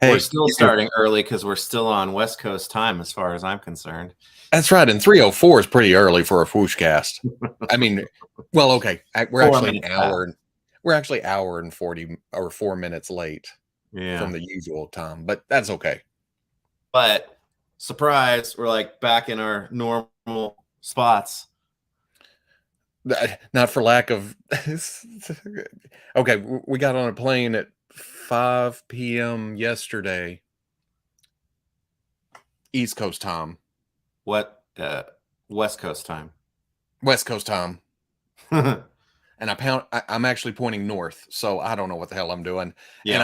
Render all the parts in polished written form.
We're Hey, still starting early because we're still on West Coast time, as far as I'm concerned. that's right. And 3:04 is pretty early for a FwooshCast. I mean, well, okay, we're actually an hour. We're actually hour and 40 or 4 minutes late from the usual time, but that's okay. But surprise, we're like back in our normal spots. Not for lack of. Okay, we got on a plane at 5 p.m. yesterday, East Coast time. What? West Coast time. West Coast time. And I'm actually pointing north, so I don't know what the hell I'm doing. Yeah. And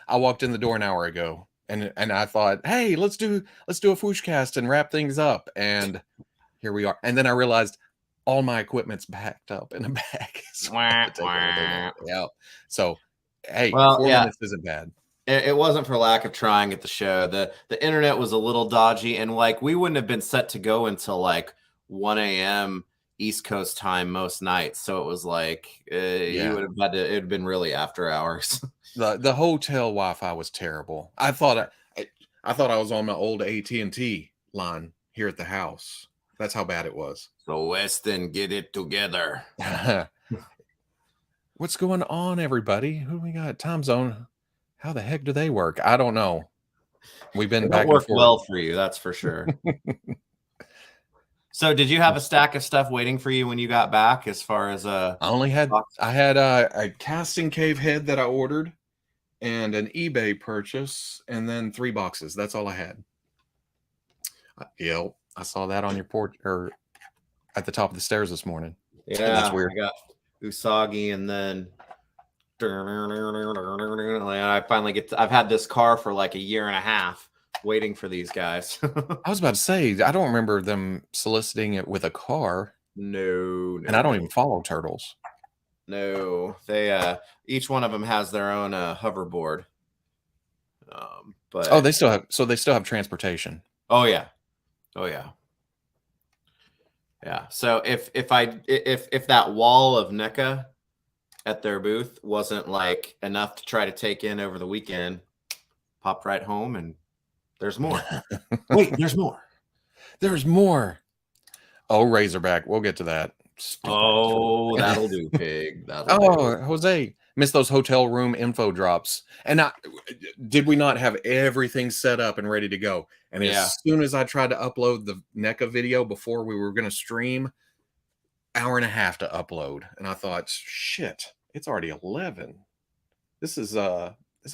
I walked in the door an hour ago, and I thought, hey, let's do a FwooshCast and wrap things up. And here we are. And then I realized all my equipment's backed up in a bag. So I have to take everything out. So hey, 4 minutes isn't bad. It wasn't for lack of trying at the show. The internet was a little dodgy, and like we wouldn't have been set to go until like 1 a.m. East Coast time most nights, so it was like you would have had to. It would have been really after hours. The hotel Wi-Fi was terrible. I thought I was on my old AT&T line here at the house. That's how bad it was. So Weston, get it together. What's going on, everybody? Who we got? Time zone. How the heck do they work? I don't know. We've been back and forth. Well for you, that's for sure. So did you have a stack of stuff waiting for you when you got back as far as I had a casting cave head that I ordered and an eBay purchase and then 3 boxes. That's all I had. Yep. I saw that on your porch or at the top of the stairs this morning. Yeah, that's weird. I got Usagi and then I finally I've had this car for like a year and a half waiting for these guys. I was about to say, I don't remember them soliciting it with a car. No. And I don't even follow turtles. No, they each one of them has their own hoverboard. But they still have transportation. Oh yeah. So if that wall of NECA at their booth wasn't like enough to try to take in over the weekend, popped right home and there's more. Wait, there's more. There's more. Oh, Razorback. We'll get to that. Oh, that'll do, pig. Jose, missed those hotel room info drops. And did we not have everything set up and ready to go? And as soon as I tried to upload the NECA video before we were going to stream, hour and a half to upload. And I thought, shit, it's already 11. This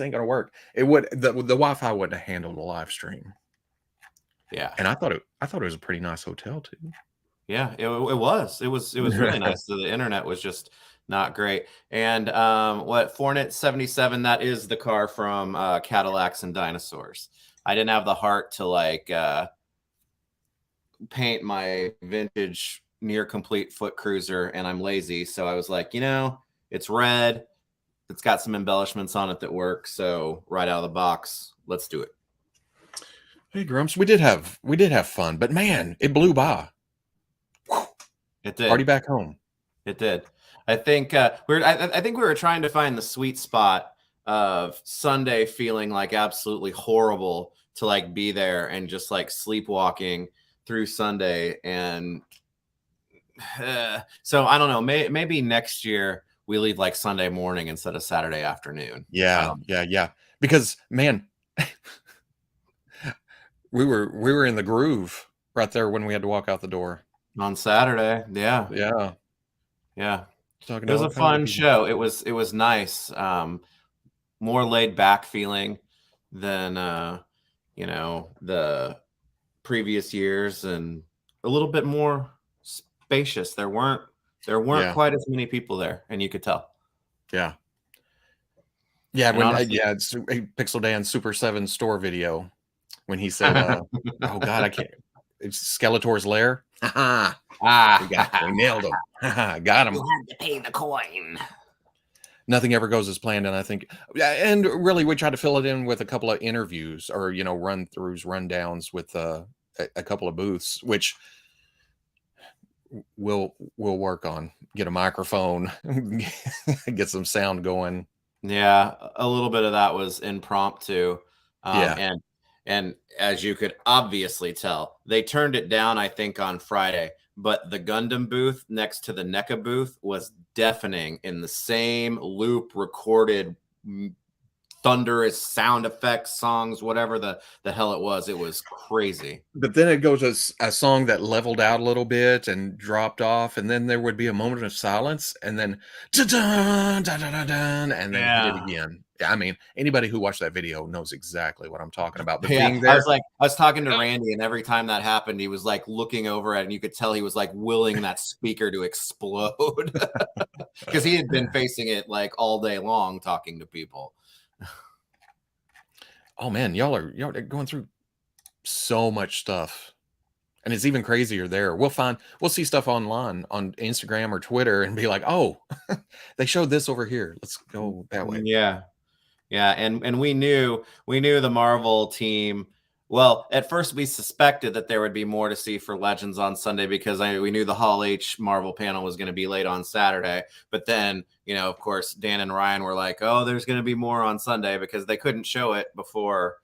ain't gonna work. The Wi-Fi wouldn't have handled a live stream. Yeah, and I thought it was a pretty nice hotel too. Yeah, it was really nice. So the internet was just not great. And Fornet 77, that is the car from Cadillacs and Dinosaurs. I didn't have the heart to like paint my vintage near complete foot cruiser, and I'm lazy, so I was like, it's red. It's got some embellishments on it that work. So right out of the box, let's do it. Hey Grumps, we did have fun, but man, it blew by. It did. Party back home. It did. I think I think we were trying to find the sweet spot of Sunday feeling like absolutely horrible to like be there and just like sleepwalking through Sunday. And so I don't know, maybe next year we leave like Sunday morning instead of Saturday afternoon. Yeah. Because man, we were in the groove right there when we had to walk out the door on Saturday. Yeah. It was a fun show. It was nice. More laid back feeling than the previous years, and a little bit more spacious. There weren't quite as many people there, and you could tell. Yeah. It's Pixel Dan's Super 7 store video when he said, "Oh God, I can't." It's Skeletor's lair. We nailed him. Got him. You have to pay the coin. Nothing ever goes as planned, and I think, and really, we try to fill it in with a couple of interviews or run-throughs, rundowns with a couple of booths, which we'll work on. Get a microphone, get some sound going. Yeah, a little bit of that was impromptu. Yeah. And as you could obviously tell, they turned it down, I think, on Friday. But the Gundam booth next to the NECA booth was deafening in the same loop recorded thunderous sound effects, songs, whatever the hell it was. It was crazy. But then it goes as a song that leveled out a little bit and dropped off, and then there would be a moment of silence, and then dun, dun, dun, dun, dun, and then hit it again. I mean, anybody who watched that video knows exactly what I'm talking about. But being there, I was talking to Randy, and every time that happened, he was like looking over at it, and you could tell he was like willing that speaker to explode because he had been facing it like all day long talking to people. Oh man, y'all are going through so much stuff. And it's even crazier there. We'll see stuff online on Instagram or Twitter and be like, oh, they showed this over here. Let's go that way. Yeah. And we knew the Marvel team. Well, at first we suspected that there would be more to see for Legends on Sunday because we knew the Hall H Marvel panel was going to be late on Saturday. But then, of course, Dan and Ryan were like, oh, there's going to be more on Sunday because they couldn't show it before,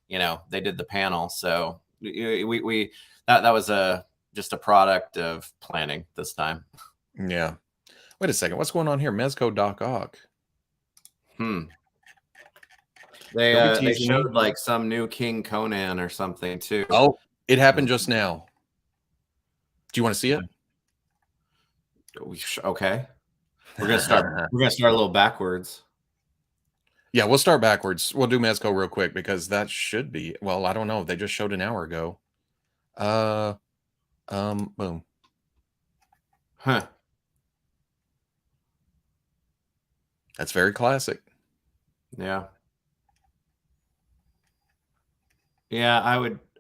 they did the panel. So that was just a product of planning this time. Yeah. Wait a second. What's going on here? Mezco Doc Ock. They showed like some new King Conan or something too. Oh, it happened just now. Do you want to see it? Okay. We're gonna start. We're gonna start a little backwards. Yeah, we'll start backwards. We'll do Mezco real quick because that should be. Well, I don't know. They just showed an hour ago. Boom. Huh. That's very classic. Yeah. Yeah,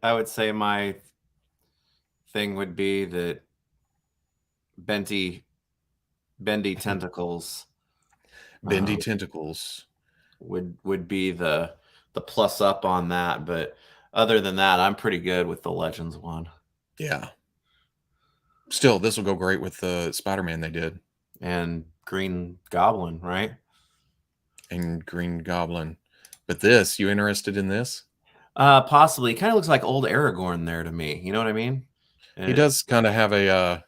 I would say my thing would be that bendy tentacles. Bendy tentacles would be the plus up on that, but other than that, I'm pretty good with the Legends one. Yeah. Still, this will go great with the Spider-Man they did. And Green Goblin, right? And Green Goblin. But this, you interested in this? Possibly. Kind of looks like old Aragorn there to me. You know what I mean? He does kind of have a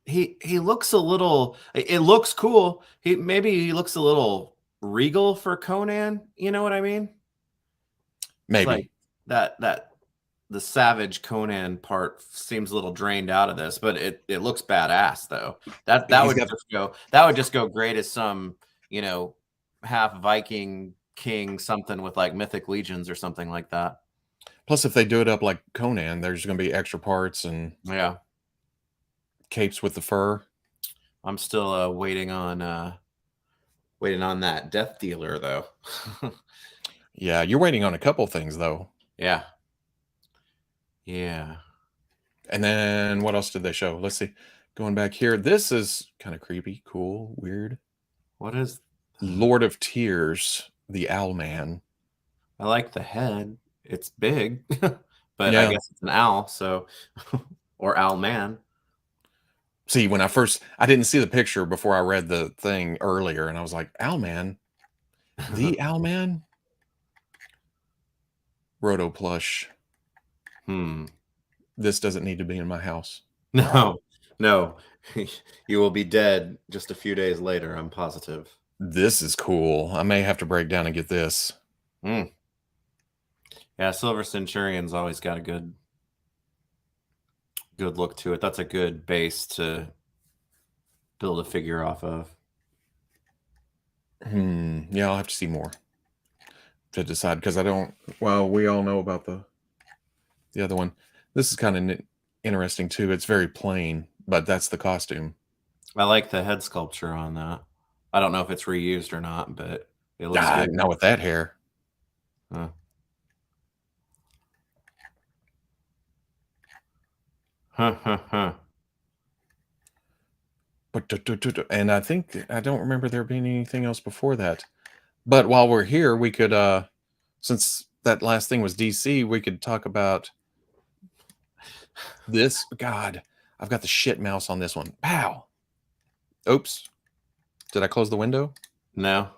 he looks a little, it looks cool. He looks a little regal for Conan, you know what I mean? Maybe like that the savage Conan part seems a little drained out of this, but it looks badass though. That would just go great as some, half Viking king something with like mythic legions or something like that. Plus, if they do it up like Conan, there's going to be extra parts and capes with the fur. I'm still waiting on that Death Dealer though. Yeah, you're waiting on a couple things though. Yeah. And then what else did they show? Let's see. Going back here, this is kind of creepy, cool, weird. What is Lord of Tears, the Owl Man? I like the head. It's big, but I guess it's an owl, so or Owl Man. See, when I didn't see the picture before I read the thing earlier, and I was like, Owl Man? The Owl Man? Roto plush. This doesn't need to be in my house. No. You will be dead just a few days later, I'm positive. This is cool. I may have to break down and get this. Yeah, Silver Centurion's always got a good look to it. That's a good base to build a figure off of. Yeah, I'll have to see more to decide because I don't. Well, we all know about the other one. This is kind of interesting too. It's very plain, but that's the costume. I like the head sculpture on that. I don't know if it's reused or not, but it looks good. Not with that hair. But and I don't remember there being anything else before that. But while we're here, we could since that last thing was DC, we could talk about this. God, I've got the shit mouse on this one. Pow. Oops. Did I close the window? No.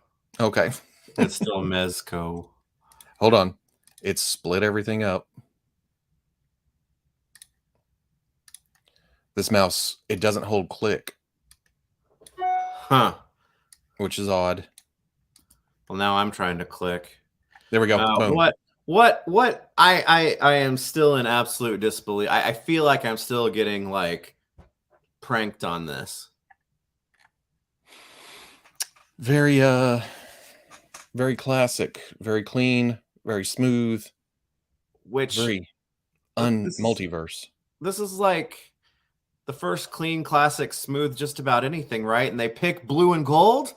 Okay. It's still Mezco. Hold on. It's split everything up. This mouse, it doesn't hold click. Huh. Which is odd. Well, now I'm trying to click. There we go. Boom. What? I am still in absolute disbelief. I feel like I'm still getting like pranked on this. Very very classic, very clean, very smooth, Which very multiverse. This is like the first clean, classic, smooth, just about anything, right? And they pick blue and gold.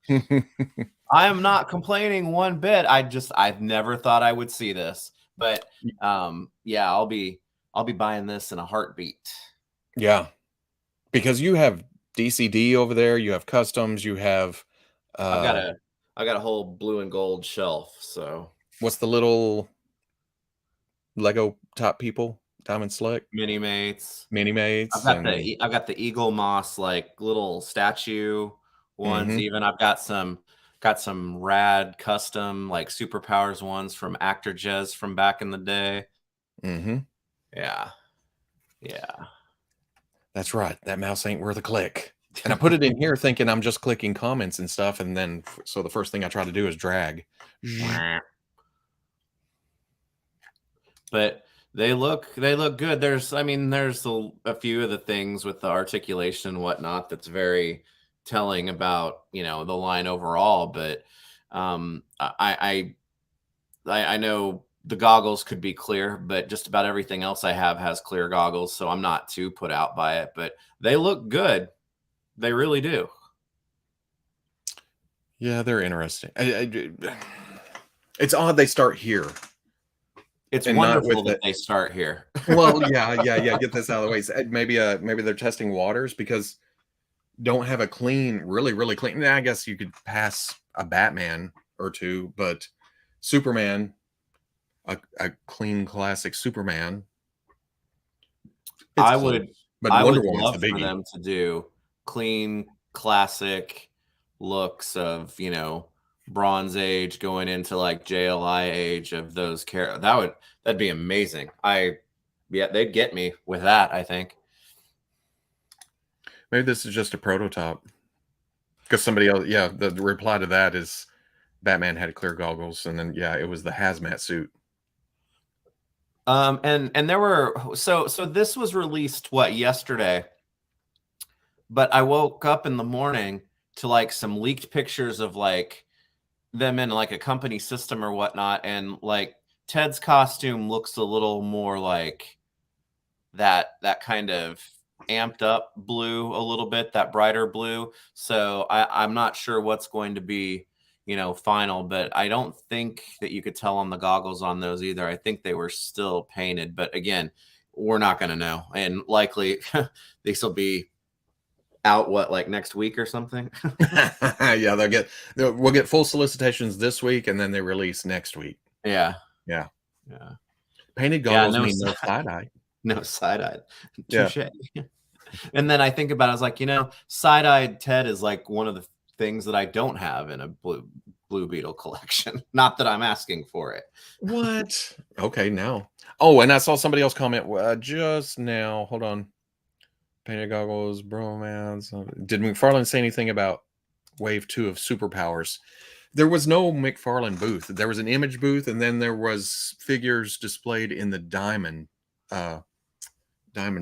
I am not complaining one bit. I've never thought I would see this, but yeah, I'll be buying this in a heartbeat. Yeah, because you have DCD over there, you have customs, you have. I got a whole blue and gold shelf. So what's the little Lego top people? Diamond Select, mini mates. I've got the Eagle Moss like little statue ones. Even I've got some rad custom like superpowers ones from Actor Jez from back in the day. Yeah. That's right. That mouse ain't worth a click. And I put it in here thinking I'm just clicking comments and stuff, and then so the first thing I try to do is drag. But they look good. There's a few of the things with the articulation and whatnot that's very telling about the line overall. But I know the goggles could be clear, but just about everything else I have has clear goggles, so I'm not too put out by it. But they look good. They really do. Yeah, they're interesting. It's odd they start here. It's wonderful that they start here. Well, yeah. Get this out of the way. Maybe they're testing waters because don't have a clean, really clean. I guess you could pass a Batman or two, but Superman, a clean classic Superman. I would love for them to do clean classic looks of Bronze Age going into like JLI age of those characters. That'd be amazing. They'd get me with that, I think. Maybe this is just a prototype. Because somebody else, the reply to that is Batman had clear goggles, and then it was the hazmat suit. And there were so this was released yesterday, but I woke up in the morning to like some leaked pictures of like them in like a company system or whatnot, and like Ted's costume looks a little more like that kind of amped up blue a little bit, that brighter blue. So I'm not sure what's going to be final, but I don't think that you could tell on the goggles on those either. I think they were still painted, but again, we're not going to know, and likely these will be out like next week or something. Yeah, we'll get full solicitations this week, and then they release next week. Yeah. Painted goggles mean no side-eye. No side-eye. Touche. And then I think about it, I was like, side-eyed Ted is like one of the things that I don't have in a Blue Beetle collection. Not that I'm asking for it. What? Okay, now. Oh, and I saw somebody else comment just now. Hold on. Painted goggles, bromance. Did McFarlane say anything about Wave 2 of Superpowers? There was no McFarlane booth. There was an image booth, and then there was figures displayed in the Diamond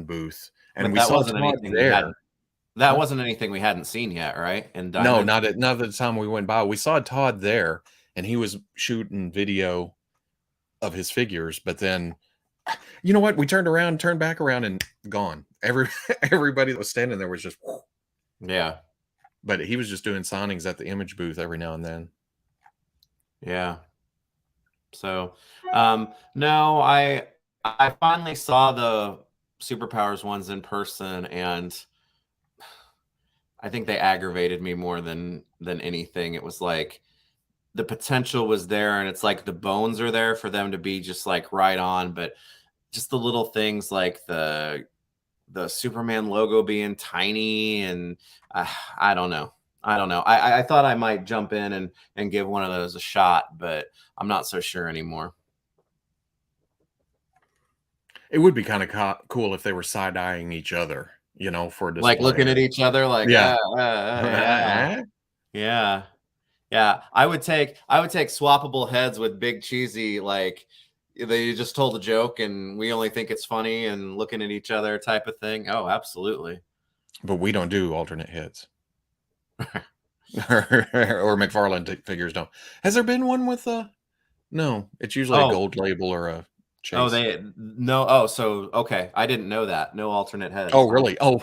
booth. And we saw Todd there. That wasn't anything we hadn't seen yet, right? And no, not at the time we went by. We saw Todd there, and he was shooting video of his figures. But then, you know what? We turned back around, and gone. Everybody that was standing there was just, yeah. But he was just doing signings at the image booth every now and then. Yeah. So, no, I finally saw the Superpowers ones in person, and I think they aggravated me more than anything. It was like the potential was there, and it's like the bones are there for them to be just like right on, but just the little things like the Superman logo being tiny, and I don't know. I don't know. I thought I might jump in and give one of those a shot, but I'm not so sure anymore. It would be kind of cool if they were side-eyeing each other, you know, for a Like display. looking at each other like, Yeah. yeah. Yeah. Yeah. I would take swappable heads with Big Cheesy, like they just told a joke and we only think it's funny and looking at each other type of thing. Oh, absolutely. But we don't do alternate heads. Or McFarlane figures don't. Has there been one with no, it's usually a gold label or a chase. Oh, no. Oh, so okay. I didn't know that. No alternate heads. Oh, really? Oh,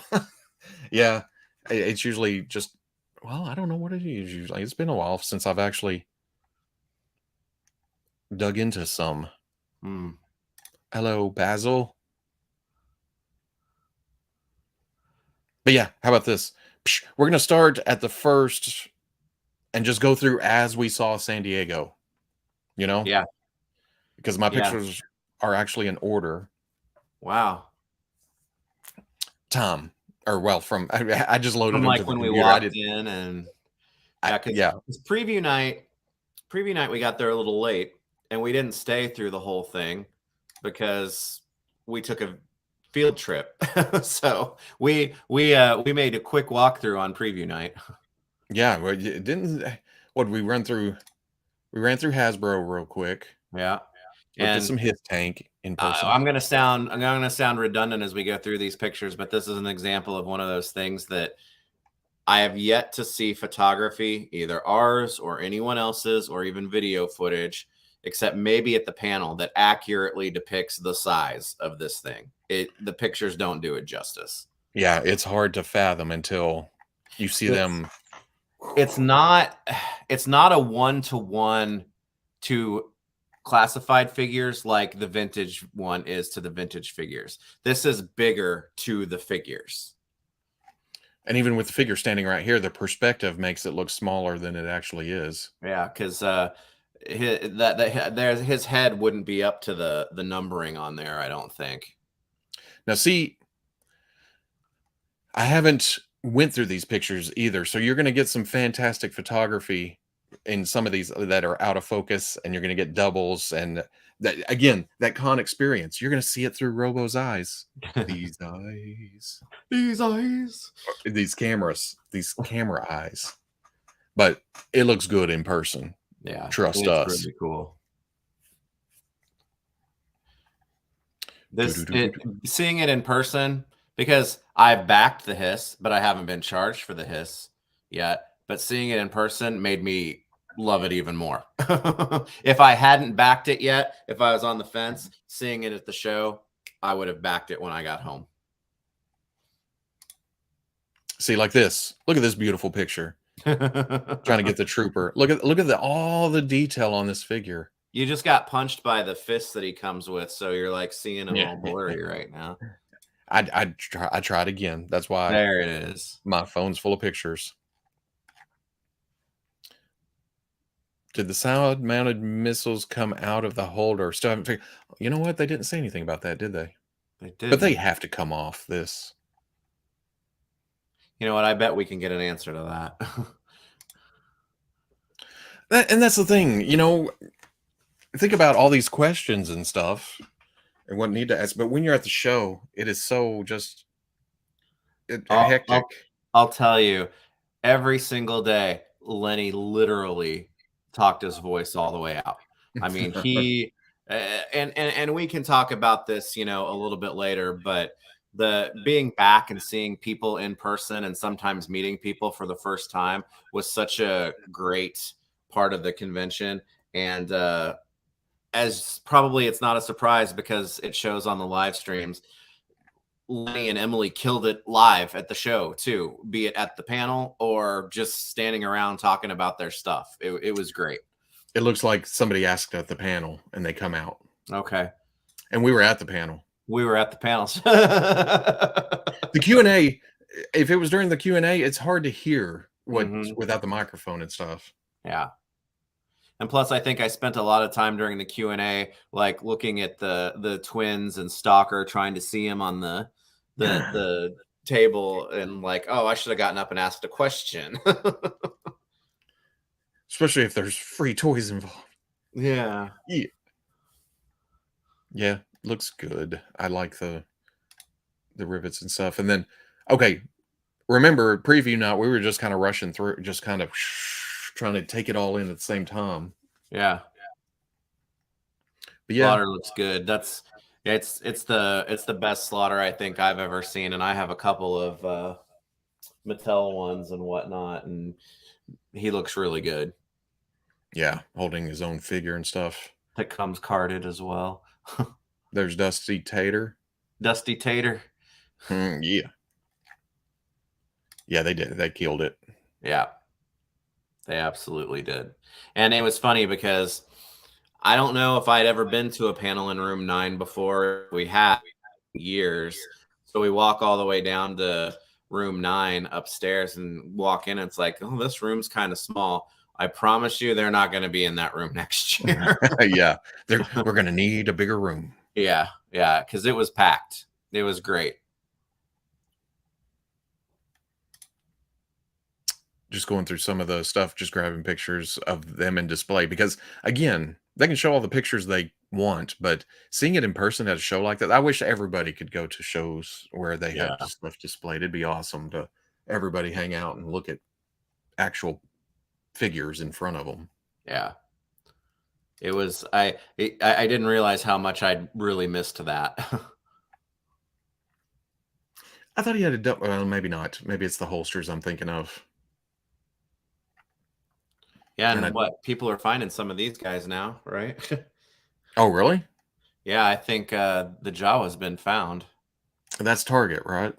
yeah. It's usually just, well, I don't know what it is usually. It's been a while since I've actually dug into some. Hello, Basil. But yeah, how about this? We're going to start at the first and just go through as we saw San Diego, you know? Yeah. Because my pictures are actually in order. Wow. Tom, or well, from I just loaded from them like to the when computer. we walked in and yeah, because preview night we got there a little late and we didn't stay through the whole thing because we took a field trip. So we made a quick walkthrough on preview night. Yeah, well, we ran through Hasbro real quick. Yeah. Looked at some His Tank in person. I'm gonna sound redundant as we go through these pictures, but this is an example of one of those things that I have yet to see photography, either ours or anyone else's, or even video footage, except maybe at the panel, that accurately depicts the size of this thing. The pictures don't do it justice. Yeah, it's hard to fathom until you see them. It's not a one-to-one to classified figures like the vintage one is to the vintage figures. This is bigger to the figures. And even with the figure standing right here, the perspective makes it look smaller than it actually is. Yeah, because his head wouldn't be up to the numbering on there, I don't think. Now, see, I haven't went through these pictures either, so you're going to get some fantastic photography in some of these that are out of focus, and you're going to get doubles, and that again, that con experience, you're going to see it through Robo's eyes. These eyes, these camera eyes. But it looks good in person. Yeah, trust us. Really cool. Seeing it in person, because I've backed the Hiss, but I haven't been charged for the Hiss yet. But seeing it in person made me love it even more. If I hadn't backed it yet, if I was on the fence, seeing it at the show, I would have backed it when I got home. See, like this. Look at this beautiful picture. Trying to get the trooper. Look at all the detail on this figure. You just got punched by the fist that he comes with, so you're like seeing him all blurry right now. I tried again. That's why there it is. My phone's full of pictures. Did the side-mounted missiles come out of the holder? Still haven't figured. You know what? They didn't say anything about that, did they? They did. But they have to come off this. You know what? I bet we can get an answer to that. And that's the thing, you know, think about all these questions and stuff and what need to ask. But when you're at the show, it is so just hectic. I'll tell you, every single day, Lenny literally talked his voice all the way out. I mean, he and we can talk about this, you know, a little bit later, but the being back and seeing people in person and sometimes meeting people for the first time was such a great part of the convention. And as probably it's not a surprise because it shows on the live streams, Lenny and Emily killed it live at the show too, be it at the panel or just standing around talking about their stuff. It was great. It looks like somebody asked at the panel and they come out. Okay. And we were at the panel. We were at the panels. The Q&A, if it was during the Q&A, it's hard to hear what without the microphone and stuff. Yeah. And plus, I think I spent a lot of time during the Q&A, like looking at the twins and Stalker, trying to see him on the table and like, oh, I should have gotten up and asked a question. Especially if there's free toys involved. Yeah. Yeah, looks good. I like the rivets and stuff. And then, okay, remember preview night, we were just kind of rushing through, just kind of trying to take it all in at the same time. Yeah. But yeah, Slaughter looks good. It's the best Slaughter I think I've ever seen, and I have a couple of Mattel ones and whatnot, and he looks really good. Yeah, holding his own figure and stuff. That comes carded as well. There's Dusty Tater. Dusty Tater. Yeah. Yeah, they did. They killed it. Yeah. They absolutely did. And it was funny because I don't know if I'd ever been to a panel in room 9 before. We had years. So we walk all the way down to room 9 upstairs and walk in. And it's like, oh, this room's kind of small. I promise you they're not going to be in that room next year. Yeah. We're going to need a bigger room. Yeah. Yeah. Because it was packed. It was great. Just going through some of the stuff, just grabbing pictures of them in display. Because, again, they can show all the pictures they want, but seeing it in person at a show like that, I wish everybody could go to shows where they have stuff displayed. It'd be awesome to everybody hang out and look at actual figures in front of them. Yeah. It was, I didn't realize how much I'd really missed that. I thought he had a, well, maybe not. Maybe it's the holsters I'm thinking of. Yeah, and what people are finding some of these guys now, right? Oh, really? Yeah, I think the Jawa's been found. That's Target, right?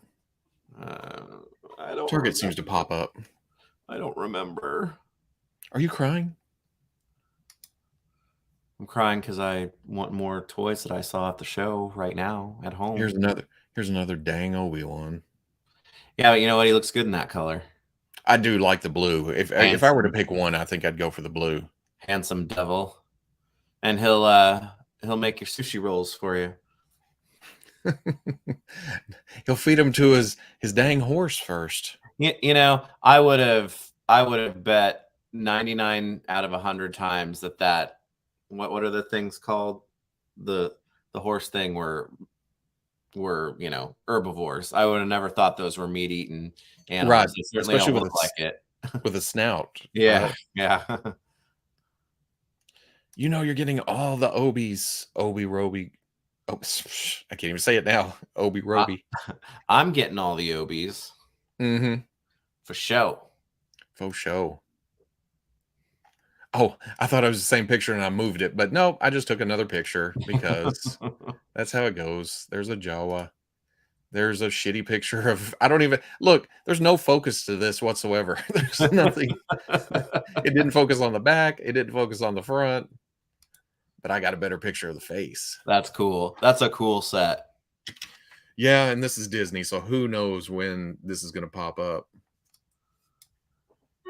I don't. Target seems to pop up. I don't remember. Are you crying? I'm crying because I want more toys that I saw at the show right now at home. Here's another dang Obi-Wan. Yeah, but you know what? He looks good in that color. I do like the blue. If I were to pick one, I think I'd go for the blue. Handsome devil, and he'll make your sushi rolls for you. He'll feed him to his dang horse first. You know, I would have bet 99 out of 100 times that what are the things called, the horse thing were you know, herbivores. I would have never thought those were meat eating animals. Right, they certainly especially don't look like it with a snout. Yeah, right? yeah. You know, you're getting all the Obies, Obi-Roby. Oh, I can't even say it now. Obi-Roby. I'm getting all the Obies. Mm-hmm. For show. For show. Oh, I thought it was the same picture and I moved it, but no, I just took another picture because that's how it goes. There's a Jawa. There's a shitty picture of, I don't even, look, there's no focus to this whatsoever. There's nothing. It didn't focus on the back. It didn't focus on the front. But I got a better picture of the face. That's cool. That's a cool set. Yeah, and this is Disney, so who knows when this is going to pop up.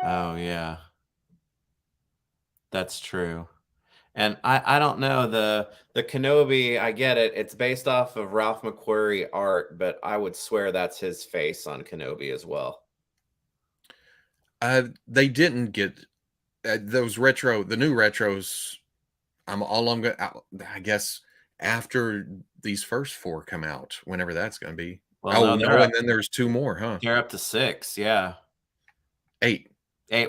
Oh, yeah. That's true. And I don't know, the Kenobi, I get it. It's based off of Ralph McQuarrie art, but I would swear that's his face on Kenobi as well. They didn't get those the new retros. I guess after these first 4 come out, whenever that's going to be. Well, no, and then there's 2 more, huh? They're up to 6, yeah. 8.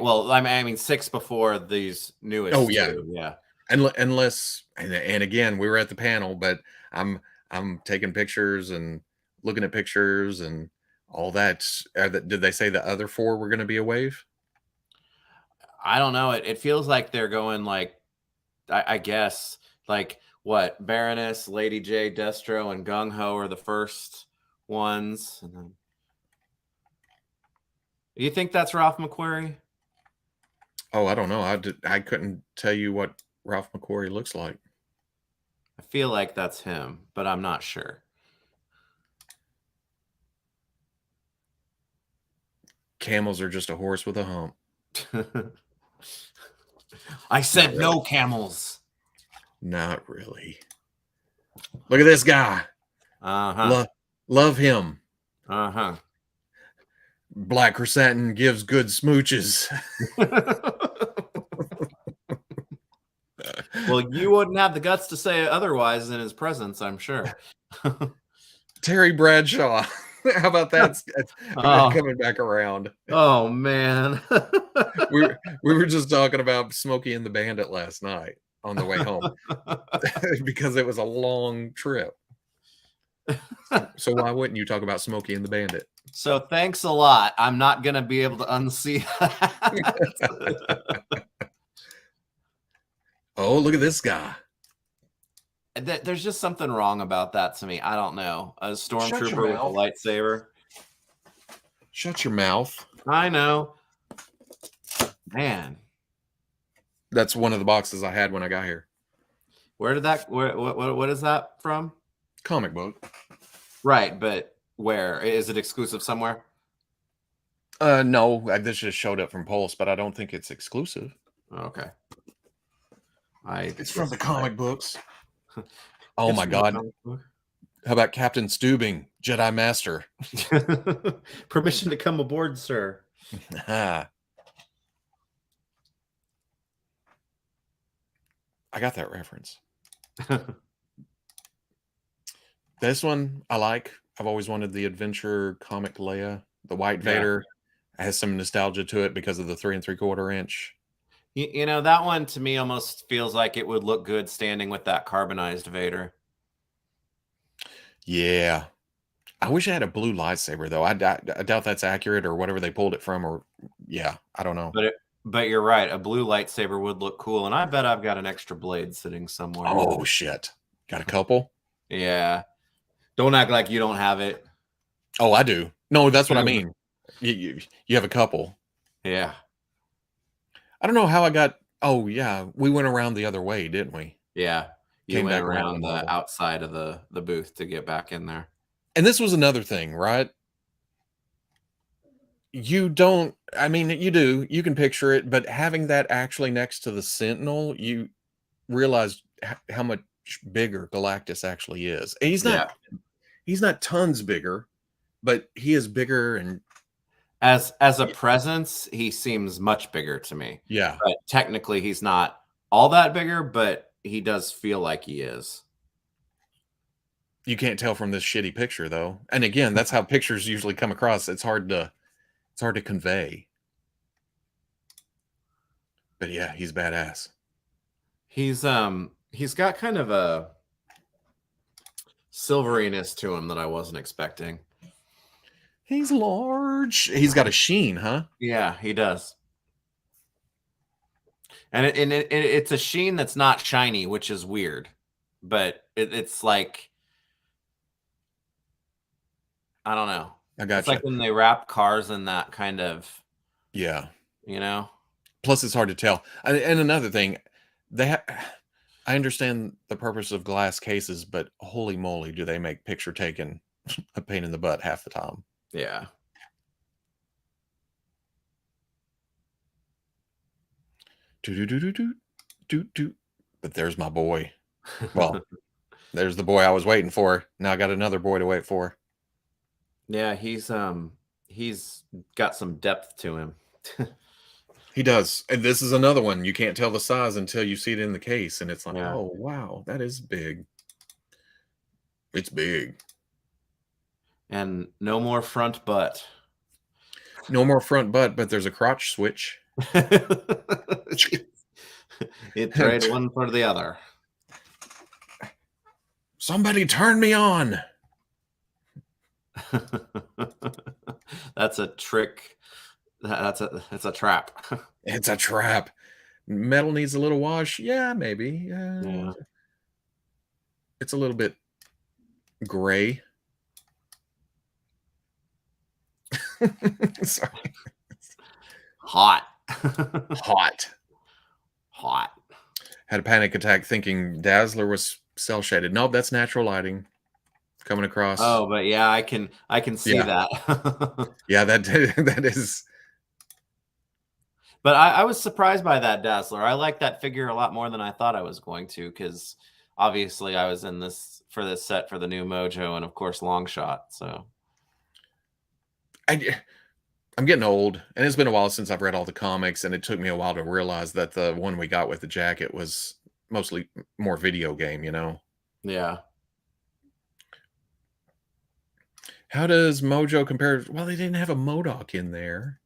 Well, I mean 6 before these newest. Oh yeah, 2, yeah. Unless and again, we were at the panel, but I'm taking pictures and looking at pictures and all that. Did they say the other 4 were going to be a wave? I don't know. It feels like they're going like, I guess, like what, Baroness, Lady J, Destro, and Gung Ho are the first ones. And then... You think that's Ralph McQuarrie? Oh, I don't know. I couldn't tell you what Ralph McQuarrie looks like. I feel like that's him, but I'm not sure. Camels are just a horse with a hump. I said no camels. Not really. Look at this guy. Uh-huh. Love him. Uh-huh. Black chrysanthemum gives good smooches. Well, you wouldn't have the guts to say otherwise in his presence, I'm sure. Terry Bradshaw. How about that? Coming back around. Oh man. we were just talking about Smokey and the Bandit last night on the way home because it was a long trip. So why wouldn't you talk about Smokey and the Bandit? So thanks a lot. I'm not gonna be able to unsee that. Oh, look at this guy. There's just something wrong about that to me. I don't know. A stormtrooper with a lightsaber. Shut your mouth. I know. Man. That's one of the boxes I had when I got here. Where did that what is that from? Comic book. Right, but where? Is it exclusive somewhere? No, this just showed up from Pulse, but I don't think it's exclusive. Okay. It's from the comic books. Oh my god. How about Captain Stubing, Jedi Master? Permission to come aboard, sir. I got that reference. This one I like. I've always wanted the adventure comic Leia. The White Vader has some nostalgia to it because of the 3 3/4 inch. You know, that one to me almost feels like it would look good standing with that carbonized Vader. Yeah. I wish I had a blue lightsaber, though. I doubt that's accurate or whatever they pulled it from. Or, yeah, I don't know. But you're right. A blue lightsaber would look cool. And I bet I've got an extra blade sitting somewhere. Oh, shit. Got a couple? Yeah. Don't act like you don't have it. Oh, I do. No, that's what I mean. You have a couple. Yeah. I don't know how I got. Oh, yeah. We went around the other way, didn't we? Yeah. You Came went back around the outside of the booth to get back in there. And this was another thing, right? You don't, I mean, you do. You can picture it, but having that actually next to the Sentinel, you realize how much bigger Galactus actually is. And he's not tons bigger, but he is bigger. And as a presence, he seems much bigger to me. Yeah. But technically he's not all that bigger, but he does feel like he is. You can't tell from this shitty picture, though. And again, that's how pictures usually come across. It's hard to convey. But yeah, he's badass. He's got kind of a silveriness to him that I wasn't expecting. He's large. He's got a sheen, huh? Yeah, he does. And it's a sheen that's not shiny, which is weird. But it's like, I don't know. I got It's like when they wrap cars in that kind of, yeah, you know. Plus, it's hard to tell. And another thing, I understand the purpose of glass cases, but holy moly, do they make picture taking a pain in the butt half the time? Yeah. But there's my boy. Well, there's the boy I was waiting for. Now I got another boy to wait for. Yeah, he's got some depth to him. He does. And this is another one. You can't tell the size until you see it in the case. And it's like, Yeah. Oh, wow, that is big. It's big. And no more front butt. No more front butt, but there's a crotch switch. It trade one for the other. Somebody turn me on. That's a trick. It's a trap. It's a trap. Metal needs a little wash. Yeah, maybe. Yeah. It's a little bit gray. Sorry. Hot. Hot. Had a panic attack thinking Dazzler was cell shaded. Nope, that's natural lighting coming across. Oh, but yeah, I can see that. Yeah, that is. But I was surprised by that Dazzler. I like that figure a lot more than I thought I was going to, because obviously I was in this for this set for the new Mojo and of course Long Shot. So I'm getting old, and it's been a while since I've read all the comics, and it took me a while to realize that the one we got with the jacket was mostly more video game, you know? Yeah. How does Mojo compare? Well, they didn't have a MODOK in there.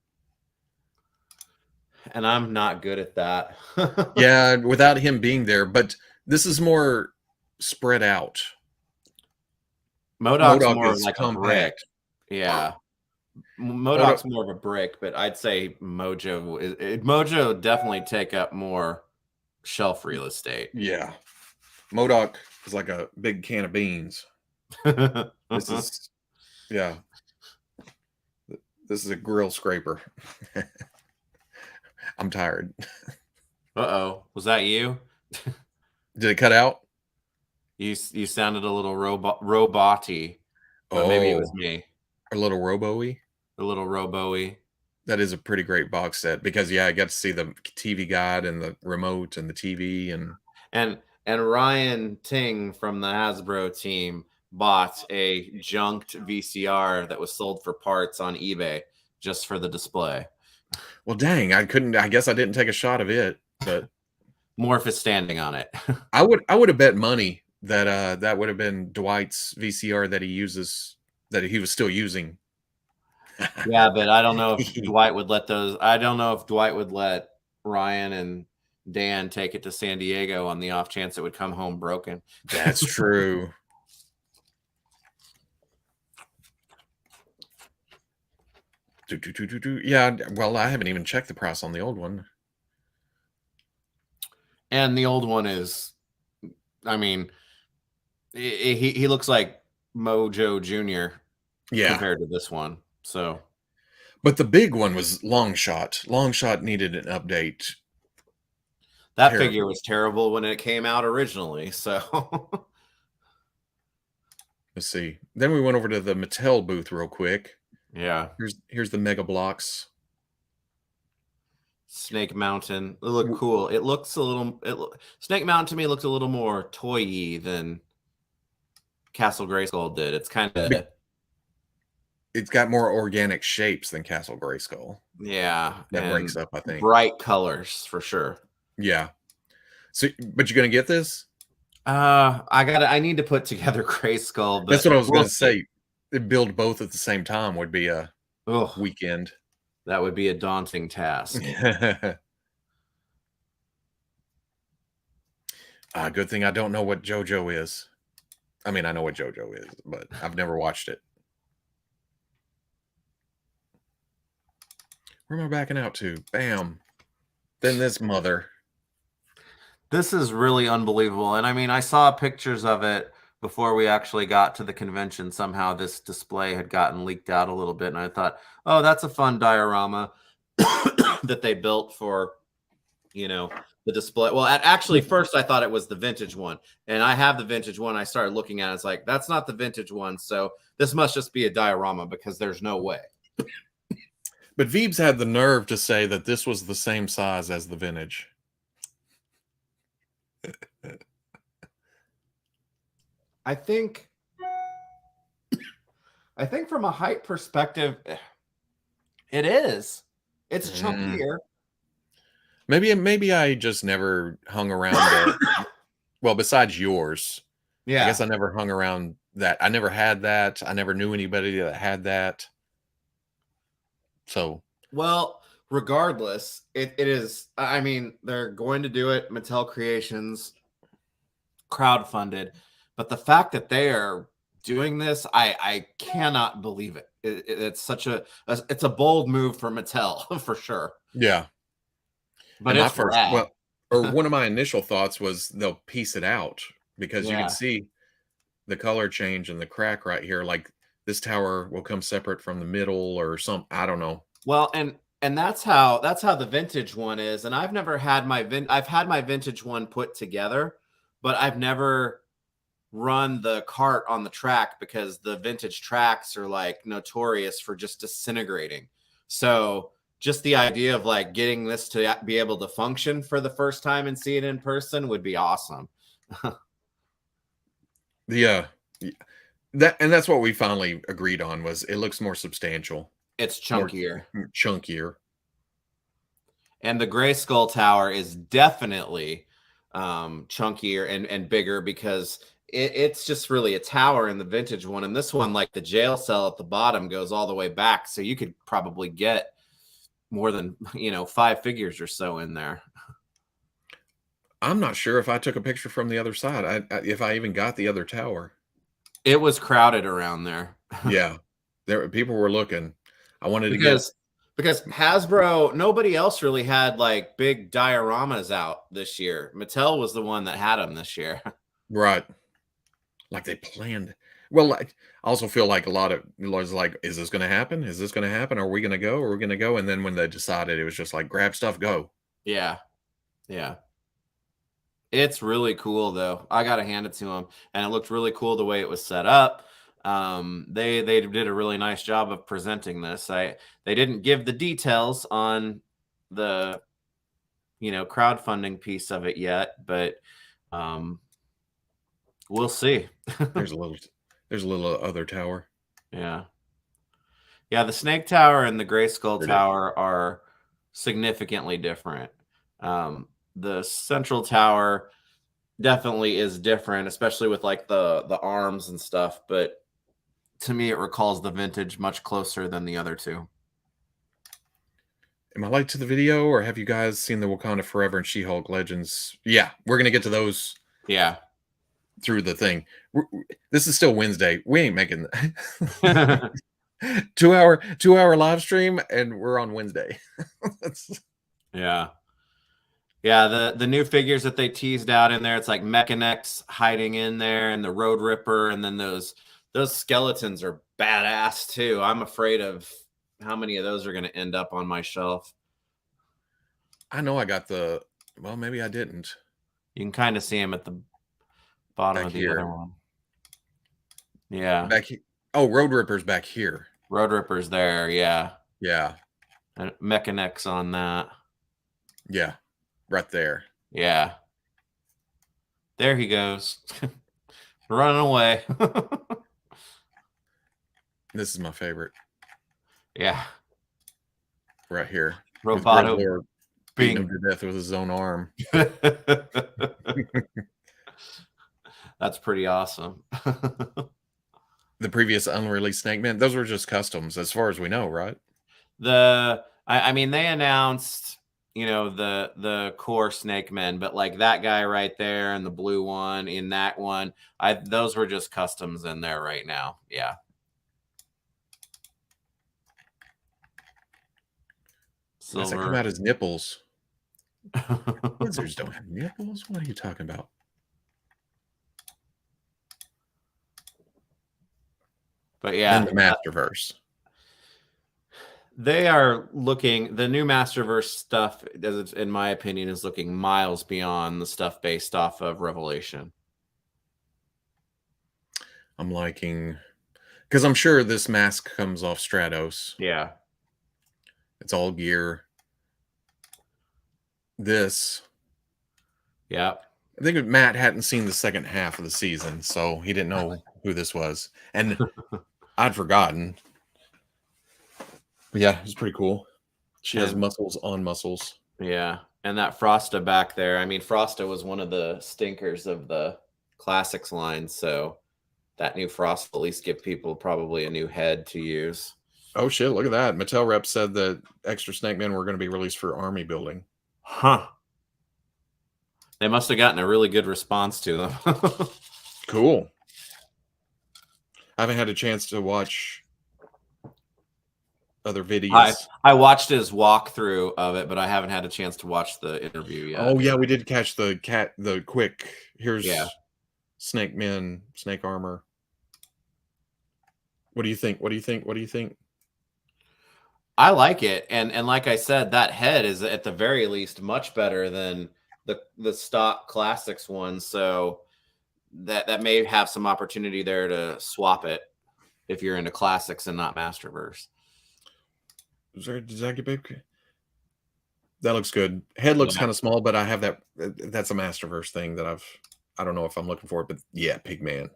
And I'm not good at that. Yeah, without him being there, but this is more spread out. MODOK's MODOK more is like a brick. compact. Yeah. MODOK, MODOK's more of a brick, but I'd say Mojo definitely take up more shelf real estate. yeah. MODOK is like a big can of beans. This is, yeah. This is a grill scraper. I'm tired. Uh-oh. Was that you? Did it cut out? You sounded a little robot-y, but maybe it was me. A little robo-y. A little robo-y. That is a pretty great box set because I got to see the TV guide and the remote and the TV and Ryan Ting from the Hasbro team bought a junked VCR that was sold for parts on eBay just for the display. Well, dang, I guess I didn't take a shot of it, but Morph is standing on it. I would have bet money that that would have been Dwight's VCR that he was still using. Yeah, but I don't know if Dwight would let I don't know if Dwight would let Ryan and Dan take it to San Diego on the off chance it would come home broken. That's true. Yeah, well, I haven't even checked the price on the old one. And the old one is, I mean, he looks like Mojo Jr. compared to this one. So, but the big one was Long Shot. Long Shot needed an update. That figure was terrible when it came out originally. So, let's see. Then we went over to the Mattel booth real quick. Yeah. Here's the Mega Blocks. Snake Mountain. It looked cool. It looks a little. Snake Mountain to me looked a little more toy-y than Castle Grayskull did. It's kind of. It's got more organic shapes than Castle Grayskull. Yeah, that breaks up. I think bright colors for sure. Yeah. So, but you're gonna get this? I need to put together Grayskull. But that's what I was gonna say. Build both at the same time would be a weekend. That would be a daunting task. Good thing I don't know what JoJo is. I mean, I know what JoJo is, but I've never watched it. Where am I backing out to? Bam. Then this mother. This is really unbelievable. And I mean, I saw pictures of it before we actually got to the convention. Somehow this display had gotten leaked out a little bit. And I thought, oh, that's a fun diorama that they built for, the display. Well, actually, first I thought it was the vintage one. And I have the vintage one. I started looking at it. It's like, that's not the vintage one. So this must just be a diorama because there's no way. But Veebs had the nerve to say that this was the same size as the vintage. I think from a height perspective, it is. It's chunkier. Maybe I just never hung around well, besides yours. Yeah. I guess I never hung around that. I never had that. I never knew anybody that had that. So, well, regardless, it is. I mean, they're going to do it. Mattel Creations, crowdfunded, but the fact that they are doing this, I cannot believe it. It's such it's a bold move for Mattel for sure. Yeah, but it's one of my initial thoughts was they'll piece it out because you can see the color change and the crack right here. Like this tower will come separate from the middle or something. I don't know. Well, and that's how the vintage one is. And I've never had I've had my vintage one put together, but I've never run the cart on the track because the vintage tracks are like notorious for just disintegrating. So just the idea of like getting this to be able to function for the first time and see it in person would be awesome. Yeah. That's what we finally agreed on was it looks more substantial. It's More chunkier. chunkier. And the Gray Skull Tower is definitely chunkier and bigger because it's just really a tower in the vintage one. And this one, like the jail cell at the bottom, goes all the way back. So you could probably get more than, 5 figures or so in there. I'm not sure if I took a picture from the other side. If I even got the other tower. It was crowded around there. Yeah. People were looking. I wanted to get because Hasbro, nobody else really had like big dioramas out this year. Mattel was the one that had them this year. right. Like they planned. Well, like I also feel like a lot of was like, is this going to happen? Is this going to happen? Are we going to go? Are we going to go? And then when they decided, it was just like grab stuff, go. Yeah. Yeah. It's really cool though. I got to hand it to them, and it looked really cool the way it was set up. They did a really nice job of presenting this. They didn't give the details on the crowdfunding piece of it yet, but we'll see. There's a little other tower. Yeah. Yeah, the Snake Tower and the Gray Skull Tower are significantly different. The Central Tower definitely is different, especially with like the arms and stuff, but to me it recalls the vintage much closer than the other two. Am I late to the video, or have you guys seen the Wakanda Forever and She-Hulk Legends? Yeah, we're going to get to those. Yeah. Through the thing. This is still Wednesday. We ain't making 2-hour live stream, and we're on Wednesday. Yeah. Yeah, the new figures that they teased out in there, it's like Mechanex hiding in there, and the Road Ripper, and then those skeletons are badass too. I'm afraid of how many of those are going to end up on my shelf. I know I got well, maybe I didn't. You can kind of see them at the bottom of the other one. Yeah. Back here. Oh, Road Ripper's back here. Road Ripper's there, yeah. Yeah. And Mechanex on that. Yeah. Right there. Yeah. There he goes. Running away. This is my favorite. Yeah. Right here. Roboto beating him to death with his own arm. That's pretty awesome. The previous unreleased Snake Man, those were just customs as far as we know, right? I mean, they announced, the core Snake Men, but like that guy right there and the blue one in that one, those were just customs in there right now. Yeah. Silver. Does that come out as nipples? Wizards don't have nipples. What are you talking about? But yeah, and the Masterverse. They are looking, the new Masterverse stuff, in my opinion, is looking miles beyond the stuff based off of Revelation. I'm liking, because I'm sure this mask comes off Stratos. Yeah. It's all gear. This. Yeah. I think Matt hadn't seen the second half of the season, so he didn't know who this was. And I'd forgotten. But yeah, it's pretty cool. She has muscles on muscles. Yeah. And that Frosta back there. I mean, Frosta was one of the stinkers of the Classics line. So that new Frost will at least give people probably a new head to use. Oh, shit. Look at that. Mattel rep said that extra Snake Men were going to be released for army building. Huh. They must have gotten a really good response to them. Cool. I haven't had a chance to watch other videos. I watched his walkthrough of it, but I haven't had a chance to watch the interview yet. Oh yeah, we did catch the quick. Here's Snake Men, Snake Armor. What do you think? What do you think? What do you think? I like it, and like I said, that head is at the very least much better than the stock Classics one. So that may have some opportunity there to swap it if you're into Classics and not Masterverse. Does that get big? That looks good. Head looks kind of small, but I have that. That's a Masterverse thing that I don't know if I'm looking for it, but yeah, Pigman.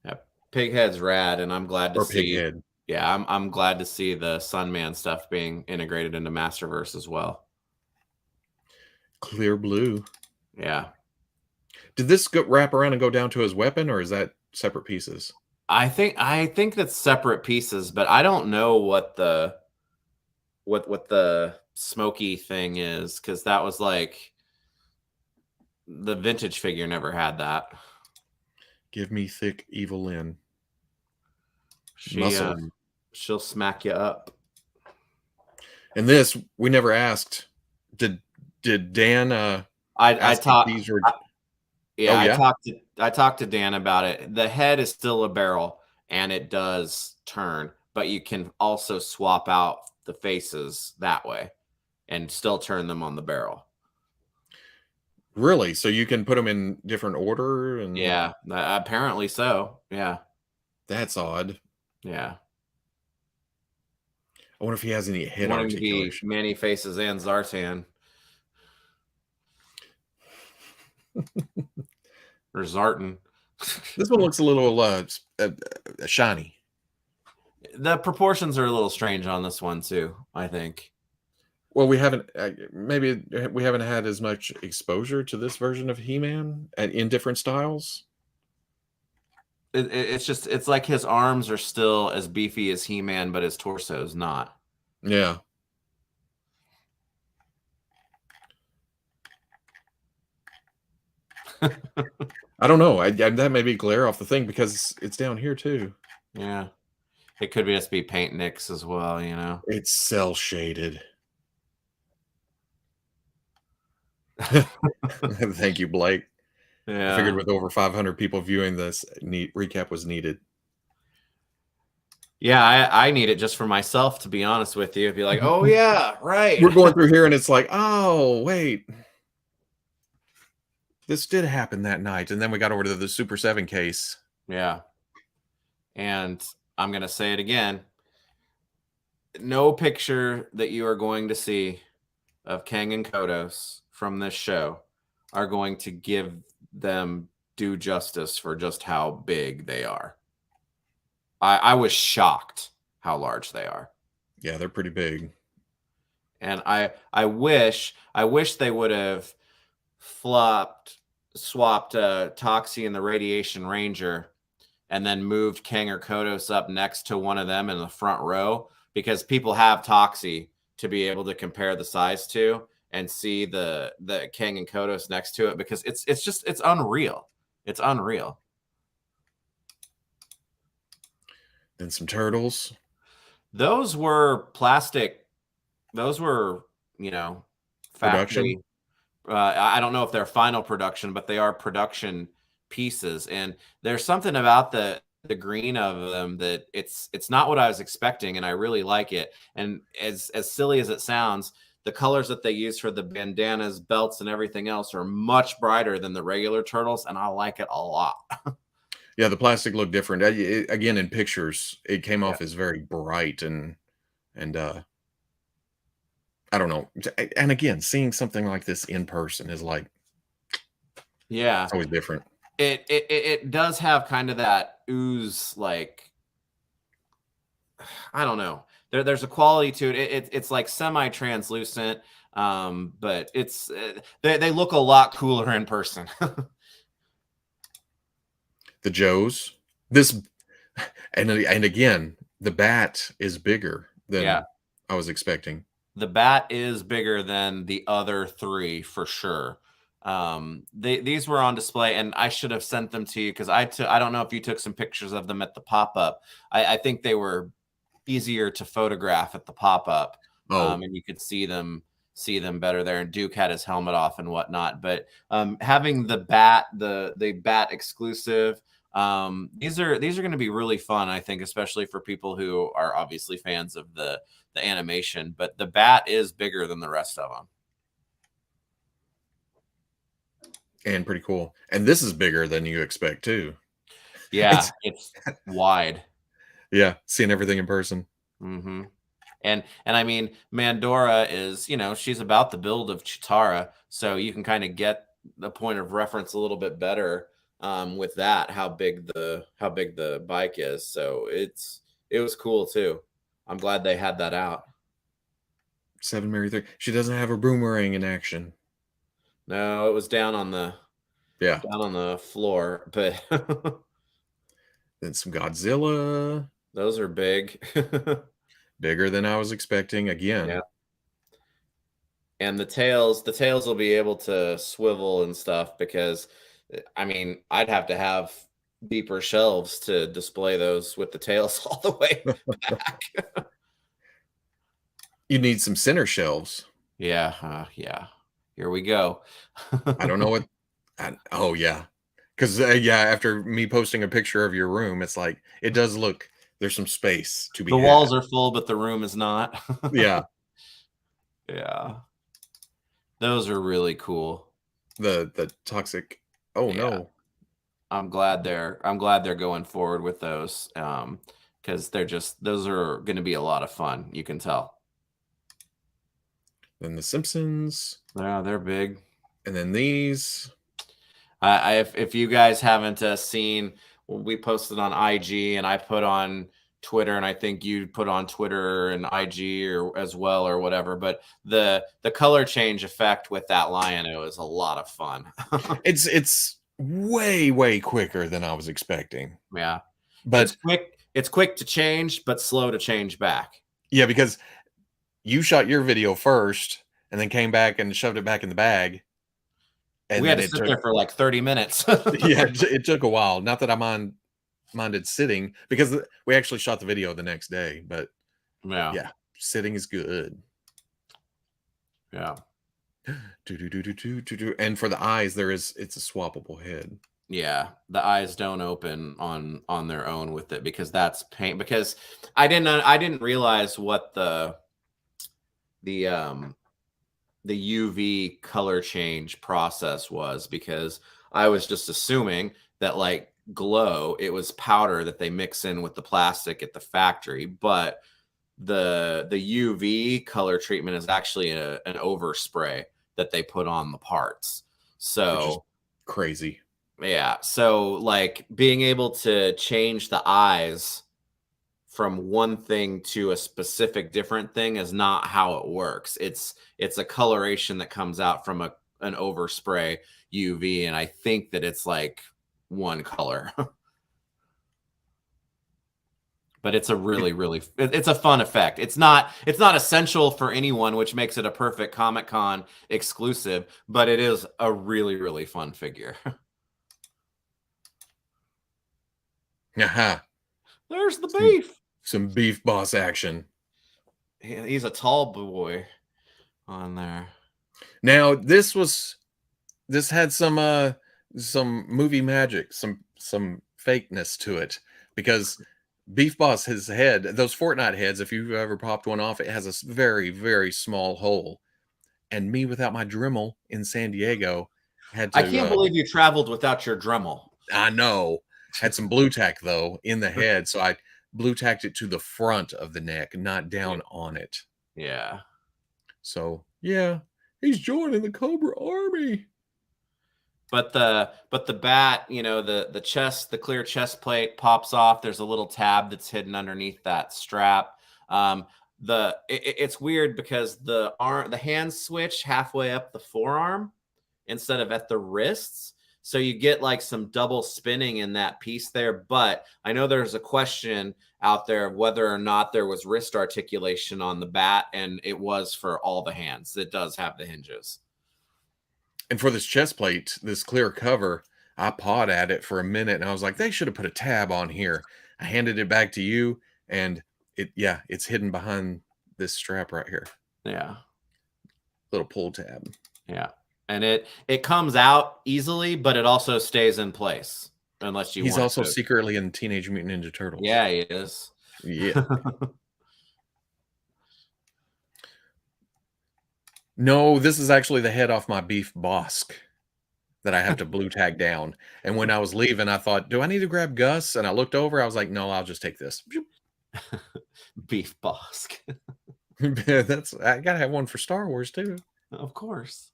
Yeah, Pighead's rad, and I'm glad to see. Pighead. Yeah, I'm glad to see the Sunman stuff being integrated into Masterverse as well. Clear blue. Yeah. Did this wrap around and go down to his weapon, or is that separate pieces? I think that's separate pieces, but I don't know what the smoky thing is, because that was like the vintage figure never had that. Give me thick evil Lynn. She Muscle. she'll smack you up. And this we never asked. Did Dan I ask if talked. these were? Yeah, Oh yeah. I talked to Dan about it. The head is still a barrel and it does turn, but you can also swap out the faces that way and still turn them on the barrel. Really? So you can put them in different order? And Yeah, apparently so. Yeah. that's odd. Yeah. I wonder if he has any head Wanting to be articulation. Many Faces and Zartan. Or Zartan. This one looks a little shiny. The proportions are a little strange on this one too, I think. Well, we haven't maybe we haven't had as much exposure to this version of He-Man in different styles. It's like his arms are still as beefy as He-Man, but his torso is not. Yeah. I don't know. That may be glare off the thing because it's down here too. Yeah. It could just be paint nicks as well, you know. It's cell shaded. Thank you, Blake. Yeah. I figured with over 500 people viewing this, recap was needed. Yeah, I need it just for myself, to be honest with you. Be like, oh yeah, right. We're going through here and it's like, oh, wait. This did happen that night. And then we got over to the Super 7 case. Yeah. And I'm going to say it again. No picture that you are going to see of Kang and Kodos from this show are going to give them due justice for just how big they are. I was shocked how large they are. Yeah, they're pretty big. And I wish they would have swapped Toxie and the Radiation Ranger and then moved Kang or Kodos up next to one of them in the front row, because people have Toxie to be able to compare the size to and see the Kang and Kodos next to it, because it's unreal. It's unreal. Then some turtles. Those were plastic. Those were, factory. Production. I don't know if they're final production, but they are production pieces. And there's something about the green of them that it's not what I was expecting, and I really like it. And as silly as it sounds, the colors that they use for the bandanas, belts, and everything else are much brighter than the regular turtles, and I like it a lot. Yeah, the plastic looked different. Again, in pictures, it came off as very bright and I don't know. And again, seeing something like this in person is like, yeah, it's always different. It does have kind of that ooze, like, I don't know. There's a quality to it. It's like semi-translucent, but it's they look a lot cooler in person. The Joes. This and again, the bat is bigger than I was expecting. The bat is bigger than the other three for sure. These were on display, and I should have sent them to you, because I don't know if you took some pictures of them at the pop-up. I think they were easier to photograph at the pop-up. And you could see them better there, and Duke had his helmet off and whatnot. But having the bat, the bat exclusive, these are going to be really fun, I think, especially for people who are obviously fans of the animation. But the bat is bigger than the rest of them, and pretty cool. And this is bigger than you expect too. Yeah, it's wide. Yeah, seeing everything in person. Mm-hmm. And I mean, Mandora is, she's about the build of Chitara, so you can kind of get the point of reference a little bit better with that, how big the bike is. So it's it was cool too. I'm glad they had that out. 7 Mary 3. She doesn't have a boomerang in action. No, it was down on the floor, but then some Godzilla. Those are big. Bigger than I was expecting again. Yeah. And the tails will be able to swivel and stuff because, I mean, I'd have to have deeper shelves to display those with the tails all the way back. You need some center shelves. Yeah. Yeah. Here we go. I don't know what. Oh, yeah. Because, after me posting a picture of your room, it's like, it does look, there's some space to be The had. walls are full, but the room is not. Yeah. Yeah. Those are really cool. The toxic. Oh, yeah. No. I'm glad they're going forward with those. Because those are going to be a lot of fun. You can tell. Then the Simpsons. Yeah, they're big. And then these. If you guys haven't seen, we posted on IG and I put on Twitter, and I think you put on Twitter and IG or as well or whatever. But the color change effect with that lion, it was a lot of fun. It's way quicker than I was expecting. Yeah, but it's quick to change, but slow to change back. Yeah, because you shot your video first and then came back and shoved it back in the bag. And we had to sit there for like 30 minutes. Yeah, it took a while. Not that I minded sitting, because we actually shot the video the next day. But yeah, sitting is good. Yeah. And for the eyes, it's a swappable head. Yeah, the eyes don't open on their own with it, because that's pain. Because I didn't realize what the UV color change process was, because I was just assuming that like glow, it was powder that they mix in with the plastic at the factory, but the UV color treatment is actually an overspray that they put on the parts. So which is crazy. Yeah, so like being able to change the eyes from one thing to a specific different thing is not how it works. It's a coloration that comes out from an overspray UV, and I think that it's like one color. But it's a really it's a fun effect. It's not essential for anyone, which makes it a perfect Comic-Con exclusive, but it is a really fun figure. Aha. There's the beef. Some beef boss action. He's a tall boy on there. Now this had some movie magic, some fakeness to it, because Beef Boss, his head, those Fortnite heads, if you've ever popped one off, it has a very small hole. And me, without my Dremel in San Diego, had to. I can't believe you traveled without your Dremel. I know. Had some blue tack though in the head, so I blue tacked it to the front of the neck, not down on it. Yeah. So yeah, he's joining the Cobra Army. But the bat, the clear chest plate pops off. There's a little tab that's hidden underneath that strap. It's weird because the hands switch halfway up the forearm instead of at the wrists. So you get like some double spinning in that piece there. But I know there's a question out there of whether or not there was wrist articulation on the bat, and it was for all the hands. It does have the hinges. And for this chest plate, this clear cover, I pawed at it for a minute and I was like, they should have put a tab on here. I handed it back to you, and it's hidden behind this strap right here. Yeah. Little pull tab. Yeah. And it comes out easily, but it also stays in place unless you He's want also to. secretly in Teenage Mutant Ninja Turtles. Yeah, he is. Yeah. No, this is actually the head off my Beef Bosk that I have to blue tag down. And when I was leaving, I thought, do I need to grab Gus? And I looked over, I was like, no, I'll just take this. Beef Bosk. I gotta have one for Star Wars too. Of course.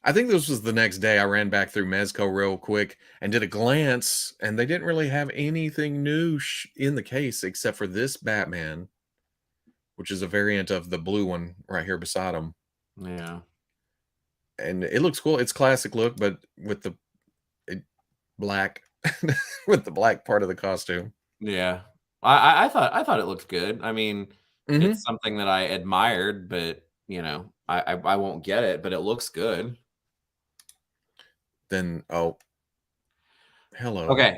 I think this was the next day. I ran back through Mezco real quick and did a glance, and they didn't really have anything new in the case except for this Batman, which is a variant of the blue one right here beside him. Yeah. And it looks cool. It's classic look, but with the black with the black part of the costume. Yeah. I thought it looked good. I mean, it's something that I admired, but you know, I won't get it, but it looks good. Then hello. Okay.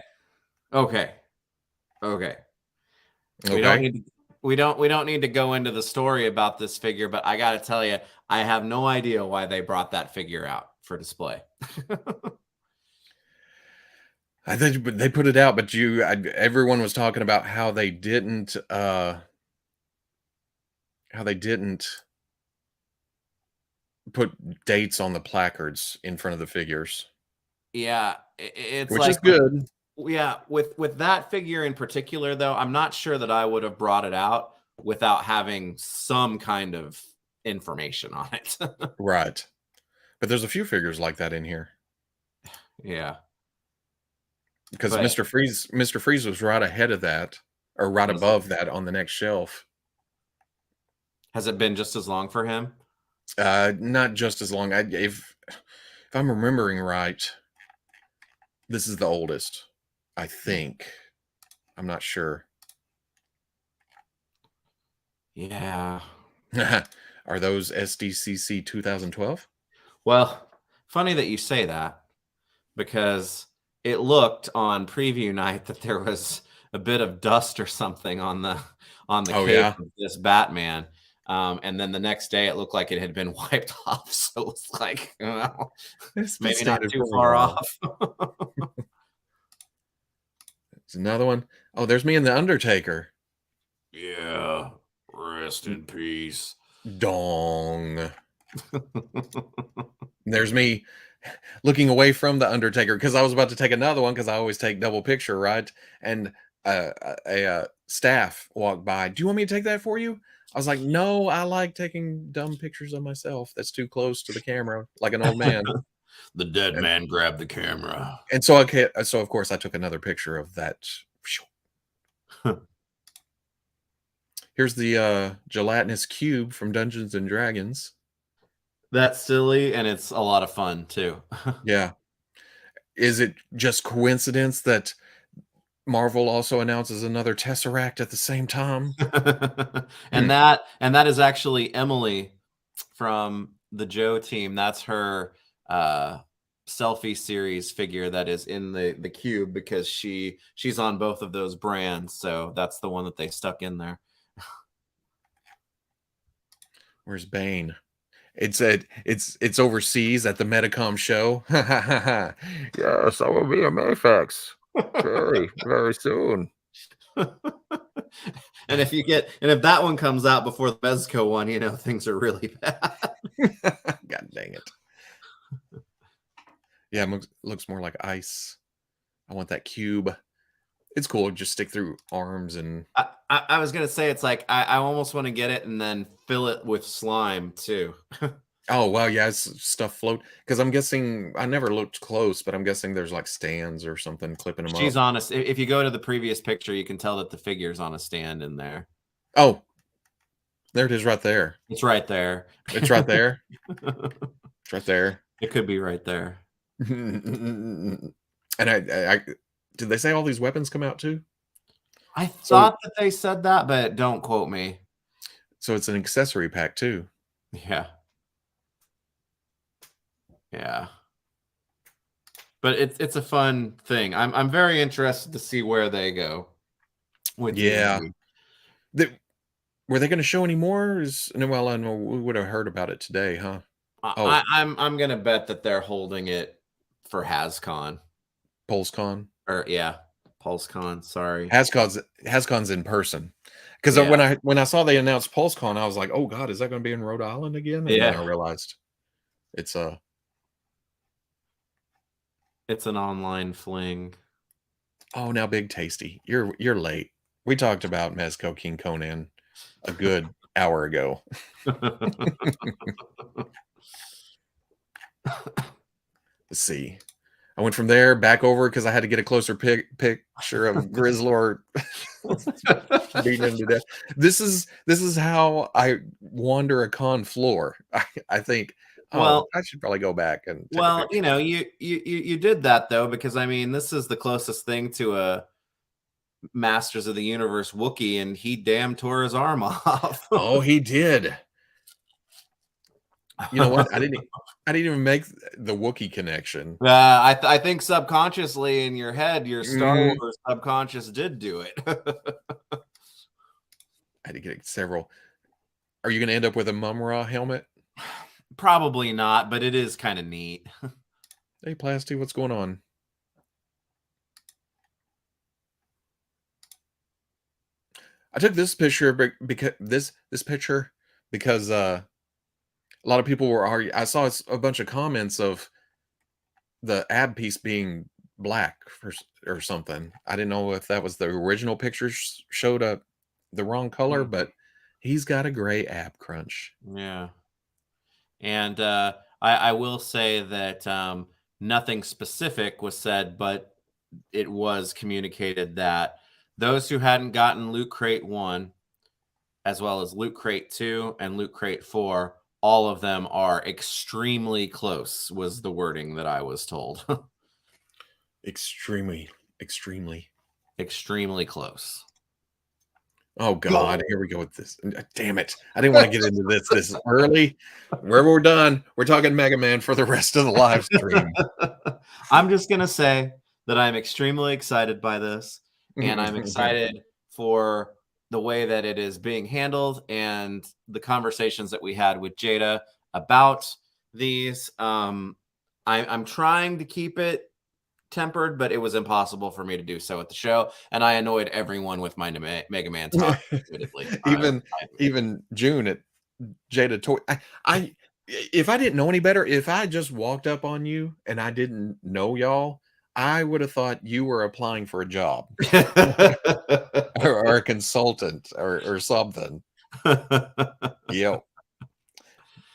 We don't need to go into the story about this figure, but I gotta tell you, I have no idea why they brought that figure out for display. I think they put it out, but everyone was talking about how they didn't put dates on the placards in front of the figures. Yeah, it's which like is good. Yeah, with that figure in particular, though, I'm not sure that I would have brought it out without having some kind of information on it. Right. But there's a few figures like that in here. Yeah. Because But Mr. Freeze was right ahead of that, or right above that on the next shelf. Has it been just as long for him? Not just as long. If I'm remembering right, this is the oldest, I think. I'm not sure. Yeah. Are those SDCC 2012? Well, funny that you say that, because it looked on preview night that there was a bit of dust or something on the cape of this Batman. And then the next day it looked like it had been wiped off. So it was like, well, it's maybe not too far off. There's another one. Oh, there's me and the Undertaker. Yeah. Rest in peace. Dong. There's me looking away from the Undertaker because I was about to take another one because I always take double picture, right? And a staff walked by. Do you want me to take that for you? I was like, no, I like taking dumb pictures of myself. That's too close to the camera, like an old man. The dead man grabbed the camera. And so of course I took another picture of that. Here's the gelatinous cube from Dungeons and Dragons. That's silly, and it's a lot of fun too. Yeah. Is it just coincidence that Marvel also announces another Tesseract at the same time? and that is actually Emily from the Joe team. That's her selfie series figure that is in the cube, because she's on both of those brands, so that's the one that they stuck in there. Where's Bane? It's overseas at the Medicom show. Yes, I will be a Mayfax very, very soon. And if that one comes out before the Mezco one, you know things are really bad. God dang it. Yeah, it looks more like ice. I want that cube. It's cool. Just stick through arms and. I was gonna say, it's like I almost want to get it and then fill it with slime too. Oh wow, yeah, it's stuff float. Because I'm guessing, I never looked close, but I'm guessing there's like stands or something clipping them up. She's on if you go to the previous picture, you can tell that the figure's on a stand in there. Oh, there it is, right there. It's right there. It's right there. It's right there. It could be right there. And I did they say all these weapons come out too? I thought that they said that, but don't quote me. So it's an accessory pack too. Yeah. Yeah. But it's a fun thing. I'm very interested to see where they go with were they going to show any more? Well, I know we would have heard about it today, huh? I'm gonna bet that they're holding it for HasCon. PulseCon? Or yeah, PulseCon, sorry. HasCon's in person. Because when I saw they announced PulseCon, I was like, oh god, is that going to be in Rhode Island again? And then I realized it's an online fling. Oh, now Big Tasty, you're late. We talked about Mezco King Conan a good hour ago. Let's see. I went from there back over because I had to get a closer picture of Grizzlor beating him to death. This is how I wander a con floor. I think, Well, I should probably go back and take a well, picture. you did that though, because I mean, this is the closest thing to a Masters of the Universe Wookiee, and he damn tore his arm off. Oh, he did. You know what? I didn't even make the Wookiee connection. I think subconsciously in your head, your Star Mhm. Wars subconscious did do it. I had to get several. Are you going to end up with a Mum-Ra helmet? Probably not, but it is kind of neat. Hey, Plasty, what's going on? I took this picture because a lot of people were arguing. I saw a bunch of comments of the ab piece being black or something. I didn't know if that was the original picture showed up the wrong color, but he's got a gray ab crunch. Yeah. And I will say that nothing specific was said, but it was communicated that those who hadn't gotten Loot Crate 1, as well as Loot Crate 2 and Loot Crate 4, all of them are extremely close, was the wording that I was told. Extremely close. Oh God, here we go with this. Damn it. I didn't want to get into this early. Where we're done, we're talking Mega Man for the rest of the live stream. I'm just going to say that I'm extremely excited by this, and I'm excited for the way that it is being handled and the conversations that we had with Jada about these. I'm trying to keep it tempered, but it was impossible for me to do so at the show, and I annoyed everyone with my Mega Man talk. Even June at Jada Toy. If I didn't know any better, if I just walked up on you and I didn't know y'all, I would have thought you were applying for a job or a consultant or something. Yep.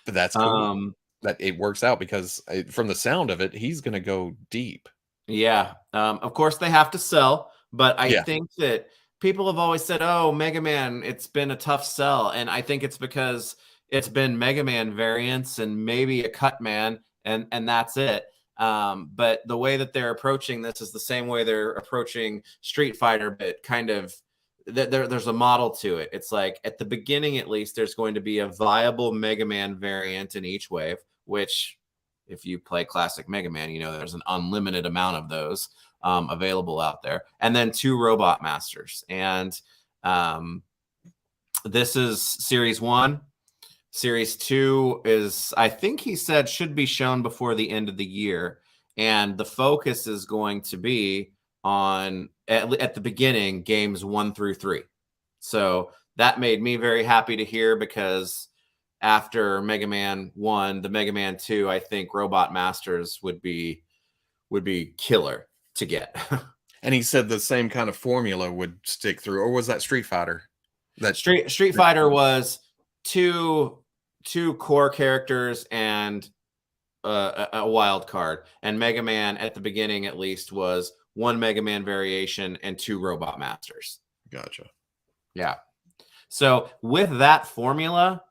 But that's cool. That it works out because from the sound of it, he's going to go deep. Yeah. Of course, they have to sell, but I think that people have always said, oh, Mega Man, it's been a tough sell. And I think it's because it's been Mega Man variants and maybe a Cut Man, and that's it. But the way that they're approaching this is the same way they're approaching Street Fighter, but kind of there's a model to it. It's like at the beginning, at least, there's going to be a viable Mega Man variant in each wave, which if you play classic Mega Man, you know there's an unlimited amount of those available out there. And then 2 Robot Masters. And this is Series 1. Series 2 is, I think he said, should be shown before the end of the year. And the focus is going to be on, at the beginning, games 1 through 3. So that made me very happy to hear, because after Mega Man 1, the Mega Man 2, I think Robot Masters would be killer to get. And he said the same kind of formula would stick through, or was that Street Fighter? That Street Fighter was two core characters and a wild card, and Mega Man at the beginning at least was 1 Mega Man variation and 2 Robot Masters. Gotcha. Yeah. So with that formula,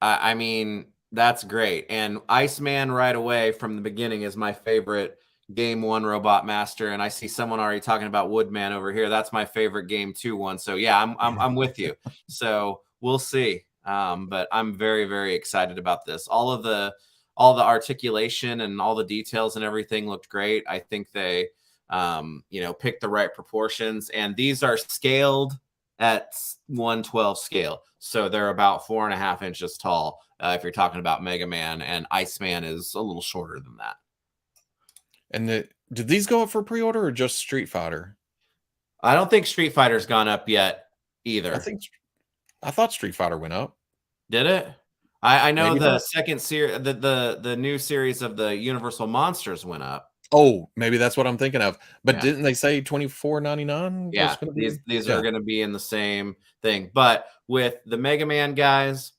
I mean, that's great. And Iceman right away from the beginning is my favorite Game 1 Robot Master, and I see someone already talking about Woodman over here. That's my favorite Game 2 one. So yeah, I'm with you. So we'll see. But I'm very, very excited about this. All the articulation and all the details and everything looked great. I think they picked the right proportions, and these are scaled at 1/12 scale. So they're about 4.5 inches tall. If you're talking about Mega Man, and Iceman is a little shorter than that. And did these go up for pre-order or just Street Fighter? I don't think Street Fighter's gone up yet either. I thought Street Fighter went up. Did it? I know maybe the second series, the new series of the Universal Monsters went up. Oh, maybe that's what I'm thinking of. But didn't they say $24.99? Yeah, these are going to be in the same thing. But with the Mega Man guys,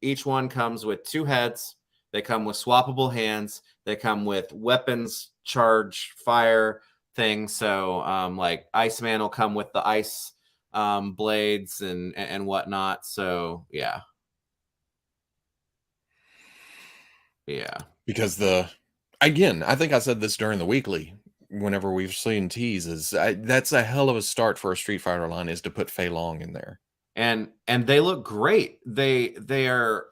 each one comes with 2 heads. They come with swappable hands. They come with weapons charge fire things. So like Iceman will come with the ice blades and whatnot. So yeah. Because again, I think I said this during the weekly, whenever we've seen teases, that's a hell of a start for a Street Fighter line, is to put Fei Long in there. And they look great. They are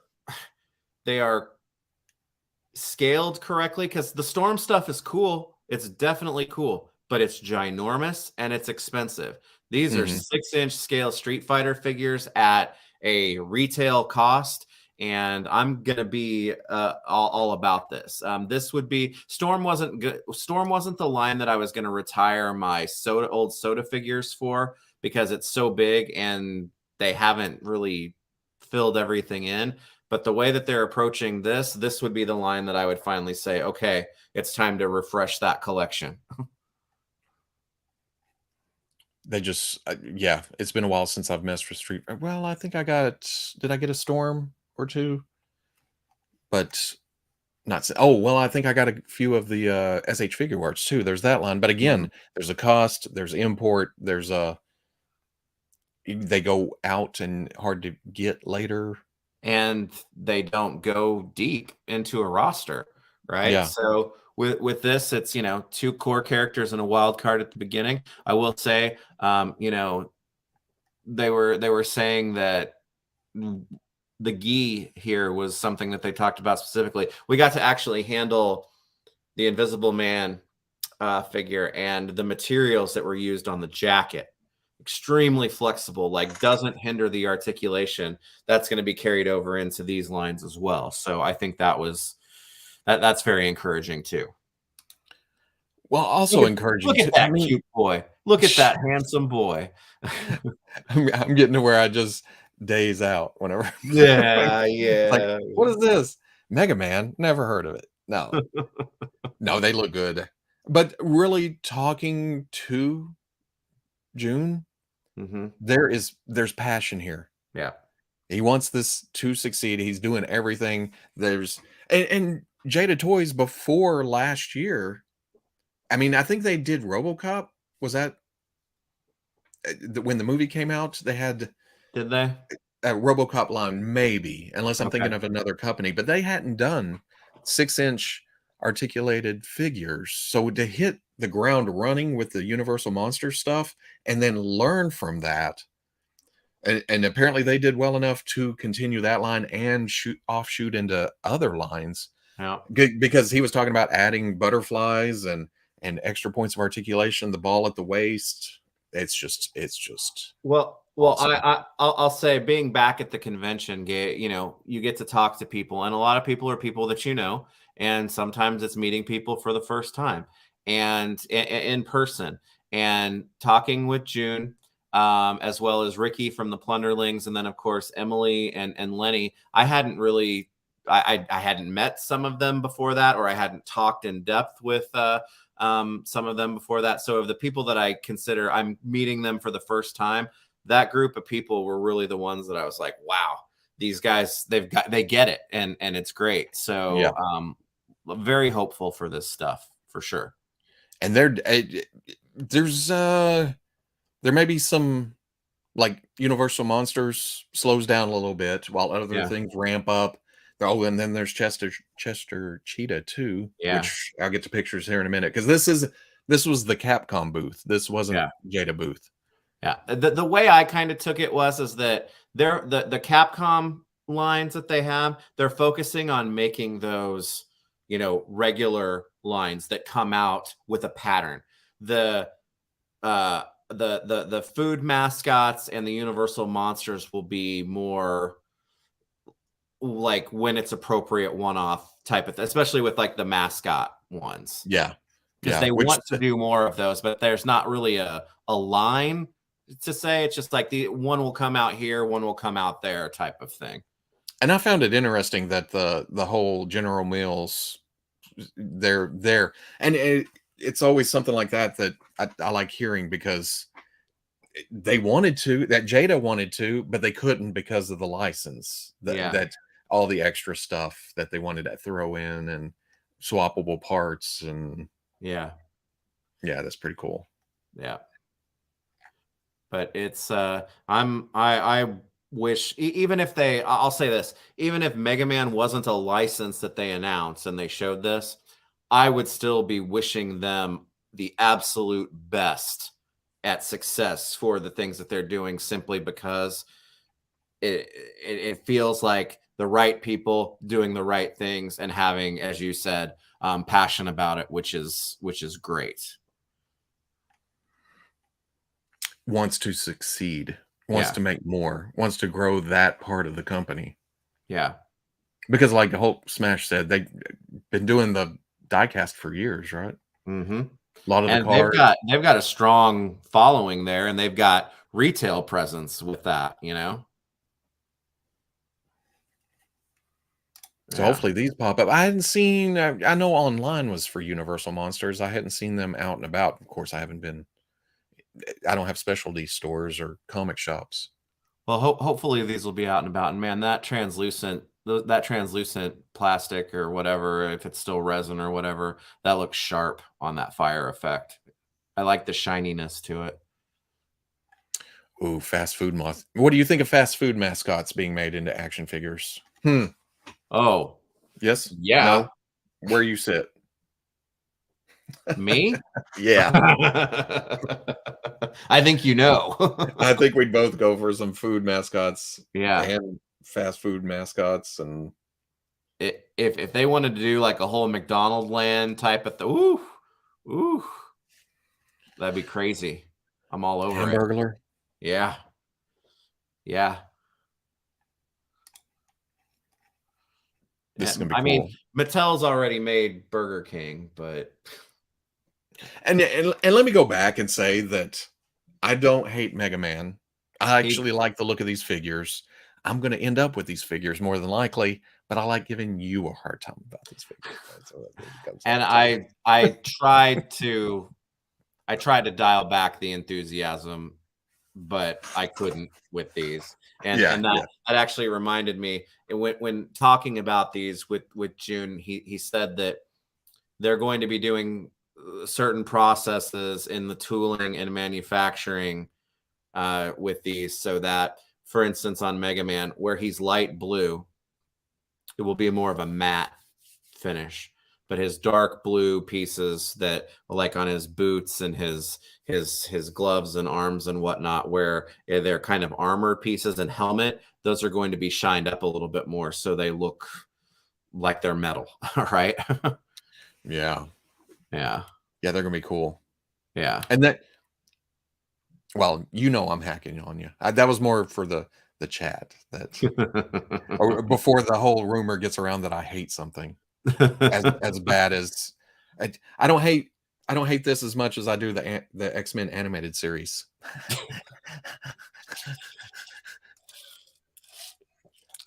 scaled correctly, because the Storm stuff is cool. It's definitely cool, but it's ginormous and it's expensive. These are 6-inch scale Street Fighter figures at a retail cost, and I'm gonna be all about this. This would be Storm wasn't good. Storm wasn't the line that I was gonna retire my old soda figures for, because it's so big and they haven't really filled everything in. But the way that they're approaching this would be the line that I would finally say, okay, it's time to refresh that collection. They just, yeah, it's been a while since I've messed with Street. Well, I think did I get a Storm or two? But not, well, I think I got a few of the SH Figure Arts too. There's that line. But again, there's a cost, there's import, they go out and hard to get later. And they don't go deep into a roster, right? Yeah. So with this, it's, 2 core characters and a wild card at the beginning. I will say, they were saying that the gi here was something that they talked about specifically. We got to actually handle the Invisible Man figure, and the materials that were used on the jacket, extremely flexible, like doesn't hinder the articulation. That's going to be carried over into these lines as well. So I think that's very encouraging too. Well, also encouraging. Look at that cute boy. Look at that handsome boy. I'm getting to where I just daze out whenever. Yeah. Like, what is this? Mega Man? Never heard of it. No. No, they look good. But really, talking to June, there's passion here. Yeah. He wants this to succeed. He's doing everything. And Jada Toys before last year, I mean, I think they did RoboCop. Was that when the movie came out? They had, did they? A RoboCop line, maybe, unless I'm thinking of another company, but they hadn't done 6-inch articulated figures. So to hit the ground running with the Universal Monster stuff and then learn from that, and apparently they did well enough to continue that line and offshoot into other lines. Yeah. Because he was talking about adding butterflies and extra points of articulation, the ball at the waist. It's just well awesome. I'll say, being back at the convention, you get to talk to people, and a lot of people are people that and sometimes it's meeting people for the first time and in person, and talking with June, as well as Ricky from the Plunderlings, and then of course Emily and Lenny. I hadn't really I hadn't met some of them before that, or I hadn't talked in depth with some of them before that. So of the people that I consider I'm meeting them for the first time, that group of people were really the ones that I was like, wow, these guys, they get it, and it's great. So yeah. Very hopeful for this stuff for sure. And there may be some, like, Universal Monsters slows down a little bit while other things ramp up. Oh, and then there's Chester Cheetah too, which I'll get to pictures here in a minute, because this was the Capcom booth. This wasn't Jada booth. Yeah, the way I kind of took it is that the Capcom lines that they have, they're focusing on making those regular lines that come out with a pattern. The food mascots and the Universal Monsters will be more like when it's appropriate, one-off type of thing, especially with like the mascot ones. Yeah. Because they want to do more of those, but there's not really a line to say. It's just like the one will come out here, one will come out there type of thing. And I found it interesting that the whole General Mills, they're there. And it's always something like that I like hearing, because they wanted to, that Jada wanted to, but they couldn't because of the license. That all the extra stuff that they wanted to throw in and swappable parts and yeah, that's pretty cool. yeah. But it's I wish even if I'll say this, even if Mega Man wasn't a license that they announced and they showed this, I would still be wishing them the absolute best at success for the things that they're doing, simply because it feels like the right people doing the right things and having, as you said, passion about it, which is great. Wants to succeed, wants to make more, wants to grow that part of the company. Yeah. Because like the whole Smash said, they've been doing the diecast for years, right? Mm-hmm. A lot of And the cars. they've got a strong following there, and they've got retail presence with that, you know? So hopefully these pop up. I hadn't seen, I know online was for Universal Monsters. I hadn't seen them out and about. Of course, I don't have specialty stores or comic shops. Well, hopefully these will be out and about. And man, that translucent plastic or whatever, if it's still resin or whatever, that looks sharp on that fire effect. I like the shininess to it. Ooh, fast food moth. What do you think of fast food mascots being made into action figures? Oh, Yes? yeah. No? Where you sit? Me? Yeah. I think you know. I think we'd both go for some food mascots. Yeah. And fast food mascots. And if they wanted to do like a whole McDonald land type of ooh, that'd be crazy. I'm all over Hamburglar. it. Yeah. Yeah. This is gonna be cool. I mean, Mattel's already made Burger King, but and let me go back and say that I don't hate Mega Man. I actually like the look of these figures. I'm going to end up with these figures more than likely, but I like giving you a hard time about these figures. And I tried to dial back the enthusiasm, but I couldn't with these. And that actually reminded me, when talking about these with June, he said that they're going to be doing certain processes in the tooling and manufacturing with these, so that, for instance, on Mega Man, where he's light blue, it will be more of a matte finish. But his dark blue pieces that, like on his boots and his gloves and arms and whatnot, where they're kind of armor pieces and helmet, those are going to be shined up a little bit more, so they look like they're metal, right? Yeah. Yeah. Yeah, they're gonna be cool. Yeah. And that, well, I'm hacking on you. That was more for the chat, that or before the whole rumor gets around that I hate something as bad as I don't hate this as much as I do the X-Men animated series.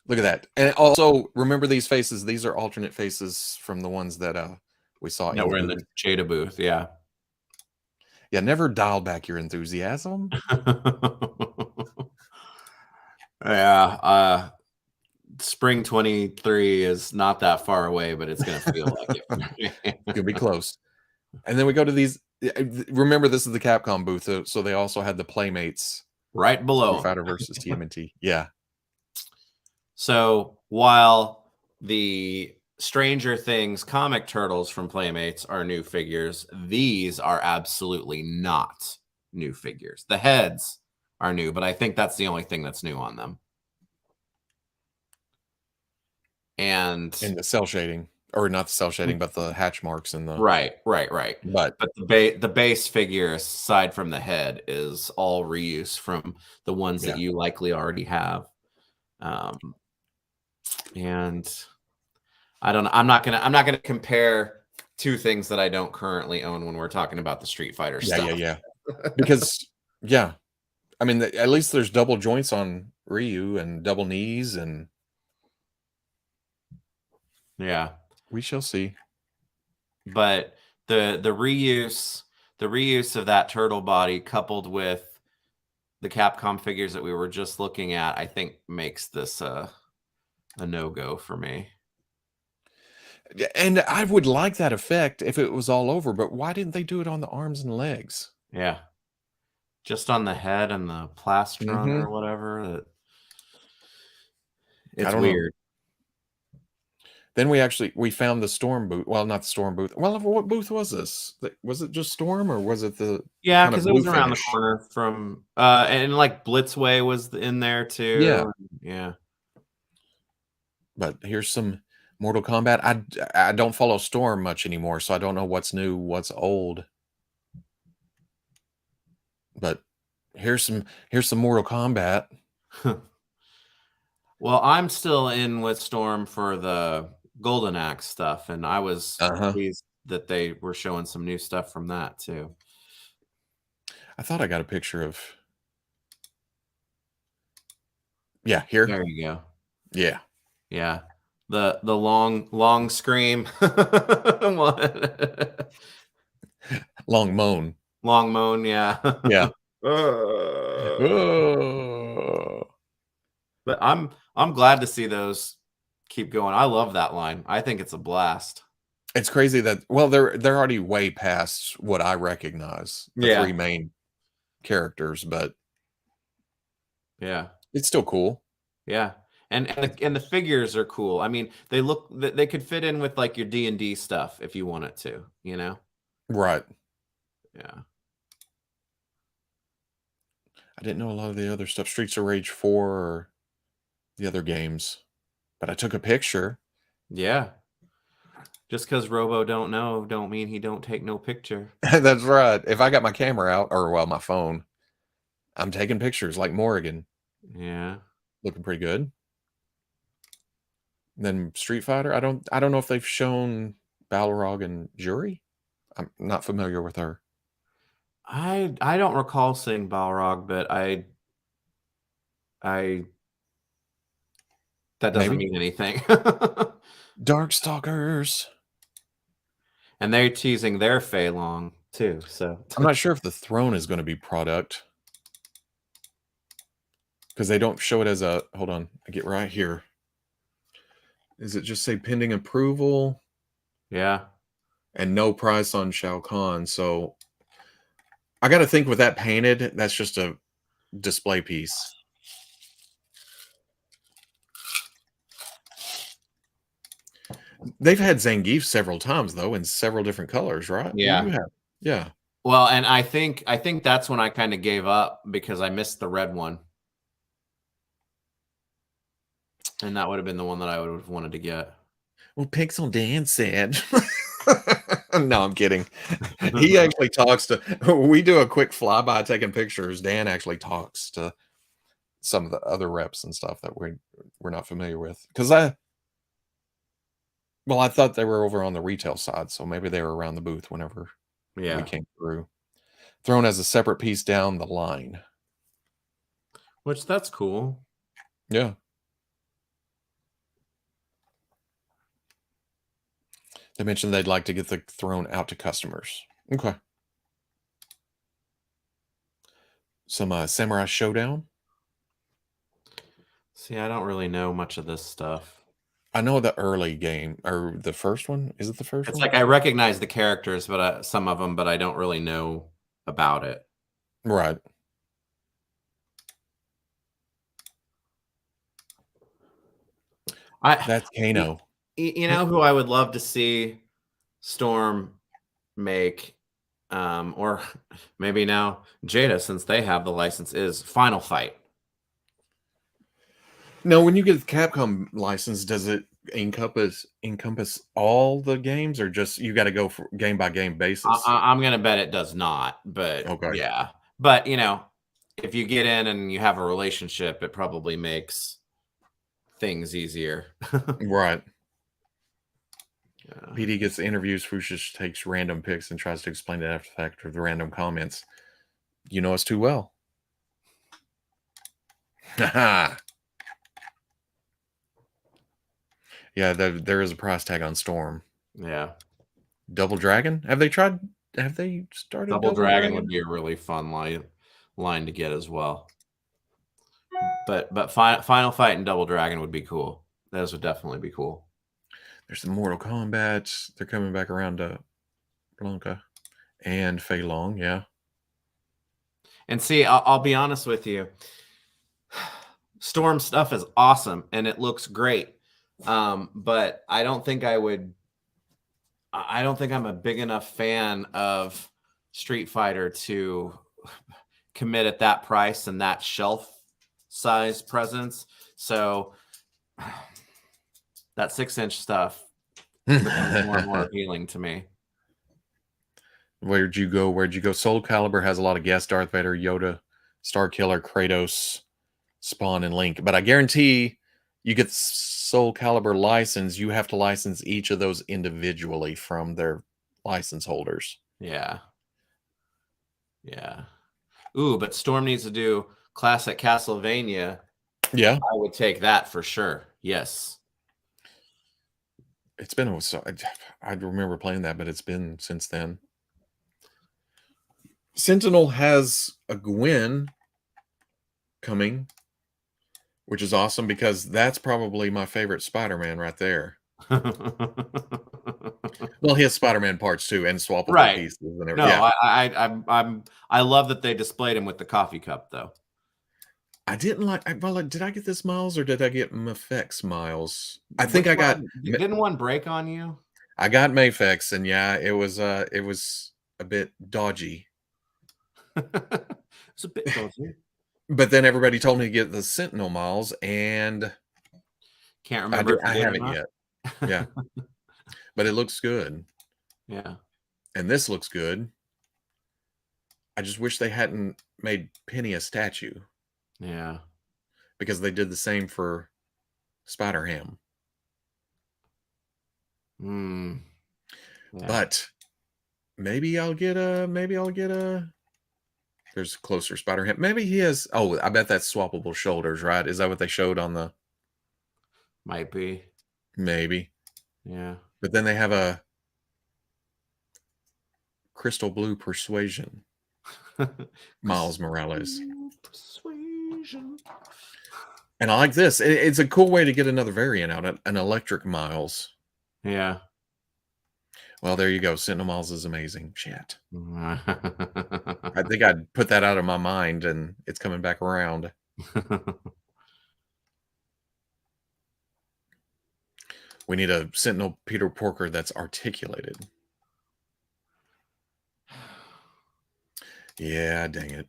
Look at that. And also remember these faces. These are alternate faces from the ones that we saw in the Jada booth. Yeah. Yeah, never dial back your enthusiasm. Yeah. Spring 23 is not that far away, but it's going to feel like it. You'll be close. And then we go to these. Remember, this is the Capcom booth, so they also had the Playmates right below Street Fighter versus TMNT. Yeah. So while the Stranger Things comic turtles from Playmates are new figures, these are absolutely not new figures. The heads are new, but I think that's the only thing that's new on them. And the cell shading, or not the cell shading, but the hatch marks and the right. But the base figure, aside from the head, is all reuse from the ones that you likely already have. And I don't know. I'm not gonna compare two things that I don't currently own when we're talking about the Street Fighter stuff. Yeah. Because I mean, at least there's double joints on Ryu and double knees, and we shall see. But the reuse of that turtle body, coupled with the Capcom figures that we were just looking at, I think makes this a no-go for me. And I would like that effect if it was all over, but why didn't they do it on the arms and legs? Yeah. Just on the head and the plastron or whatever. I It's don't know. weird. Then we found the Storm booth. Well, not the Storm booth. Well, what booth was this? Was it just Storm or was it the Yeah, kind of because it blue was around the finish? corner from and like Blitzway was in there Yeah. too. Yeah. But here's some Mortal Kombat. I don't follow Storm much anymore, so I don't know what's new, what's old. But here's some Mortal Kombat. Well, I'm still in with Storm for the Golden Axe stuff, and I was pleased that they were showing some new stuff from that too. I thought I got a picture of. Yeah, here. There you go. Yeah. Yeah. The long scream. Long moan. Long moan, yeah. Yeah. But I'm glad to see those keep going. I love that line. I think it's a blast. It's crazy that they're already way past what I recognize, the three main characters, but yeah, it's still cool. Yeah. And the figures are cool. I mean, they could fit in with like your D&D stuff if you wanted to, you know? Right. Yeah. I didn't know a lot of the other stuff, Streets of Rage 4 or the other games, but I took a picture. Yeah. Just because Robo don't know, don't mean he don't take no picture. That's right. If I got my camera out, or my phone, I'm taking pictures like Morrigan. Yeah. Looking pretty good. And then Street Fighter, I don't know if they've shown Balrog and Jury. I'm not familiar with her. I don't recall seeing Balrog, but that doesn't mean anything. Darkstalkers. And they're teasing their Fei Long too, so I'm not sure if the throne is going to be product. Because they don't show it as a hold on, I get right here. Is it just say pending approval? Yeah. And no price on Shao Kahn. So I got to think with that painted, that's just a display piece. They've had Zangief several times though, in several different colors, right? Yeah. You have. Yeah. Well, and I think that's when I kind of gave up because I missed the red one. And that would have been the one that I would have wanted to get. Well, Pixel Dan said. No, I'm kidding. He actually talks to. We do a quick flyby taking pictures. Dan actually talks to some of the other reps and stuff that we're not familiar with. Because I thought they were over on the retail side, so maybe they were around the booth whenever we came through. Thrown as a separate piece down the line. Which that's cool. Yeah. They mentioned they'd like to get the throne out to customers. Okay. Some Samurai Showdown. See, I don't really know much of this stuff. I know the early game, or the first one. Is it the first one? It's like I recognize the characters, but some of them, but I don't really know about it. Right. That's Kano. You know who I would love to see Storm make, or maybe now Jada, since they have the license, is Final Fight. No, when you get the Capcom license, does it encompass all the games, or just you got to go for game by game basis? I'm gonna bet it does not, but okay. Yeah. But you know, if you get in and you have a relationship, it probably makes things easier. Right. PD gets the interviews. Fwoosh takes random pics and tries to explain it after the fact of the random comments. You know us too well. Haha. Yeah, there is a price tag on Storm. Yeah. Double Dragon? Have they started Double Dragon would be a really fun line to get as well. But Final Fight and Double Dragon would be cool. Those would definitely be cool. There's the Mortal Kombat. They're coming back around to Blanca and Fei Long. Yeah. And see, I'll be honest with you. Storm stuff is awesome and it looks great. But I don't think I'm a big enough fan of Street Fighter to commit at that price and that shelf size presence. So that 6-inch stuff becomes more and more appealing to me. Where'd you go? Soul Calibur has a lot of guests: Darth Vader, Yoda, Starkiller, Kratos, Spawn, and Link. But I guarantee you get Soul Calibur license, you have to license each of those individually from their license holders. Yeah. Yeah. Ooh, but Storm needs to do classic Castlevania. Yeah. I would take that for sure. Yes. It's been I remember playing that, but it's been since then. Sentinel has a Gwen coming, which is awesome because that's probably my favorite Spider-Man right there. Well, he has Spider-Man parts too, and swappable pieces and everything. No, yeah. I love that they displayed him with the coffee cup though. I didn't like. Did I get this Miles or did I get Mafex Miles? I think I got. Didn't one break on you? I got Mafex, and yeah, it was a bit dodgy. It's a bit dodgy. But then everybody told me to get the Sentinel Miles, and can't remember. I haven't yet. Yeah, but it looks good. Yeah, and this looks good. I just wish they hadn't made Penny a statue. Yeah, because they did the same for Spider-Ham. Yeah. But maybe I'll get a. There's closer Spider-Ham. Maybe he has. Oh, I bet that's swappable shoulders, right? Is that what they showed on the? Might be. Maybe. Yeah. But then they have a crystal blue Persuasion. Miles Morales. Persuasion. And I like this. It's a cool way to get another variant out, an electric Miles. Yeah. Well, there you go. Sentinel Miles is amazing. Shit. I think I'd put that out of my mind, and it's coming back around. We need a Sentinel Peter Porker that's articulated. Yeah, dang it.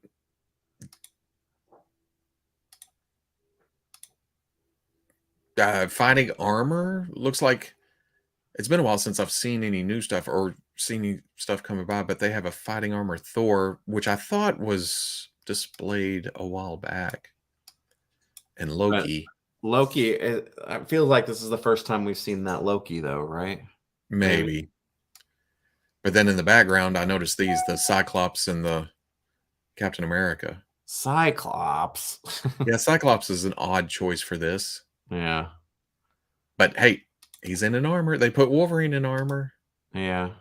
Fighting armor looks like it's been a while since I've seen any new stuff or seen any stuff coming by, but they have a fighting armor Thor, which I thought was displayed a while back. And Loki. But Loki, it feels like this is the first time we've seen that Loki, though, right? Maybe. But then in the background, I noticed the Cyclops and the Captain America. Cyclops. Yeah, Cyclops is an odd choice for this. Yeah. But hey, he's in an armor. They put Wolverine in armor. Yeah.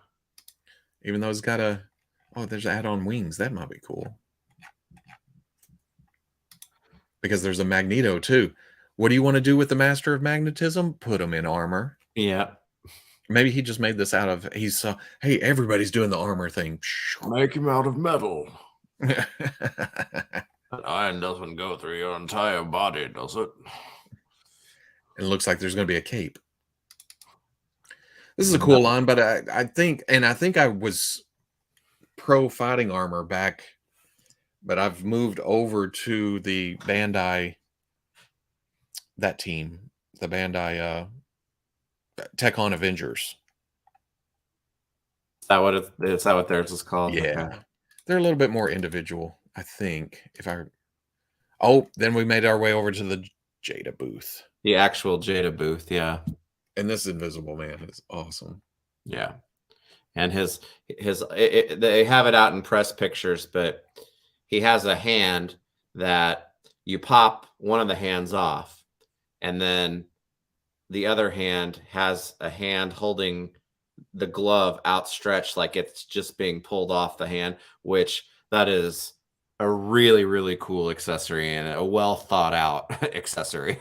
Even though he's got there's add-on wings. That might be cool. Because there's a Magneto too. What do you want to do with the Master of Magnetism? Put him in armor. Yeah. Maybe he just made this out of, hey, everybody's doing the armor thing. Make him out of metal. That iron doesn't go through your entire body, does it? It looks like there's going to be a cape. This is a cool line, but I think I was pro fighting armor back, but I've moved over to the Bandai, that team, the Bandai Tech on Avengers. Is that what theirs is called? Yeah. Okay. They're a little bit more individual, I think. Then we made our way over to the Jada booth. The actual Jada booth, yeah. And this Invisible Man is awesome. Yeah. And they have it out in press pictures, but he has a hand that you pop one of the hands off, and then the other hand has a hand holding the glove outstretched like it's just being pulled off the hand, which that is a really, really cool accessory and a well thought out accessory.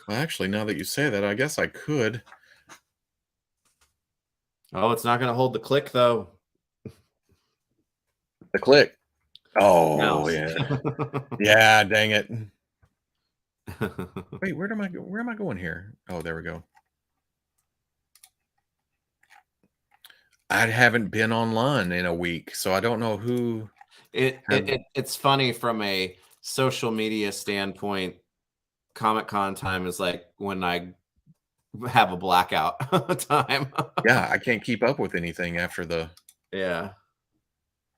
Well, actually, now that you say that, I guess I could. Oh, it's not going to hold the click though. The click. Oh Mouse. yeah, yeah. Dang it. Wait, where am I going here? Oh, there we go. I haven't been online in a week, so I don't know who. It's funny from a social media standpoint. Comic-Con time is like when I have a blackout time. Yeah, I can't keep up with anything after the Yeah.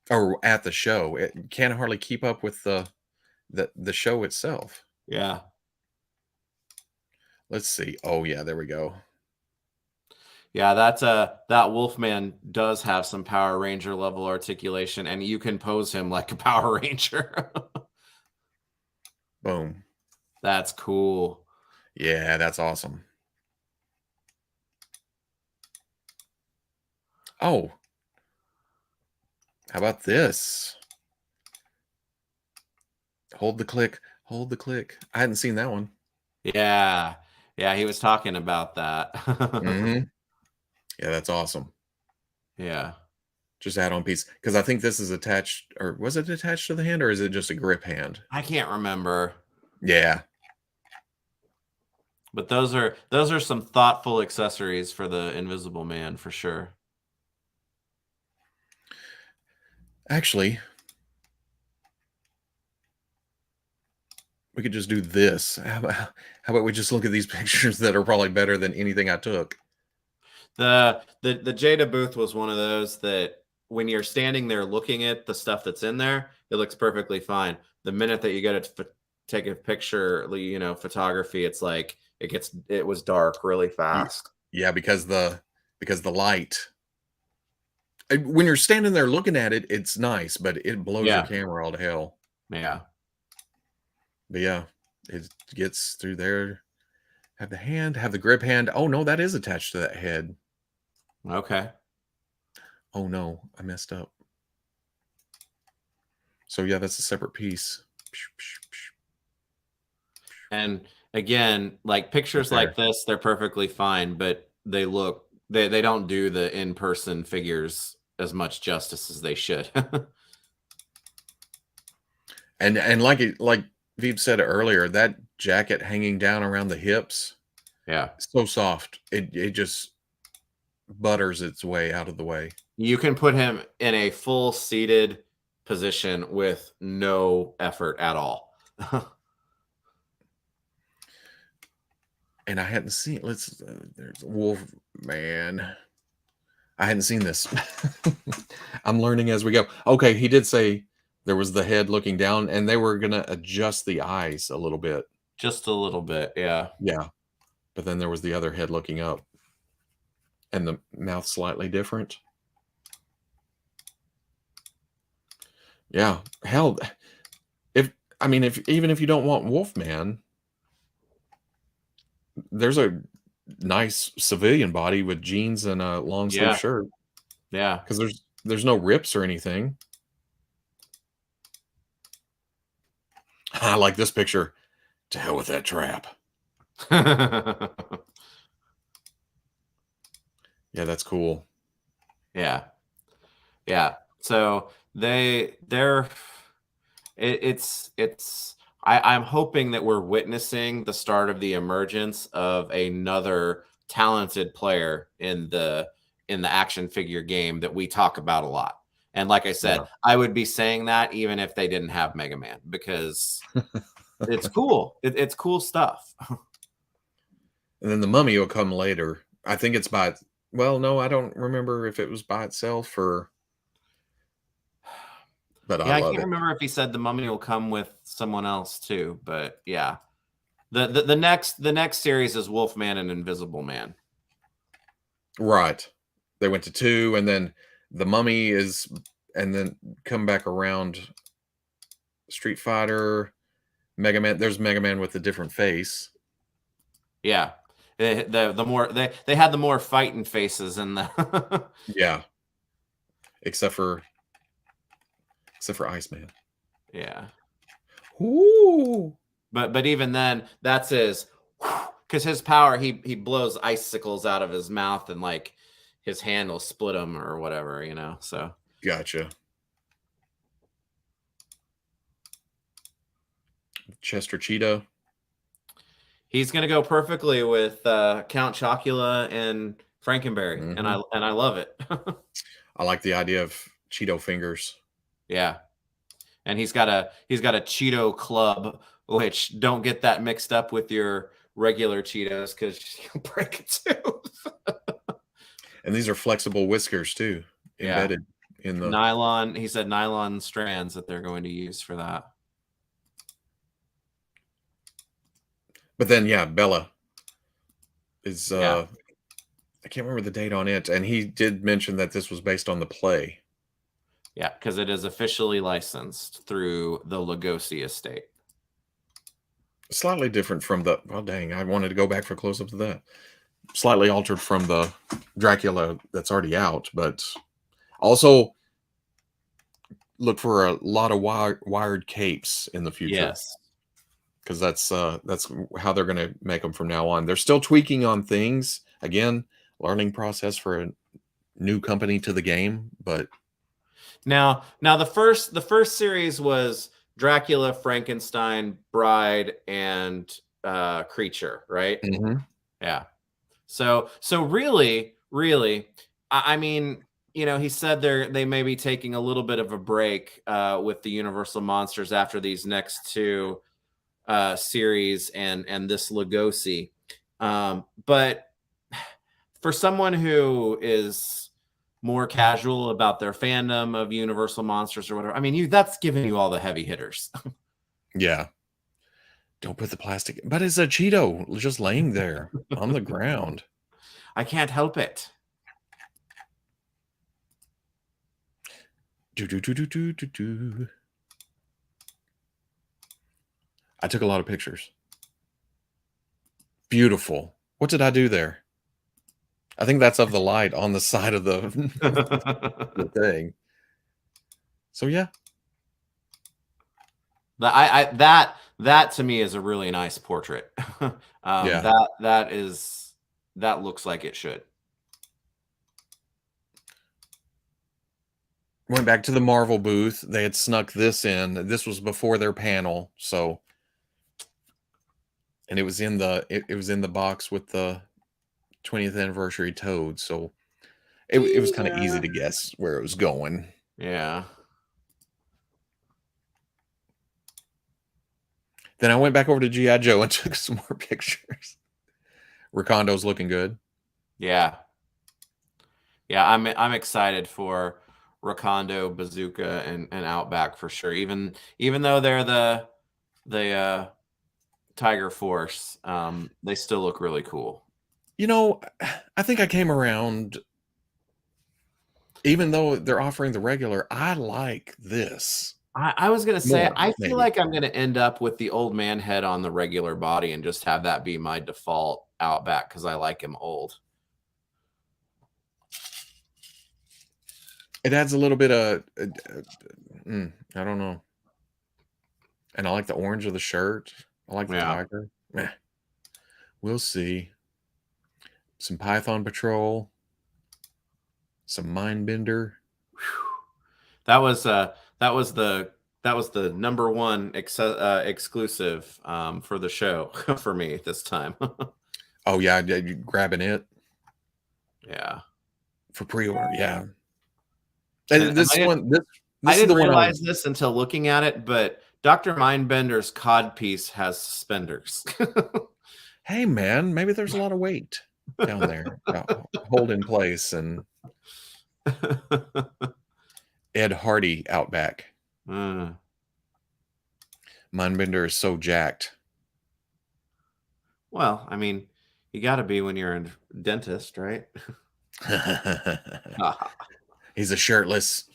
or at the show. It can't hardly keep up with the show itself. Yeah. Let's see. Oh yeah, there we go. Yeah, that Wolfman does have some Power Ranger level articulation, and you can pose him like a Power Ranger. Boom. That's cool. Yeah, that's awesome. Oh, how about this? Hold the click. Hold the click. I hadn't seen that one. Yeah. Yeah, he was talking about that. Hmm. Yeah, that's awesome. Yeah. Just add on piece because I think this is attached, or was it attached to the hand, or is it just a grip hand? I can't remember. Yeah. But those are some thoughtful accessories for the Invisible Man for sure. Actually, we could just do this. How about we just look at these pictures that are probably better than anything I took? The Jada booth was one of those that when you're standing there looking at the stuff that's in there, it looks perfectly fine. The minute that you get to take a picture, photography, it's like it was dark really fast. Yeah, because the light. When you're standing there looking at it, it's nice, but it blows your Yeah. camera all to hell. Yeah. But yeah, it gets through there. Have the hand, have the grip hand. Oh no, that is attached to that head. Okay. Oh no, I messed up. So yeah, that's a separate piece. And again, like pictures Right like this, they're perfectly fine, but they don't do the in-person figures as much justice as they should. And like Veeb said earlier, that jacket hanging down around the hips, Yeah. so soft. It just butters its way out of the way. You can put him in a full seated position with no effort at all. And I hadn't seen. There's Wolf Man. I hadn't seen this. I'm learning as we go. Okay, he did say there was the head looking down, and they were gonna adjust the eyes a little bit. Just a little bit, yeah. Yeah, but then there was the other head looking up, and the mouth slightly different. Yeah, hell, if even if you don't want Wolfman, there's a nice civilian body with jeans and a long sleeve Yeah. shirt Yeah. because there's no rips or anything. I like this picture. To hell with that trap. Yeah, that's cool. Yeah. Yeah. So I'm hoping that we're witnessing the start of the emergence of another talented player in the action figure game that we talk about a lot. And like I said, Yeah. I would be saying that even if they didn't have Mega Man because it's cool. It's cool stuff. And then the Mummy will come later. I think it's by well, no, I don't remember if it was by itself or but I Yeah, I love can't it. remember if he said the Mummy will come with someone else too, but yeah. The next series is Wolfman and Invisible Man. Right. They went to 2 and then the Mummy is and then come back around Street Fighter, Mega Man. There's Mega Man with a different face. Yeah. The more they had the more fighting faces in the Yeah. Except for Iceman. Yeah. Ooh. But even then, that's his because his power, he blows icicles out of his mouth and like his hand will split him or whatever, you know. So gotcha. Chester Cheetah. He's gonna go perfectly with Count Chocula and Frankenberry, and I love it. I like the idea of Cheeto fingers. Yeah, and he's got a Cheeto club, which don't get that mixed up with your regular Cheetos because you'll break a tooth. And these are flexible whiskers too, embedded in the nylon. He said nylon strands that they're going to use for that. But then, yeah, Bella is. I can't remember the date on it, and he did mention that this was based on the play. Yeah, because it is officially licensed through the Lugosi estate. Slightly different from the. Oh dang! I wanted to go back for close-ups of that. Slightly altered from the Dracula that's already out, but also look for a lot of wired capes in the future. Yes, because that's how they're going to make them from now on. They're still tweaking on things. Again, learning process for a new company to the game, but now the first series was Dracula, Frankenstein, Bride, and Creature, right? Yeah. So really, I mean, you know, he said they may be taking a little bit of a break with the Universal monsters after these next two series and this Lugosi. But for someone who is more casual about their fandom of Universal monsters or whatever, I mean, that's giving you all the heavy hitters. Yeah. Don't put the plastic, but it's a Cheeto just laying there on the ground. I can't help it. I took a lot of pictures. Beautiful. What did I do there? I think that's of the light on the side of the, the thing. So yeah. That to me is a really nice portrait. Yeah. That looks like it should. Went back to the Marvel booth. They had snuck this in. This was before their panel, so and it was in the box with the 20th anniversary Toad. So it was kind of easy to guess where it was going. Yeah. Then I went back over to G.I. Joe and took some more pictures. Rakondo's looking good. Yeah. Yeah, I'm excited for Rakondo, Bazooka, and Outback for sure. Even though they're the Tiger Force, they still look really cool. You know, I think I came around. Even though they're offering the regular, I like this. I was gonna say, I feel like I'm gonna end up with the old man head on the regular body and just have that be my default Outback because I like him old. It adds a little bit of, I don't know. And I like the orange of the shirt. I like the tiger. We'll see. Some Python Patrol. Some Mindbender. That was the number one exclusive for the show for me this time. Oh yeah, you grabbing it? Yeah, for pre-order. Yeah, and this I one. I didn't realize this until looking at it, but Dr. Mindbender's codpiece has suspenders. Hey man, maybe there's a lot of weight down there, hold in place, and Ed Hardy Outback. Mindbender is so jacked. Well, I mean, you got to be when you're a dentist, right? He's a shirtless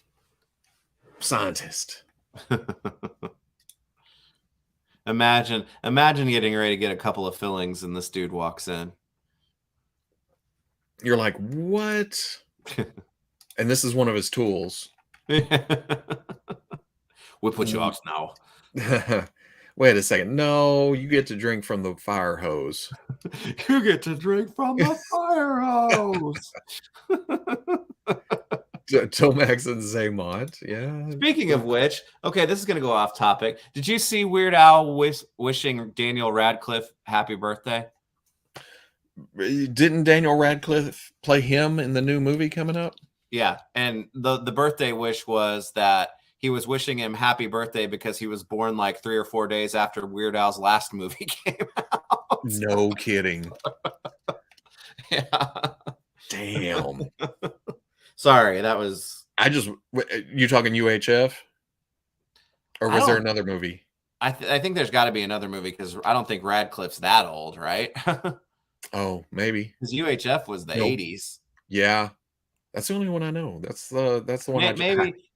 scientist. Imagine getting ready to get a couple of fillings and this dude walks in. You're like, what? And this is one of his Tools. We'll put you out now. Wait a second. No, you get to drink from the fire hose. You get to drink from the fire hose. Tomax and Zaymont. Yeah. Speaking of which, okay, this is going to go off topic. Did you see Weird Al wishing Daniel Radcliffe happy birthday? Didn't Daniel Radcliffe play him in the new movie coming up? Yeah, and the birthday wish was that he was wishing him happy birthday because he was born like 3 or 4 days after Weird Al's last movie came out. No kidding. Yeah. Damn. Sorry, that was. You talking UHF? Or was there another movie? I think there's got to be another movie because I don't think Radcliffe's that old, right? Oh, maybe. Because UHF was the 80s. Yeah. That's the only one I know. That's the one.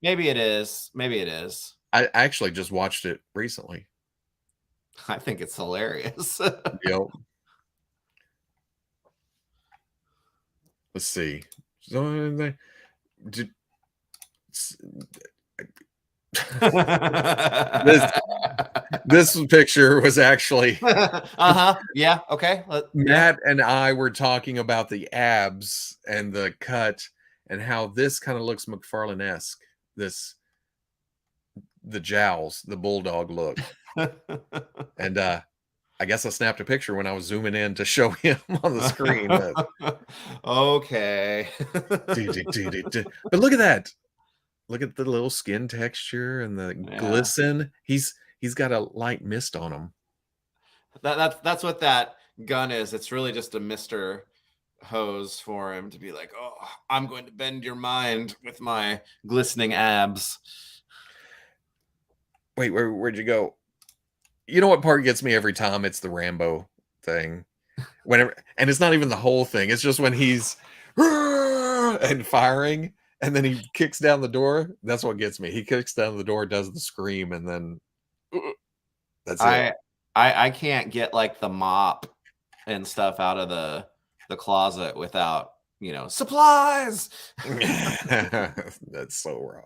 Maybe it is. Maybe it is. I actually just watched it recently. I think it's hilarious. Yep. Let's see. This picture was actually yeah, okay. Matt and I were talking about the abs and the cut and how this kind of looks McFarlane-esque. The jowls, the bulldog look. And I guess I snapped a picture when I was zooming in to show him on the screen. Okay. But look at that. Look at the little skin texture and the glisten. He's got a light mist on him. That's what that gun is. It's really just a Mr. Hose for him to be like, oh, I'm going to bend your mind with my glistening abs. Wait, where'd you go? You know what part gets me every time? It's the Rambo thing. And it's not even the whole thing. It's just when he's and firing, and then he kicks down the door. That's what gets me. He kicks down the door, does the scream, and then that's it. I can't get like the mop and stuff out of the closet without, supplies. That's so raw.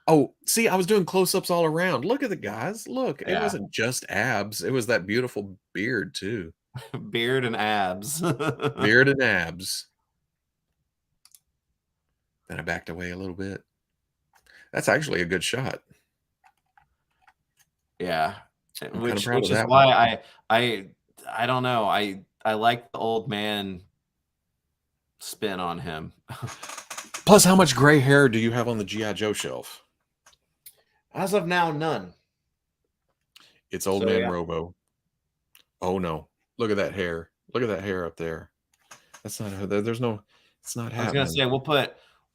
Oh, see, I was doing close-ups all around. Look at the guys. Look, it wasn't just abs. It was that beautiful beard, too. Beard and abs. Beard and abs. Then I backed away a little bit. That's actually a good shot. Yeah. Which is why I don't know. I like the old man spin on him. Plus, how much gray hair do you have on the G.I. Joe shelf? As of now, none. It's old man Robo. Oh no! Look at that hair. Look at that hair up there. That's not. There's no. It's not happening. I was gonna say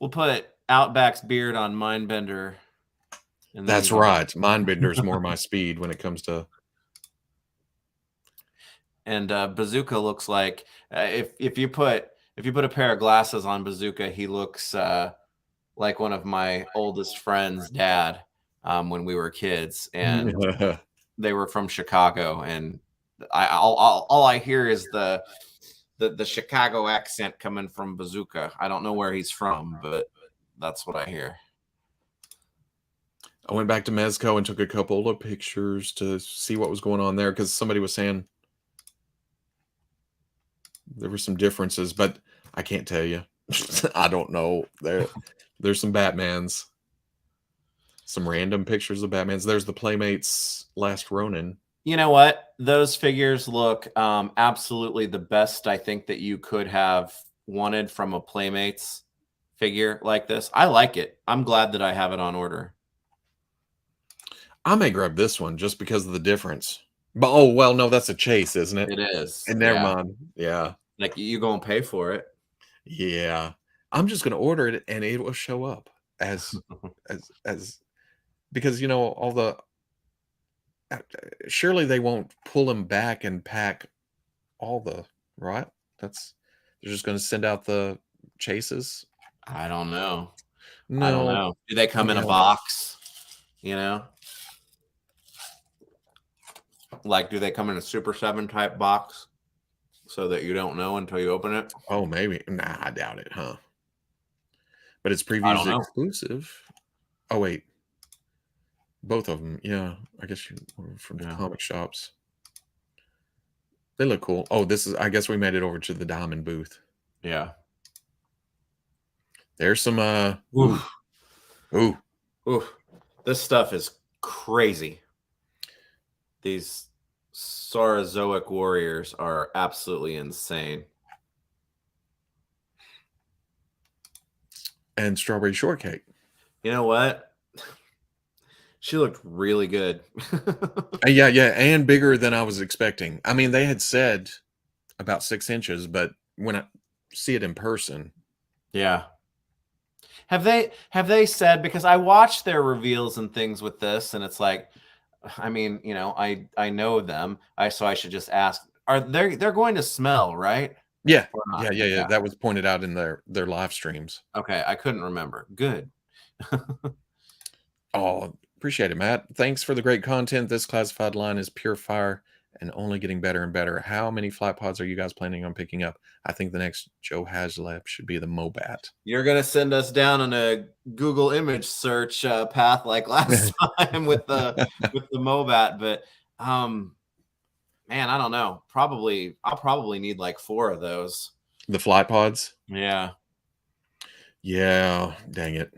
we'll put Outback's beard on Mindbender. That's right. Mindbender's more my speed when it comes to. And Bazooka looks like if you put a pair of glasses on Bazooka, he looks like one of my oldest friends' dad. When we were kids, and they were from Chicago, and all I hear is the Chicago accent coming from Bazooka. I don't know where he's from, but that's what I hear. I went back to Mezco and took a couple of pictures to see what was going on there because somebody was saying there were some differences, but I can't tell you. I don't know. There's some Batmans. Some random pictures of Batmans. There's the Playmates Last Ronin. You know what? Those figures look absolutely the best I think that you could have wanted from a Playmates figure like this. I like it. I'm glad that I have it on order. I may grab this one just because of the difference. But oh well, no, that's a Chase, isn't it? It is. And never mind. Yeah. Like you gonna pay for it. Yeah. I'm just gonna order it and it will show up as because all the surely they won't pull them back and pack all the right. They're just going to send out the Chases. I don't know. No. I don't know. Do they come in a box? Like, do they come in a Super 7 type box so that you don't know until you open it? Oh, maybe. Nah, I doubt it, huh? But it's previews exclusive. Oh wait. Both of them, yeah. I guess you were from the Yeah. comic shops. They look cool. Oh, this is. I guess we made it over to the Diamond booth. Yeah. There's some. Oof. Ooh. Oof. This stuff is crazy. These Saurozoic warriors are absolutely insane. And strawberry shortcake. You know what? She looked really good. Yeah, and bigger than I was expecting. I mean, they had said about 6 inches, but when I see it in person, yeah. Have they said, because I watched their reveals and things with this, and it's like, I mean, you know, I know them. So I should just ask, they're going to smell, right? yeah, Or not? yeah. That was pointed out in their live streams. Okay, I couldn't remember. Good. Oh, appreciate it, Matt. Thanks for the great content. This classified line is pure fire and only getting better and better. How many flight pods are you guys planning on picking up? I think the next Joe Haslab should be the Mobat. You're gonna send us down on a Google image search path like last time with the Mobat, but man, I don't know. I'll probably need like 4 of those. The flight pods? Yeah. Yeah, dang it.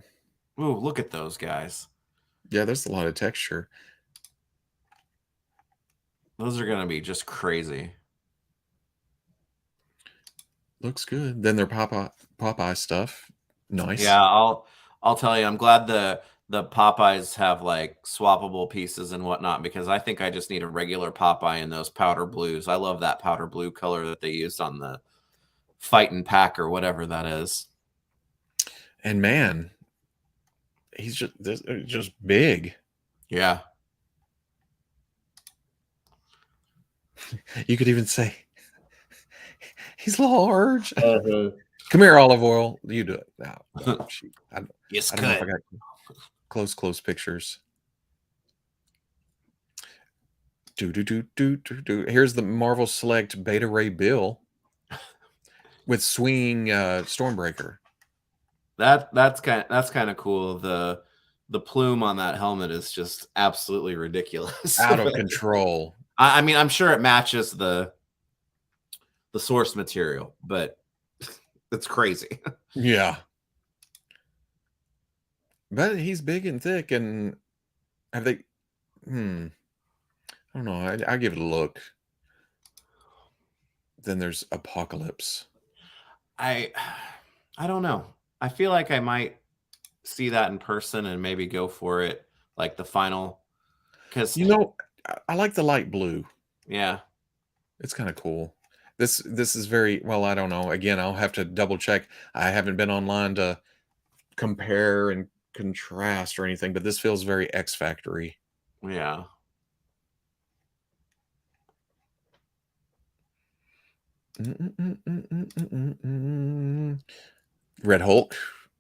Ooh, look at those guys. Yeah, there's a lot of texture. Those are gonna be just crazy. Looks good. Then their Popeye stuff. Nice. Yeah, I'll tell you, I'm glad the Popeyes have like swappable pieces and whatnot, because I think I just need a regular Popeye in those powder blues. I love that powder blue color that they used on the Fightin' Pack or whatever that is. And man, he's just big. Yeah. You could even say he's large. Come here, Olive Oil. You do it now. Yes, I don't know if I got close pictures. Here's the Marvel Select Beta Ray Bill with swinging Stormbreaker. That's kind of cool. The plume on that helmet is just absolutely ridiculous. Out of control. I mean, I'm sure it matches the source material, but it's crazy. Yeah. But he's big and thick, and have they I don't know. I give it a look. Then there's Apocalypse. I don't know. I feel like I might see that in person and maybe go for it, like the final, because I like the light blue. Yeah, it's kind of cool. This is very well. I don't know. Again, I'll have to double check. I haven't been online to compare and contrast or anything, but this feels very X Factory. Yeah. Red Hulk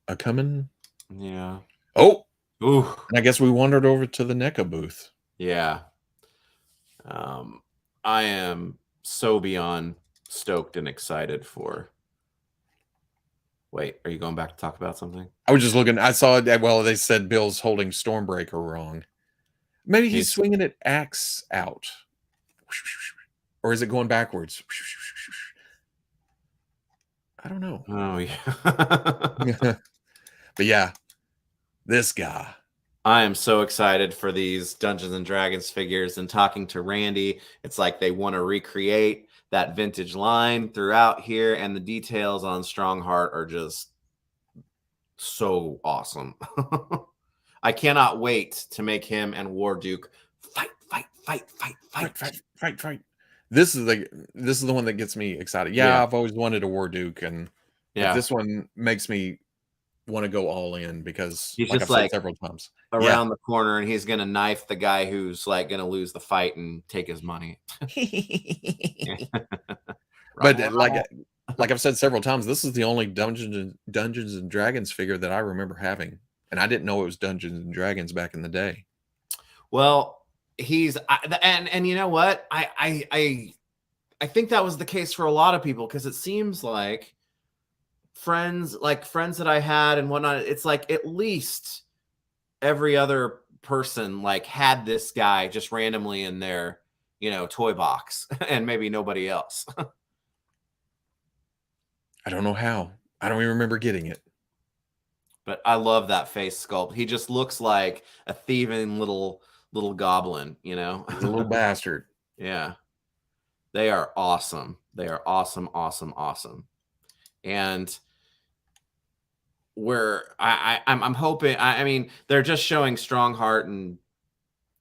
a coming. Yeah. Oh, ooh. And I guess we wandered over to the NECA booth. Yeah. I am so beyond stoked and excited for. Wait, are you going back to talk about something? I was just looking. I saw that. Well, they said Bill's holding Stormbreaker wrong. Maybe he's swinging it axe out. Or is it going backwards? I don't know. Oh, yeah. But yeah, this guy. I am so excited for these Dungeons and Dragons figures, and talking to Randy, it's like they want to recreate that vintage line throughout here, and the details on Strongheart are just so awesome. I cannot wait to make him and Warduke fight. This is the one that gets me excited. Yeah. I've always wanted a Warduke, and this one makes me want to go all in, because he's like just I've said several times, around the corner, and he's gonna knife the guy who's like gonna lose the fight and take his money. But like I've said several times, this is the only Dungeons and Dragons figure that I remember having, and I didn't know it was Dungeons and Dragons back in the day. Well, and you know what, I think that was the case for a lot of people, because it seems like friends that I had and whatnot, it's like at least every other person like had this guy just randomly in their, toy box and maybe nobody else. I don't know how. I don't even remember getting it. But I love that face sculpt. He just looks like a thieving little goblin, He's a little bastard. Yeah. They are awesome. They are awesome, awesome, awesome. And I'm hoping, I mean, they're just showing Strongheart and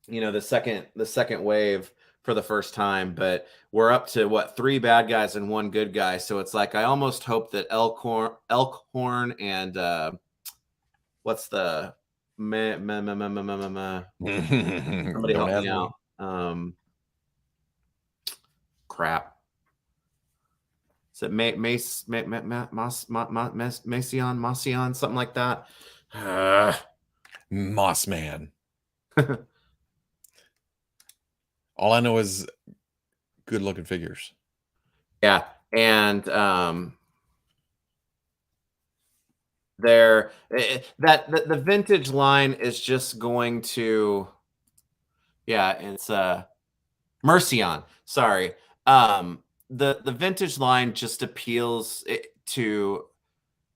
the second wave for the first time, but we're up to what, 3 bad guys and 1 good guy. So it's like I almost hope that Elkhorn and what's the somebody help me out. Crap. Is it Macion, something like that? Moss Man. All I know is good looking figures. Yeah. And the vintage line is just going to, it's Mercion. Sorry. The vintage line just appeals to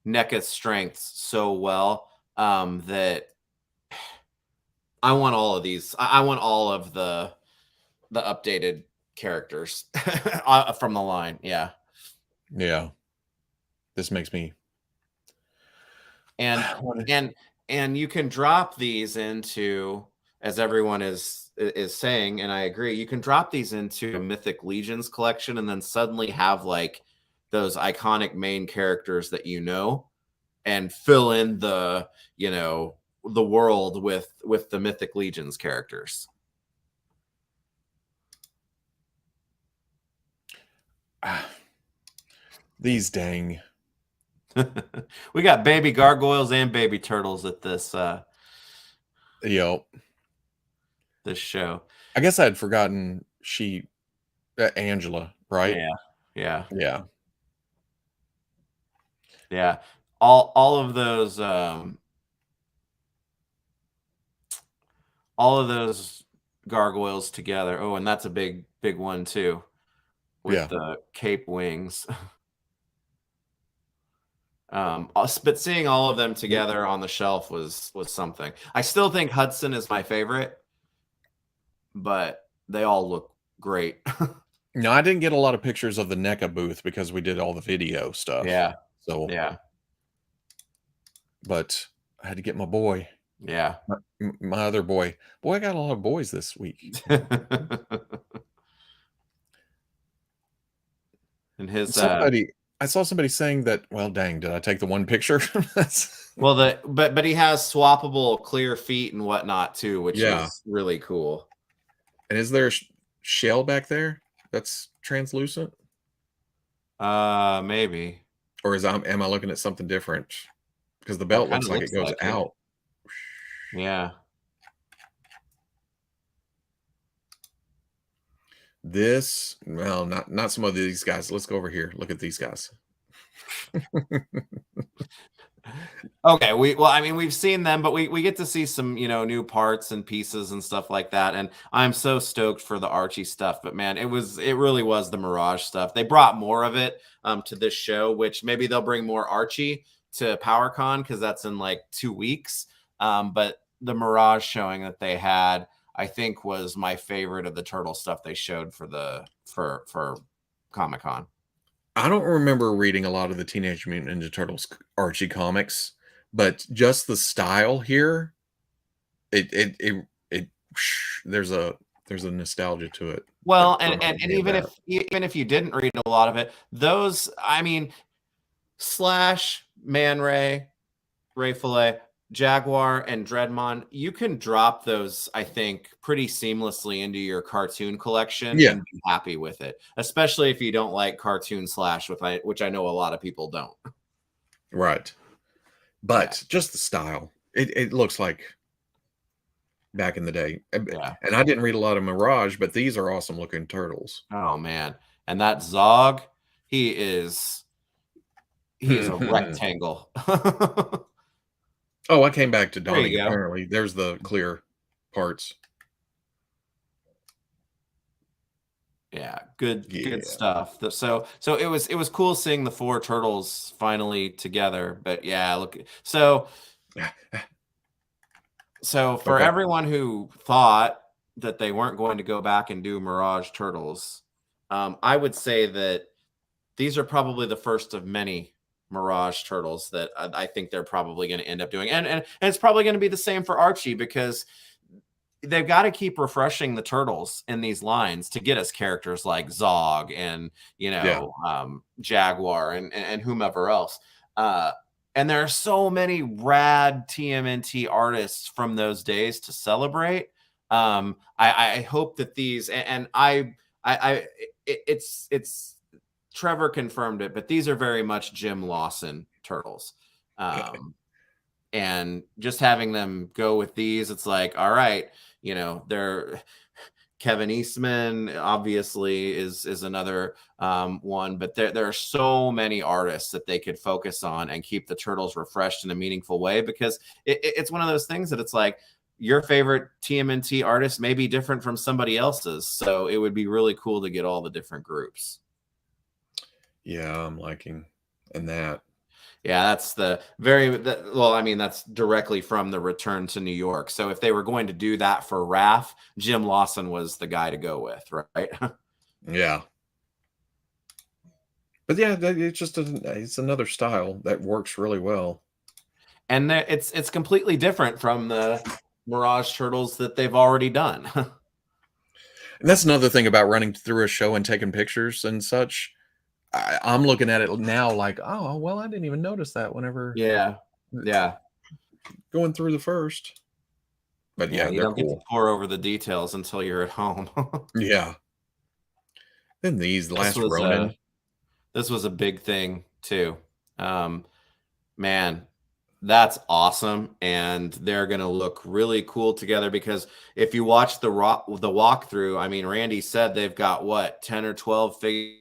NECA's strengths so well that I want all of these. I want all of the updated characters from the line. Yeah. This makes me. And you can drop these into, as everyone is saying, and I agree, you can drop these into a Mythic Legions collection and then suddenly have like those iconic main characters that and fill in the the world with the Mythic Legions characters. These dang. We got baby gargoyles and baby turtles at this this show. I guess I had forgotten Angela, right? Yeah. All of those gargoyles together. Oh, and that's a big one too, with the cape wings. But seeing all of them together on the shelf was something. I still think Hudson is my favorite, but they all look great. No, I didn't get a lot of pictures of the NECA booth because we did all the video stuff. Yeah. So yeah. But I had to get my boy. Yeah. My other boy. Boy, I got a lot of boys this week. And his I saw somebody saying that, well, dang, did I take the one picture? Well, but he has swappable clear feet and whatnot too, which is really cool. And is there a shell back there that's translucent? Maybe. Or am I looking at something different? Because the belt looks like it goes out. Yeah. This, well, not some of these guys. Let's go over here. Look at these guys. Okay, we've seen them, but we get to see some, new parts and pieces and stuff like that. And I'm so stoked for the Archie stuff. But man, it really was the Mirage stuff. They brought more of it to this show, which maybe they'll bring more Archie to PowerCon because that's in like 2 weeks. But the Mirage showing that they had, I think, was my favorite of the turtle stuff they showed for Comic-Con. I don't remember reading a lot of the Teenage Mutant Ninja Turtles Archie comics, but just the style here, there's a nostalgia to it. Well, and even if you didn't read a lot of it, those, Slash, Man Ray, Ray Fillet, Jaguar, and Dreadmon, you can drop those, I think, pretty seamlessly into your cartoon collection and be happy with it, especially if you don't like cartoon Slash, which I know a lot of people don't. Right. But just the style, it looks like back in the day. Yeah. And I didn't read a lot of Mirage, but these are awesome looking turtles. Oh, man. And that Zog, he's a rectangle. Oh, I came back to Donnie. Apparently, there's the clear. parts. Yeah, good stuff. So it was cool seeing the 4 turtles finally together. But yeah, look, so for Okay. everyone who thought that they weren't going to go back and do Mirage Turtles, I would say that these are probably the first of many Mirage Turtles that I think they're probably going to end up doing. And it's probably going to be the same for Archie, because they've got to keep refreshing the turtles in these lines to get us characters like Zog and, Jaguar and whomever else. And there are so many rad TMNT artists from those days to celebrate. I hope that these, it's Trevor confirmed it, but these are very much Jim Lawson turtles. And just having them go with these, it's like, all right, they're Kevin Eastman obviously is another one, but there are so many artists that they could focus on and keep the turtles refreshed in a meaningful way, because it's one of those things that it's like your favorite TMNT artist may be different from somebody else's, so it would be really cool to get all the different groups. Yeah, I'm liking that. Yeah, that's that's directly from the Return to New York. So if they were going to do that for Raph, Jim Lawson was the guy to go with, right? Yeah. But yeah, it's just it's another style that works really well. And it's completely different from the Mirage Turtles that they've already done. And that's another thing about running through a show and taking pictures and such. I'm looking at it now like, oh, well, I didn't even notice that whenever. Yeah. Going through the first. But yeah, you don't get to pour over the details until you're at home. Yeah. Then last Ronin. This was a big thing too. Man, that's awesome, and they're going to look really cool together, because if you watch the walkthrough, I mean, Randy said they've got what, 10 or 12 figures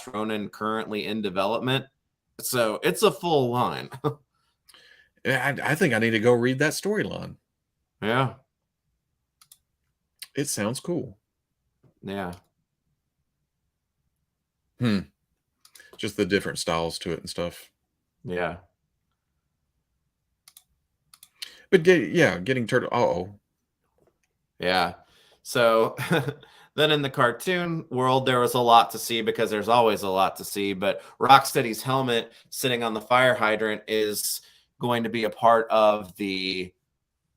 Ronin currently in development, so it's a full line. I think I need to go read that storyline. Yeah, it sounds cool. Yeah. Just the different styles to it and stuff. Yeah. But getting turtle. Yeah. So then in the cartoon world, there was a lot to see, because there's always a lot to see. But Rocksteady's helmet sitting on the fire hydrant is going to be a part of the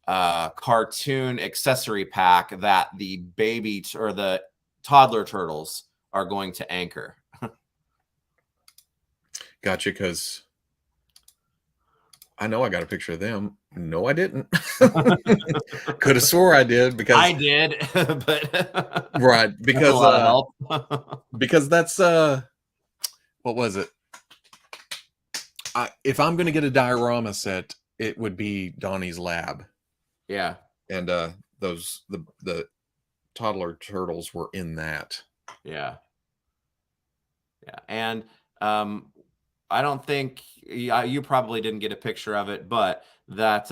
cartoon accessory pack that the baby or the toddler turtles are going to anchor. Gotcha, because I know I got a picture of them. No, I didn't. Could have swore I did, because I did, but right, because a lot of help. Because that's what was it? If I'm going to get a diorama set, it would be Donnie's Lab. Yeah, and the toddler turtles were in that. Yeah, and I don't think you probably didn't get a picture of it, but that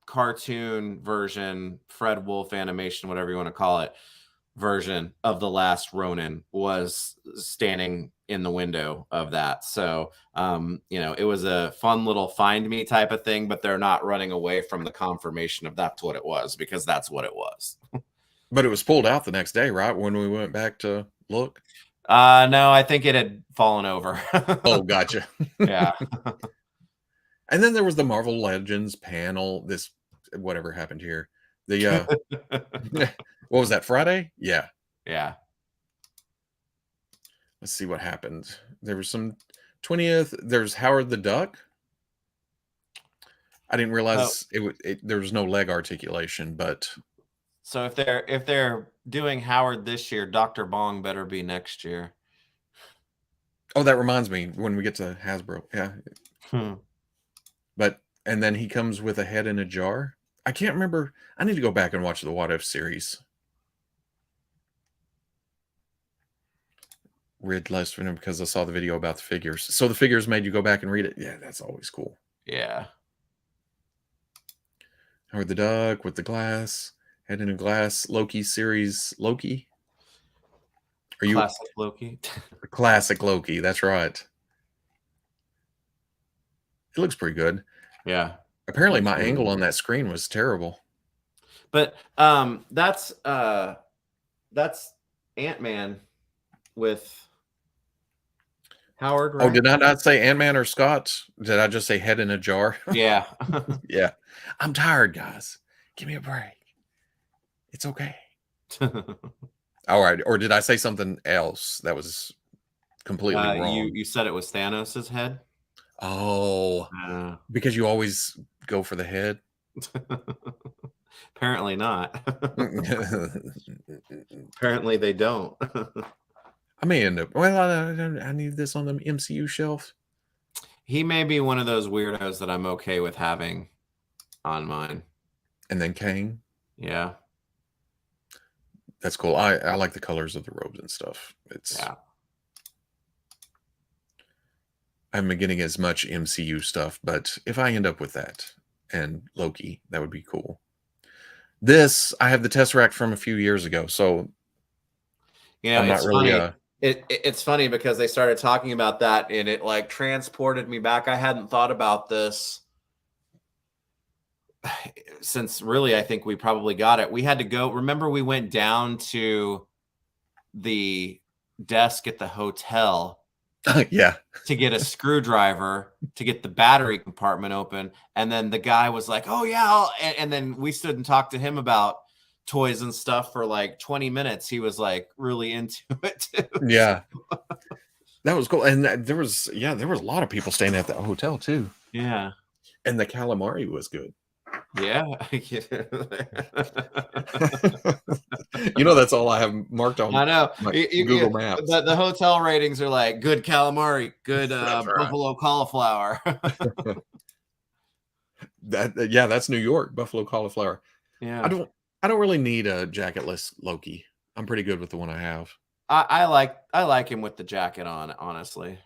cartoon version, Fred Wolf animation, whatever you want to call it, version of the last Ronin was standing in the window of that. So, it was a fun little find me type of thing, but they're not running away from the confirmation of that's what it was, because that's what it was. But it was pulled out the next day, right? When we went back to look. No, I think it had fallen over. Oh, gotcha. Yeah. And then there was the Marvel Legends panel. This, whatever happened here. The what was that, Friday? Yeah. Yeah. Let's see what happened. There was some 20th. There's Howard the Duck. I didn't realize there was no leg articulation, but so if they're doing Howard this year, Dr. Bong better be next year. Oh, that reminds me, when we get to Hasbro. Yeah. But and then he comes with a head in a jar. I can't remember. I need to go back and watch the What If series. Read less because I saw the video about the figures. So the figures made you go back and read it. Yeah, that's always cool. Yeah. Howard the Duck with the glass. Head in a Glass Loki series Loki. Are you Classic Loki? classic Loki? That's right. It looks pretty good. Yeah. Apparently, Looks my really angle good. on that screen was terrible. But that's Ant-Man with Howard, Oh, right? did I not say Ant-Man or Scott? Did I just say head in a jar? Yeah. Yeah. I'm tired, guys. Give me a break. It's okay. All right. Or did I say something else that was completely wrong? You said it was Thanos' head? Oh, Uh, because you always go for the head. apparently not. Apparently they don't. I may end up. Well, I need this on the MCU shelf. He may be one of those weirdos that I'm okay with having on mine. And then Kang. Yeah. That's cool. I like the colors of the robes and stuff. Yeah. I haven't been getting as much MCU stuff, but if I end up with that and Loki, that would be cool. This, I have the Tesseract from a few years ago, so Yeah, I'm not it's really funny. It's funny because they started talking about that and it like transported me back. I hadn't thought about this since really I think we probably got it. We had to go. Remember we went down to the desk at the hotel yeah. to get a screwdriver to get the battery compartment open. And then the guy was like, oh, yeah. And then we stood and talked to him about toys and stuff for like 20 minutes. He was like really into it, too. Yeah. That was cool. And there was a lot of people staying at that hotel, too. Yeah. And the calamari was good. Yeah. That's all I have marked on I know. Google Maps. The hotel ratings are like good calamari, good buffalo cauliflower. That's New York, buffalo cauliflower. Yeah. I don't really need a jacketless Loki. I'm pretty good with the one I have. I like him with the jacket on, honestly.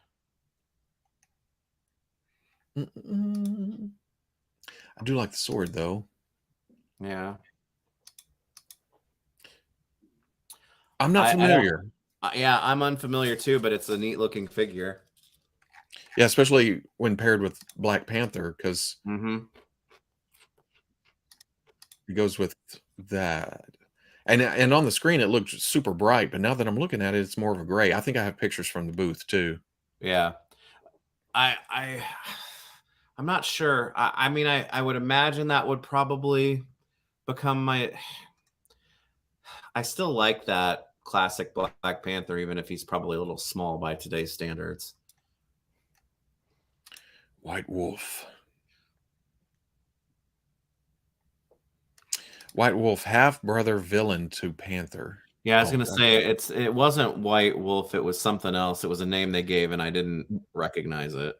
I do like the sword, though. Yeah. I'm not familiar. Yeah, I'm unfamiliar too, but it's a neat looking figure. Yeah, especially when paired with Black Panther, because it goes with that. And on the screen it looked super bright, but now that I'm looking at it, it's more of a gray. I think I have pictures from the booth too. Yeah. I'm not sure. I mean, I would imagine that would probably become my. I still like that classic Black Panther, even if he's probably a little small by today's standards. White Wolf. White Wolf, half brother villain to Panther. Yeah, I was gonna say it wasn't White Wolf, it was something else. It was a name they gave, and I didn't recognize it.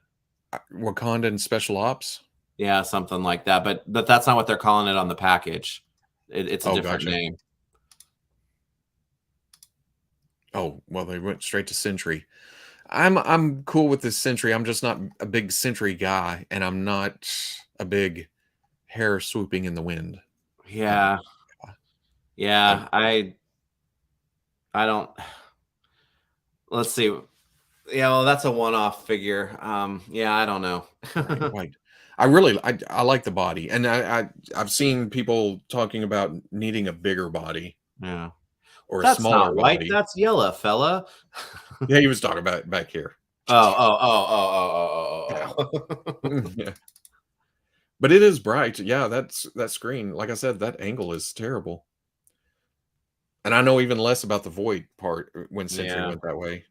Wakandan Special Ops. Yeah, something like that. But that's not what they're calling it on the package. It's a different name. Oh, well, they went straight to Sentry. I'm cool with this Sentry. I'm just not a big Sentry guy, and I'm not a big hair swooping in the wind. Yeah. Yeah, I don't. Let's see. Yeah, well, that's a one-off figure. Yeah, I don't know. Right. I like the body, and I've seen people talking about needing a bigger body. Yeah. Or that's a smaller not white, body. that's yellow, fella. Yeah, he was talking about back here. Oh. Yeah. But it is bright. Yeah, that screen. Like I said, that angle is terrible. And I know even less about the void part when Sentry went that way.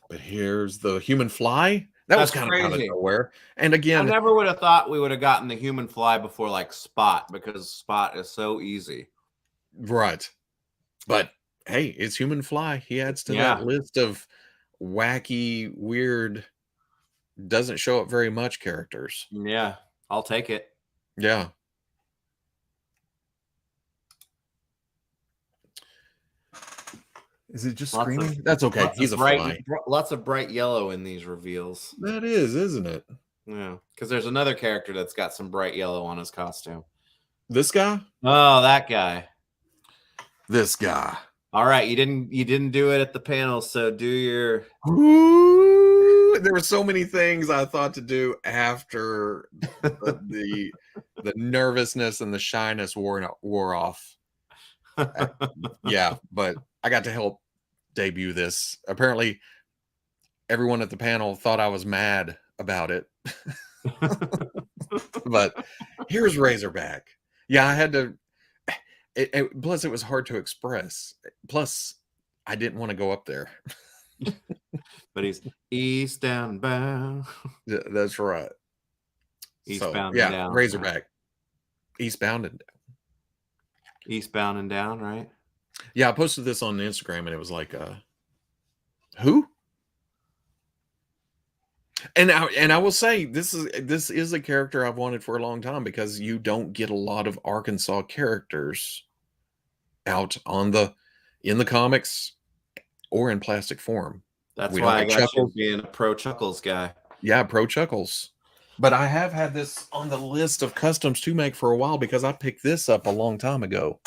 But here's the human fly. That was kind of out of nowhere. And again, I never would have thought we would have gotten the human fly before like Spot, because Spot is so easy. Right. But hey, it's human fly. He adds to that list of wacky, weird, doesn't show up very much characters. Yeah, I'll take it. Yeah. Is it just screaming? That's okay. He's a fly. Lots of bright yellow in these reveals. That is, isn't it? Yeah, because there's another character that's got some bright yellow on his costume. This guy? Oh, that guy. This guy. All right, you didn't do it at the panel, so do your. Ooh, there were so many things I thought to do after the nervousness and the shyness wore off. Yeah, but I got to help debut this. Apparently, everyone at the panel thought I was mad about it. But here's Razorback. Yeah, I had to. Plus, it was hard to express. Plus, I didn't want to go up there. But he's eastbound bound. Yeah, that's right. Eastbound so, and down. Razorback. Eastbound and down. Eastbound and down, right? Yeah, I posted this on Instagram and it was like, who? And I will say this is a character I've wanted for a long time because you don't get a lot of Arkansas characters out in the comics or in plastic form. That's why I got you being a pro Chuckles guy. Yeah, pro Chuckles. But I have had this on the list of customs to make for a while because I picked this up a long time ago.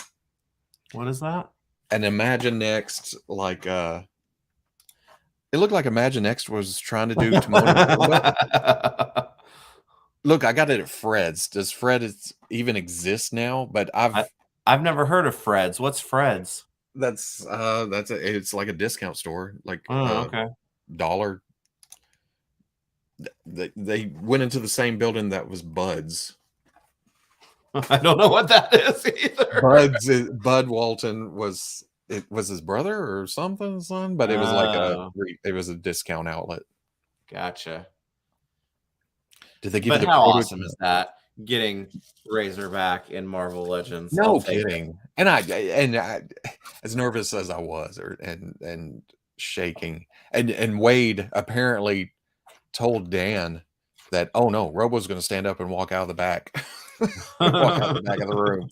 What is that? An Imagine Next, like it looked like Imagine Next was trying to do Timon. Look, I got it at Fred's. Does Fred even exist now? But I've never heard of Fred's. What's Fred's? It's like a discount store, like okay. dollar. They went into the same building that was Bud's. I don't know what that is either. Bud Walton was his brother or something, son, but it was like it was a discount outlet. Gotcha. Did they give you the how awesome is that? Getting Razorback in Marvel Legends. No kidding. And I as nervous as I was and shaking. And Wade apparently told Dan that, oh no, Robo's gonna stand up and walk out of the back. Walk out the back of the room.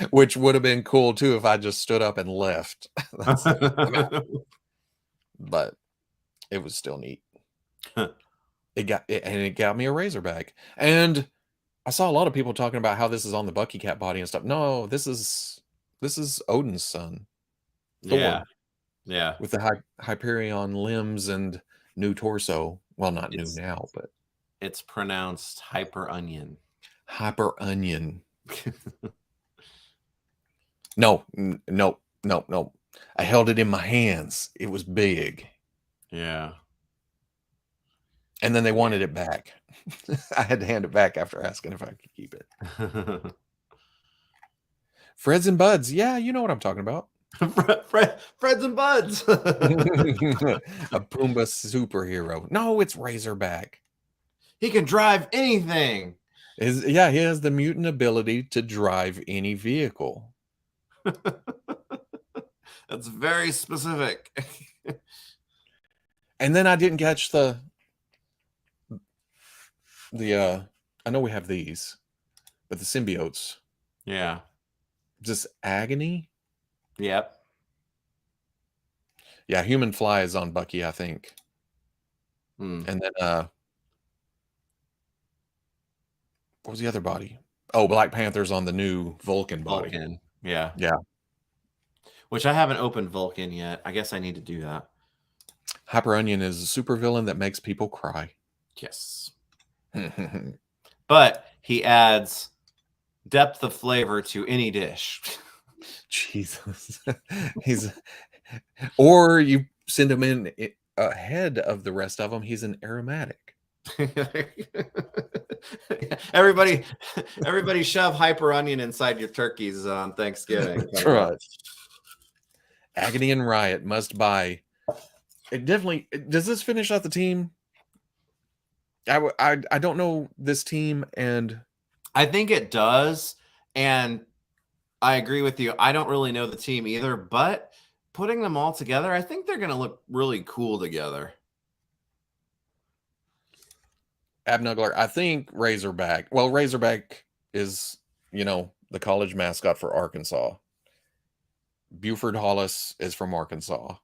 Which would have been cool too if I just stood up and left. But it was still neat. It got me a Razorback. And I saw a lot of people talking about how this is on the Bucky Cat body and stuff. No, this is Odin's son. Thor. Yeah. With the Hyperion limbs and new torso. Well, not new now, but it's pronounced Hyper Onion. Hyper Onion. No. I held it in my hands. It was big. Yeah. And then they wanted it back. I had to hand it back after asking if I could keep it. Freds and Buds. Yeah, you know what I'm talking about. Freds and Buds. A Pumbaa superhero. No, it's Razorback. He can drive anything. He has the mutant ability to drive any vehicle. That's very specific. And then I didn't catch the I know we have these, but the symbiotes. Yeah. Just Agony? Yep. Yeah, Human Fly is on Bucky, I think. And then what was the other body? Oh, Black Panther's on the new Vulcan body. Vulcan. Yeah. Yeah. Which I haven't opened Vulcan yet. I guess I need to do that. Hyper Onion is a supervillain that makes people cry. Yes. But he adds depth of flavor to any dish. Jesus. Or you send him in ahead of the rest of them. He's an aromatic. Everybody shove Hyper Onion inside your turkeys on Thanksgiving. That's right. Agony and Riot must buy. It definitely does. This finish out the team? I don't know this team, and I think it does, and I agree with you. I don't really know the team either, but putting them all together, I think they're going to look really cool together. Abnugler, I think Razorback. Well, Razorback is, the college mascot for Arkansas. Buford Hollis is from Arkansas.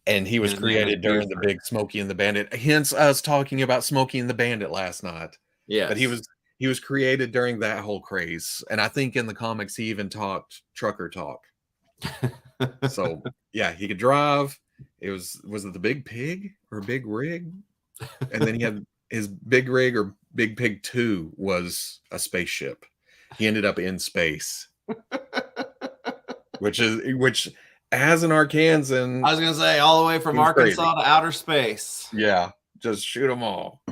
And he was created during the big Smokey and the Bandit. Hence us talking about Smokey and the Bandit last night. Yes. But he was created during that whole craze. And I think in the comics he even talked trucker talk. So yeah, he could drive. Was it the Big Pig or Big Rig? And then he had his Big Rig or Big Pig 2 was a spaceship. He ended up in space. which as an Arkansan, I was gonna say all the way from Arkansas to outer space. Yeah, just shoot them all.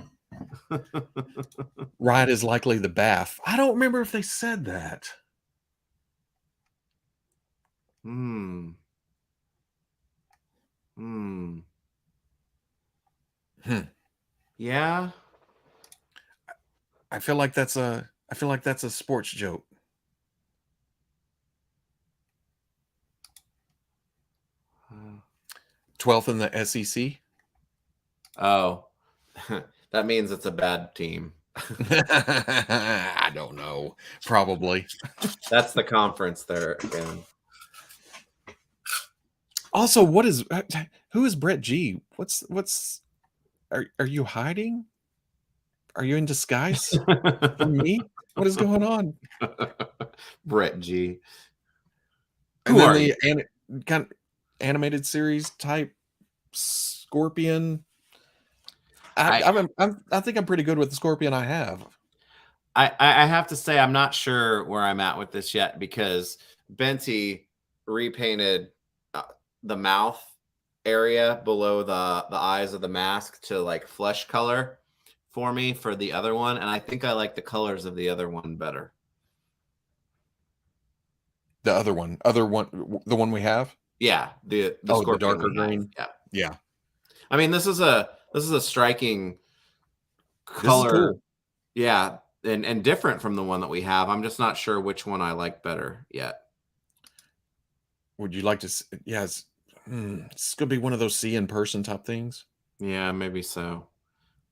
Ride is likely the Bath. I don't remember if they said that. Yeah. I feel like that's a sports joke. Uh, 12th in the SEC. Oh, that means it's a bad team. I don't know. Probably. That's the conference there again. Also, who is Brett G? Are you hiding? Are you in disguise from me? What is going on? Brett G. And then the kind of animated series type Scorpion. I think I'm pretty good with the Scorpion I have. I have to say I'm not sure where I'm at with this yet because Benty repainted the mouth area below the eyes of the mask to like flesh color for me for the other one, and I think I like the colors of the other one better. The other one, the one we have. Yeah, the Scorpion, the darker green. Yeah. I mean, this is a striking color. Cool. Yeah, and different from the one that we have. I'm just not sure which one I like better yet. Would you like to? Yeah, it's gonna be one of those see in person type things. Yeah, maybe so.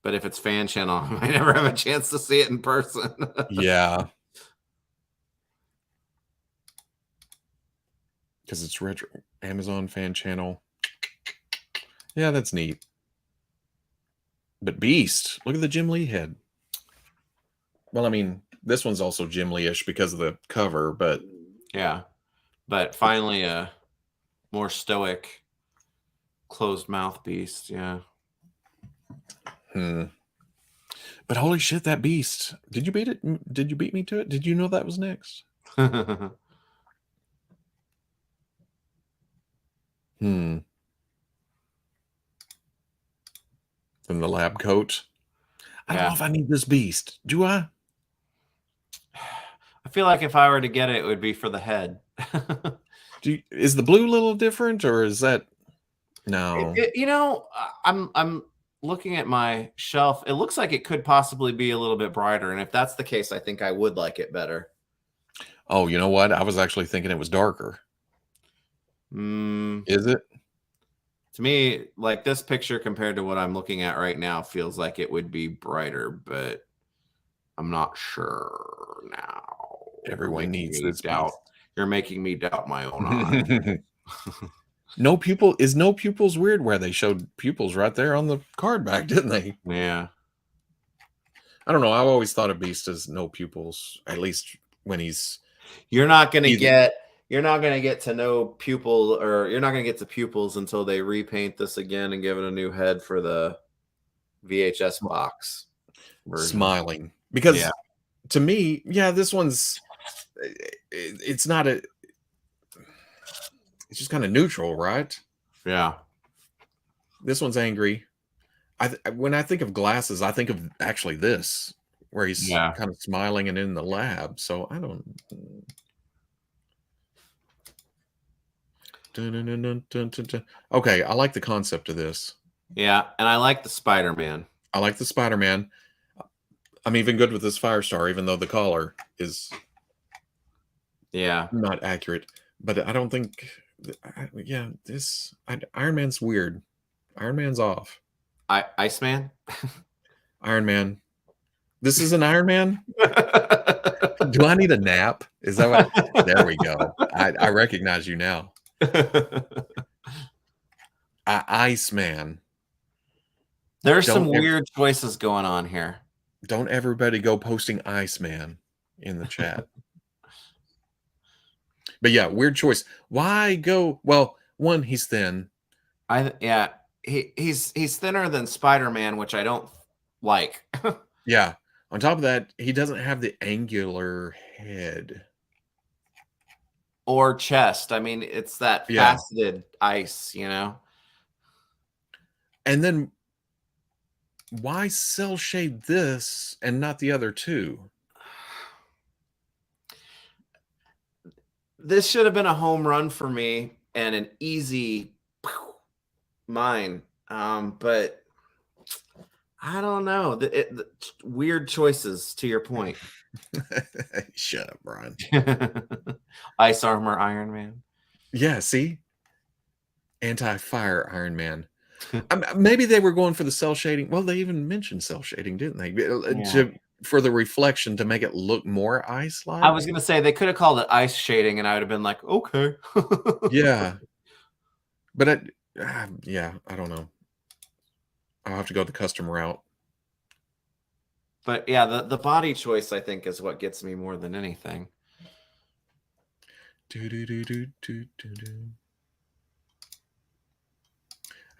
But if it's fan channel, I might never have a chance to see it in person. Yeah. Because it's retro Amazon fan channel. Yeah, that's neat. But Beast, look at the Jim Lee head. Well, I mean, this one's also Jim Lee-ish because of the cover, but yeah. But finally a more stoic closed mouth Beast, yeah. But holy shit, that Beast. Did you beat it? Did you beat me to it? Did you know that was next? Then the lab coat. I don't know if I need this Beast. Do I? I feel like if I were to get it, it would be for the head. Is the blue a little different, or is that no? I'm looking at my shelf. It looks like it could possibly be a little bit brighter, and if that's the case, I think I would like it better. Oh, you know what? I was actually thinking it was darker. Is it? To me, like this picture compared to what I'm looking at right now feels like it would be brighter, but I'm not sure now. Everyone needs this doubt. You're making me doubt my own eye. No pupils weird where they showed pupils right there on the card back, didn't they? Yeah. I don't know. I've always thought of Beast as no pupils, at least when he's. You're not going to get to no pupil, or you're not going to get to pupils until they repaint this again and give it a new head for the VHS box version. Smiling. Because to me, this one's, it's not it's just kind of neutral, right? Yeah. This one's angry. When I think of glasses, I think of actually this, where he's kind of smiling and in the lab. So I don't. Okay, I like the concept of this. Yeah, and I like the Spider-Man. I'm even good with this Firestar, even though the collar is not accurate. But I don't think. Iron Man's weird. Iron Man's off. Iceman? Iron Man. This is an Iron Man? Do I need a nap? Is that what? There we go. I recognize you now. Iceman. There's some weird choices going on here. Don't everybody go posting Iceman in the chat. But yeah, weird choice. Why go? Well, one, he's thin. He's thinner than Spider-Man, which I don't like. Yeah. On top of that, he doesn't have the angular head or chest. I mean, it's that faceted ice, you know. And then why cell shade this and not the other two? This should have been a home run for me and an easy mine. But I don't know. The weird choices, to your point. Shut up, Brian. Ice Armor Iron Man. Yeah, see? Anti-fire Iron Man. Maybe they were going for the cell shading. Well, they even mentioned cell shading, didn't they? For the reflection to make it look more ice-like. I was going to say they could have called it ice shading, and I would have been like, okay. Yeah. But yeah, I don't know. I'll have to go the custom route. But yeah, the body choice, I think, is what gets me more than anything. I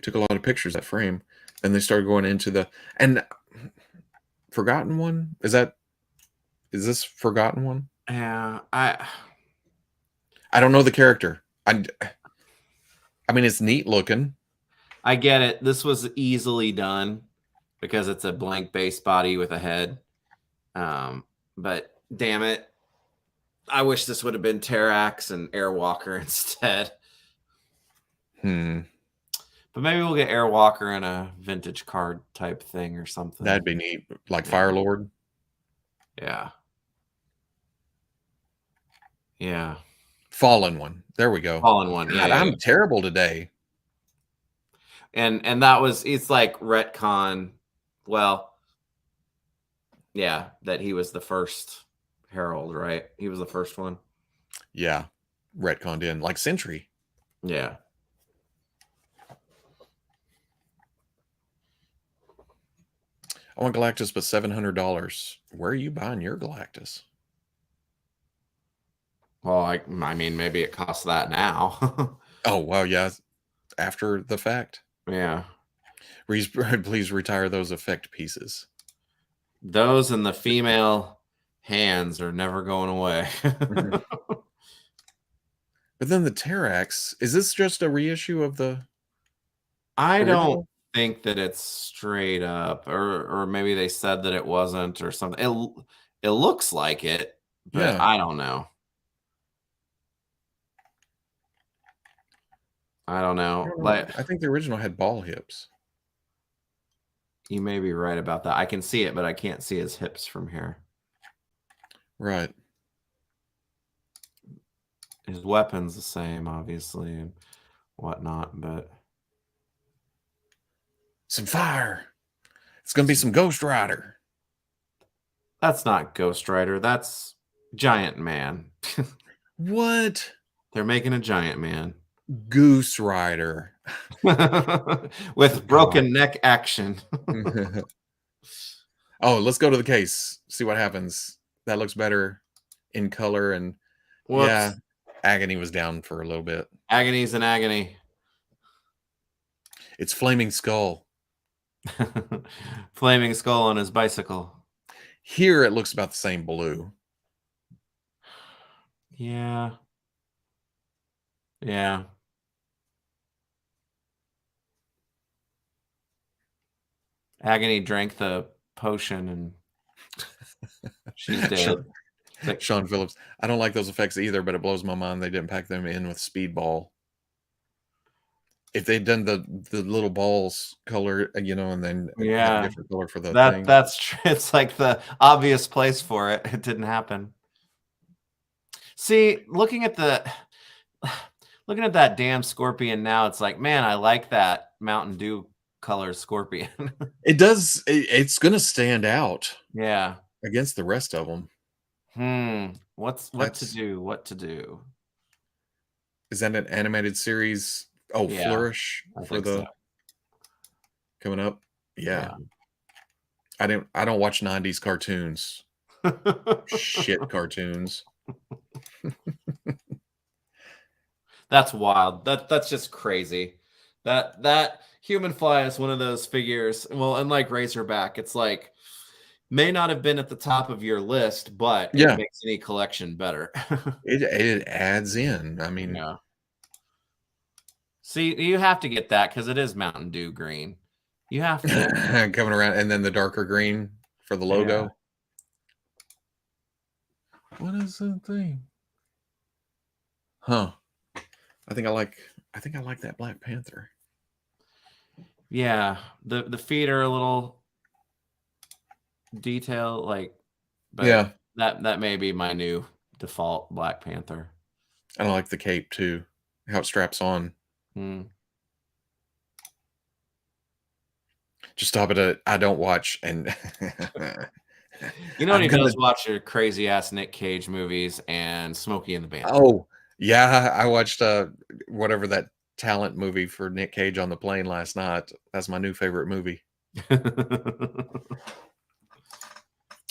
took a lot of pictures of that frame. And they started going into the Forgotten One. Is this Forgotten One? Yeah, I don't know the character. I mean, it's neat looking. I get it. This was easily done because it's a blank base body with a head. But damn it, I wish this would have been Terrax and Airwalker instead. But maybe we'll get Airwalker in a vintage card type thing or something. That'd be neat. Like Fire Lord. Yeah. Yeah. Fallen One. There we go. Fallen One. God, I'm terrible today. And it's like retcon. Well, yeah, that he was the first Herald, right? He was the first one. Yeah. Retconned in like Sentry. Yeah. I want Galactus, but $700. Where are you buying your Galactus? Well, I mean, maybe it costs that now. Oh, well, yeah. After the fact. Yeah. Please retire those effect pieces. Those and the female hands are never going away. But then the Terrax, is this just a reissue of the I don't think that it's straight up, or maybe they said that it wasn't or something. It looks like it, but yeah. I don't know. I don't know. I think the original had ball hips. You may be right about that. I can see it, but I can't see his hips from here. Right. His weapon's the same, obviously, and whatnot, but some fire. It's gonna be some Ghost Rider. That's not Ghost Rider. That's Giant Man. What? They're making a Giant Man. Goose Rider. With broken neck action. Oh, let's go to the case. See what happens. That looks better in color. And Whoops. Yeah, Agony was down for a little bit. Agony's an agony. It's Flaming Skull. Flaming Skull on his bicycle. Here it looks about the same blue. Yeah. Yeah. Agony drank the potion and she's dead. Sean Phillips. I don't like those effects either, but it blows my mind they didn't pack them in with Speedball. If they'd done the little balls color, and then a different color for the thing. That's true. It's like the obvious place for it. It didn't happen. See, looking at that damn Scorpion now, it's like, man, I like that Mountain Dew color Scorpion. It does. It's gonna stand out. Yeah. Against the rest of them. What to do? What to do? Is that an animated series Oh, Yeah, Flourish I for think so. the coming up. Yeah. Yeah. I don't watch 90s cartoons. Shit cartoons. That's wild. That's just crazy. That Human Fly is one of those figures. Well, unlike Razorback, it's like may not have been at the top of your list, but it Yeah. makes any collection better. It adds in. I mean, Yeah. See, you have to get that because it is Mountain Dew green. You have to. coming around, and then the darker green for the logo. Yeah. What is the thing? Huh. I think I like that Black Panther. Yeah. The feet are a little detailed, like, but Yeah. that may be my new default Black Panther. I like the cape too. How it straps on. Hmm. Just stop it. I don't watch and You know what he does watch your crazy ass Nick Cage movies and Smokey and the Bandit. Oh, yeah, I watched whatever that talent movie for Nick Cage on the plane last night. That's my new favorite movie.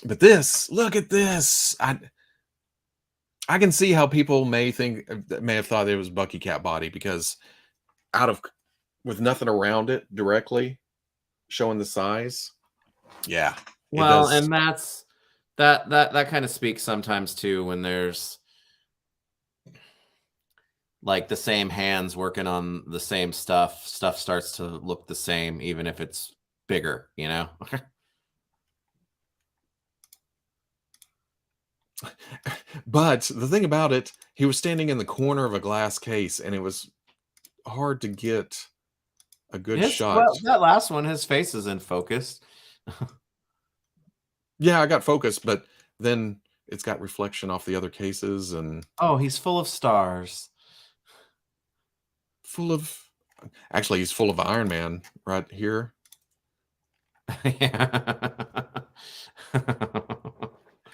But look at this. I can see how people may have thought it was Bucky Cat body because with nothing around it directly showing the size. Yeah. Well, and that kind of speaks sometimes too when there's like the same hands working on the same stuff starts to look the same even if it's bigger, you know. But the thing about it, he was standing in the corner of a glass case and it was hard to get a good shot. Well, that last one, his face is in focus. Yeah, I got focus, but then it's got reflection off the other cases and Oh, he's full of stars. Actually, he's full of Iron Man right here. Yeah.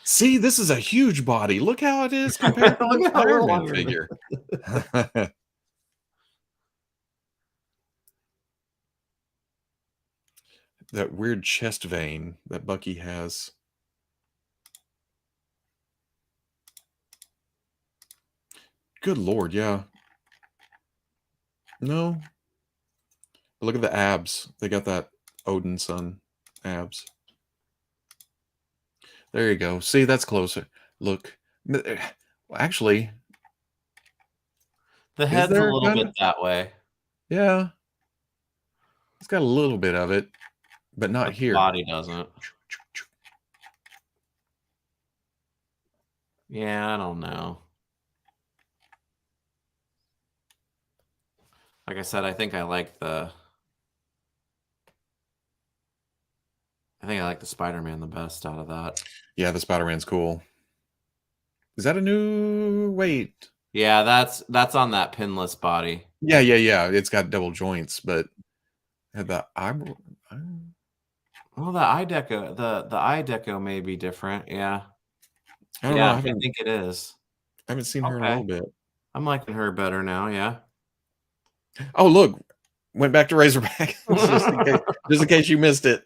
See, this is a huge body. Look how it is compared to the Iron Man figure. That weird chest vein that Bucky has. Good Lord, yeah. No. But look at the abs. They got that Odin son abs. There you go. See, that's closer. Look. Actually, The head's a little bit that way. Yeah. It's got a little bit of it, but not But here. the body doesn't. Yeah, I don't know. Like I said, I think I like the Spider-Man the best out of that. Yeah, the Spider-Man's cool. Is that a new wait? Yeah, that's on that pinless body. Yeah. It's got double joints, but the eyebrow. Well, the eye deco may be different. Yeah. I don't know. I think it is. I haven't seen her in a little bit. I'm liking her better now. Yeah. Oh, look, went back to Razorback just in case you missed it.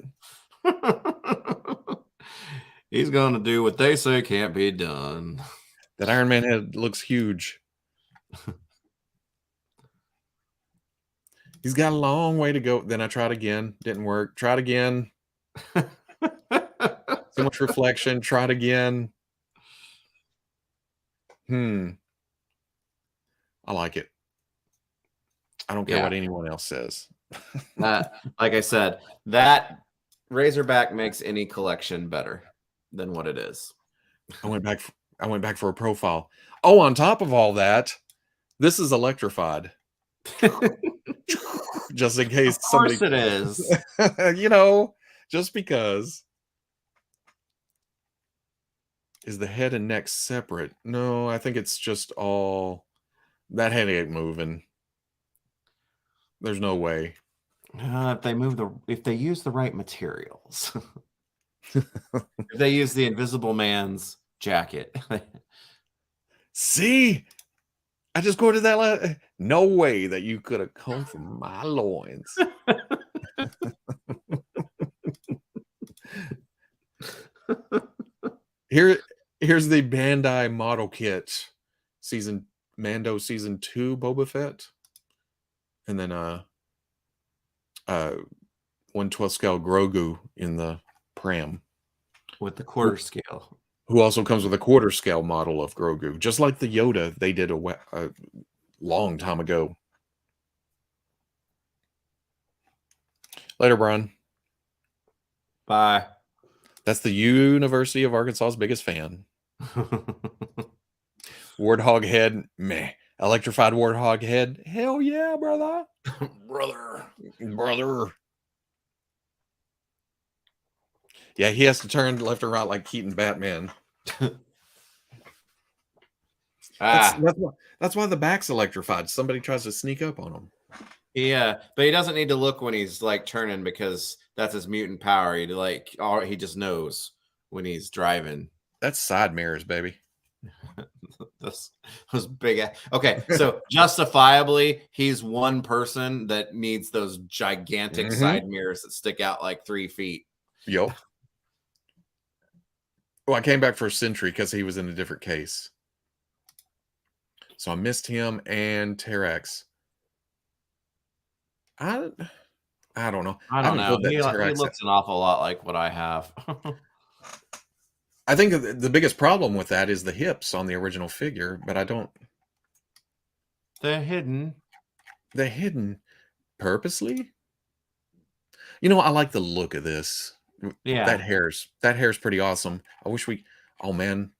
He's going to do what they say can't be done. That Iron Man head looks huge. He's got a long way to go. Then I tried again. Didn't work. Tried again. So much reflection. Tried again. I like it. I don't care what anyone else says. Like I said, that Razorback makes any collection better than what it is. I went back for a profile. Oh, on top of all that, this is electrified. Just in case somebody. Of course it is. Just because. Is the head and neck separate? No, I think it's just all. That head ain't moving. There's no way. If they use the right materials. If they use the Invisible Man's jacket. See, I just quoted that. No way that you could have come from my loins. Here's the Bandai model kit, Mando season 2 Boba Fett, and then 1/12 scale Grogu in the pram with the quarter scale. Who also comes with a quarter scale model of Grogu, just like the Yoda they did a long time ago. Later, Brian. Bye. That's the University of Arkansas's biggest fan. Warthog head, meh. Electrified warthog head, hell yeah, brother. brother. Yeah, he has to turn left or right like Keaton Batman. That's why the back's electrified. Somebody tries to sneak up on him. Yeah, but he doesn't need to look when he's like turning because that's his mutant power. He just knows when he's driving. That's side mirrors, baby. those big. Okay, so justifiably, he's one person that needs those gigantic side mirrors that stick out like 3 feet. Yo. Well, I came back for a Sentry because he was in a different case. So I missed him and Terex. I don't know. I don't know. He looks an awful lot like what I have. I think the biggest problem with that is the hips on the original figure, but I don't. They're hidden. They're hidden purposely. You know, I like the look of this. Yeah, that hair's pretty awesome. I wish we. Oh man,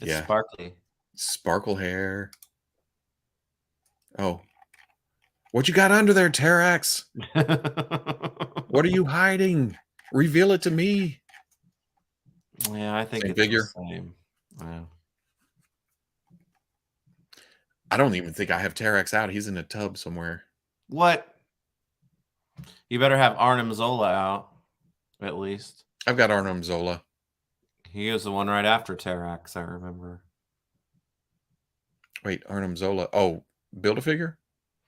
it's sparkly. Sparkle hair. Oh, what you got under there, Terex? What are you hiding? Reveal it to me. Yeah, I think it's figure. The same. Yeah. I don't even think I have Terex out. He's in a tub somewhere. What? You better have Arnim Zola out, at least. I've got Arnim Zola. He was the one right after Terex, I remember. Wait, Arnim Zola. Oh, Build-A-Figure?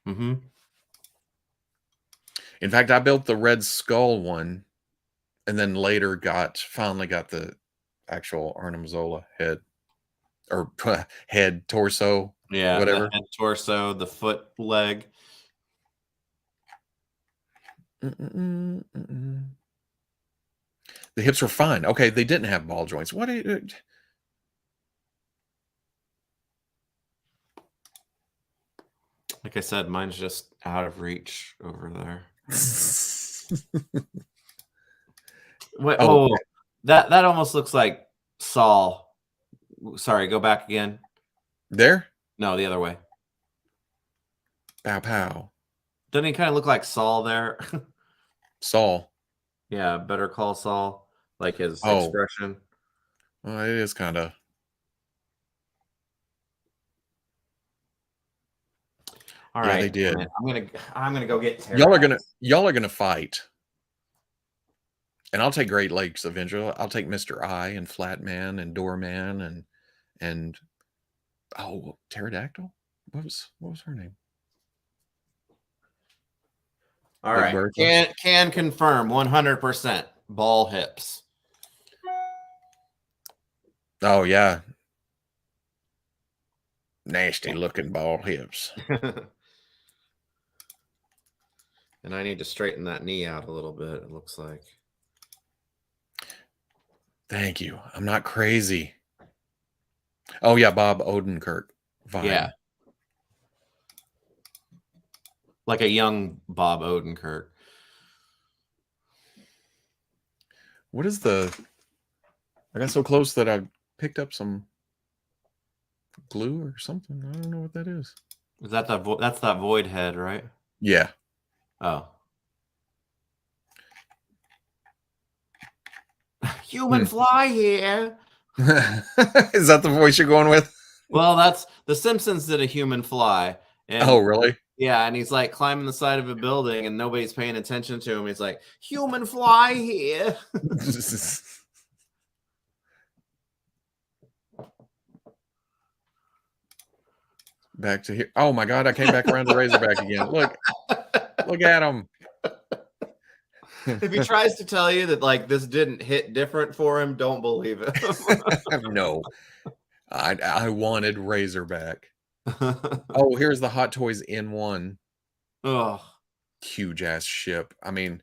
Mm-hmm. In fact, I built the Red Skull one, and then later finally got the actual Arnim Zola head. Or head, torso, whatever. The head, torso, the foot, leg. The hips were fine. Okay, they didn't have ball joints. What? Like I said, mine's just out of reach over there. That almost looks like Saul. Sorry, go back again. There? No, the other way. Pow pow. Doesn't he kind of look like Saul there? Saul. Yeah, Better Call Saul. Like his expression. Well, it is kind of. All right, they did. I'm gonna go get Terex. Y'all are gonna fight. And I'll take Great Lakes Avenger. I'll take Mr. I and Flatman and Doorman and Pterodactyl. What was her name? All right. Can confirm 100% ball hips. Oh yeah. Nasty looking ball hips. And I need to straighten that knee out a little bit, it looks like. Thank you. I'm not crazy. Oh yeah, Bob Odenkirk. Fine. Yeah. Like a young Bob Odenkirk. What is I got so close that I picked up some glue or something. I don't know what that is. Is that that's that void head, right? Yeah. Oh. Human fly here. Is that the voice you're going with? Well, that's The Simpsons did a human fly. And, oh, really? Yeah, and he's like climbing the side of a building and nobody's paying attention to him. He's like, human fly here. back to here. Oh my God, I came back around to Razorback again. Look at him. If he tries to tell you that like this didn't hit different for him, don't believe it. No, I wanted Razorback. Oh, here's the Hot Toys N1. Oh, Huge ass ship. I mean,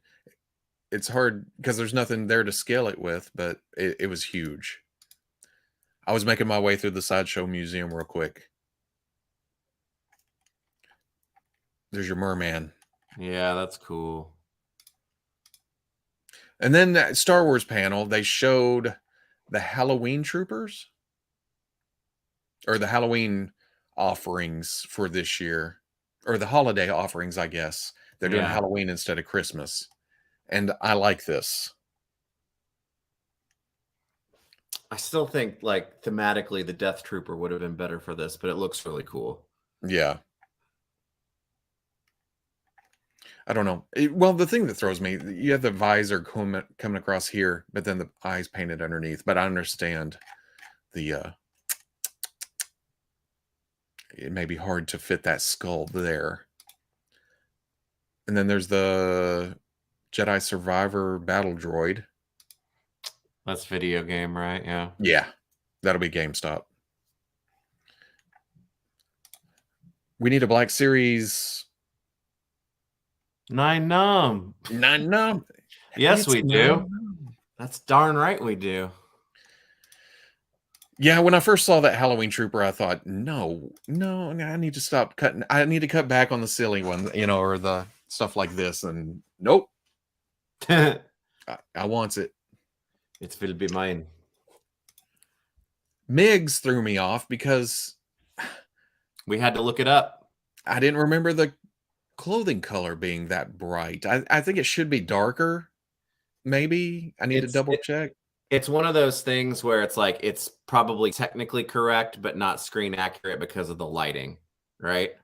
it's hard because there's nothing there to scale it with, but it was huge. I was making my way through the Sideshow Museum real quick. There's your merman. yeah, that's cool. And then that Star Wars panel, they showed the Halloween troopers or the Halloween offerings for this year, or the holiday offerings, I guess. They're doing Halloween instead of Christmas. And I like this. I still think like thematically the Death Trooper would have been better for this, but it looks really cool. Yeah. I don't know. Well, the thing that throws me, you have the visor coming across here, but then the eyes painted underneath. But I understand the it may be hard to fit that skull there. And then there's the Jedi Survivor battle droid. That's video game, right? Yeah. Yeah. That'll be GameStop. We need a Black Series 9 Numb. 9 Numb. Yes, we do. That's darn right we do. Yeah, when I first saw that Halloween Trooper, I thought, no, I need to stop cutting. I need to cut back on the silly one, or the stuff like this. And nope. I want it. It will be mine. Migs threw me off because we had to look it up. I didn't remember the clothing color being that bright. I think it should be darker. Maybe I need to double check. It's one of those things where it's like it's probably technically correct, but not screen accurate because of the lighting, right?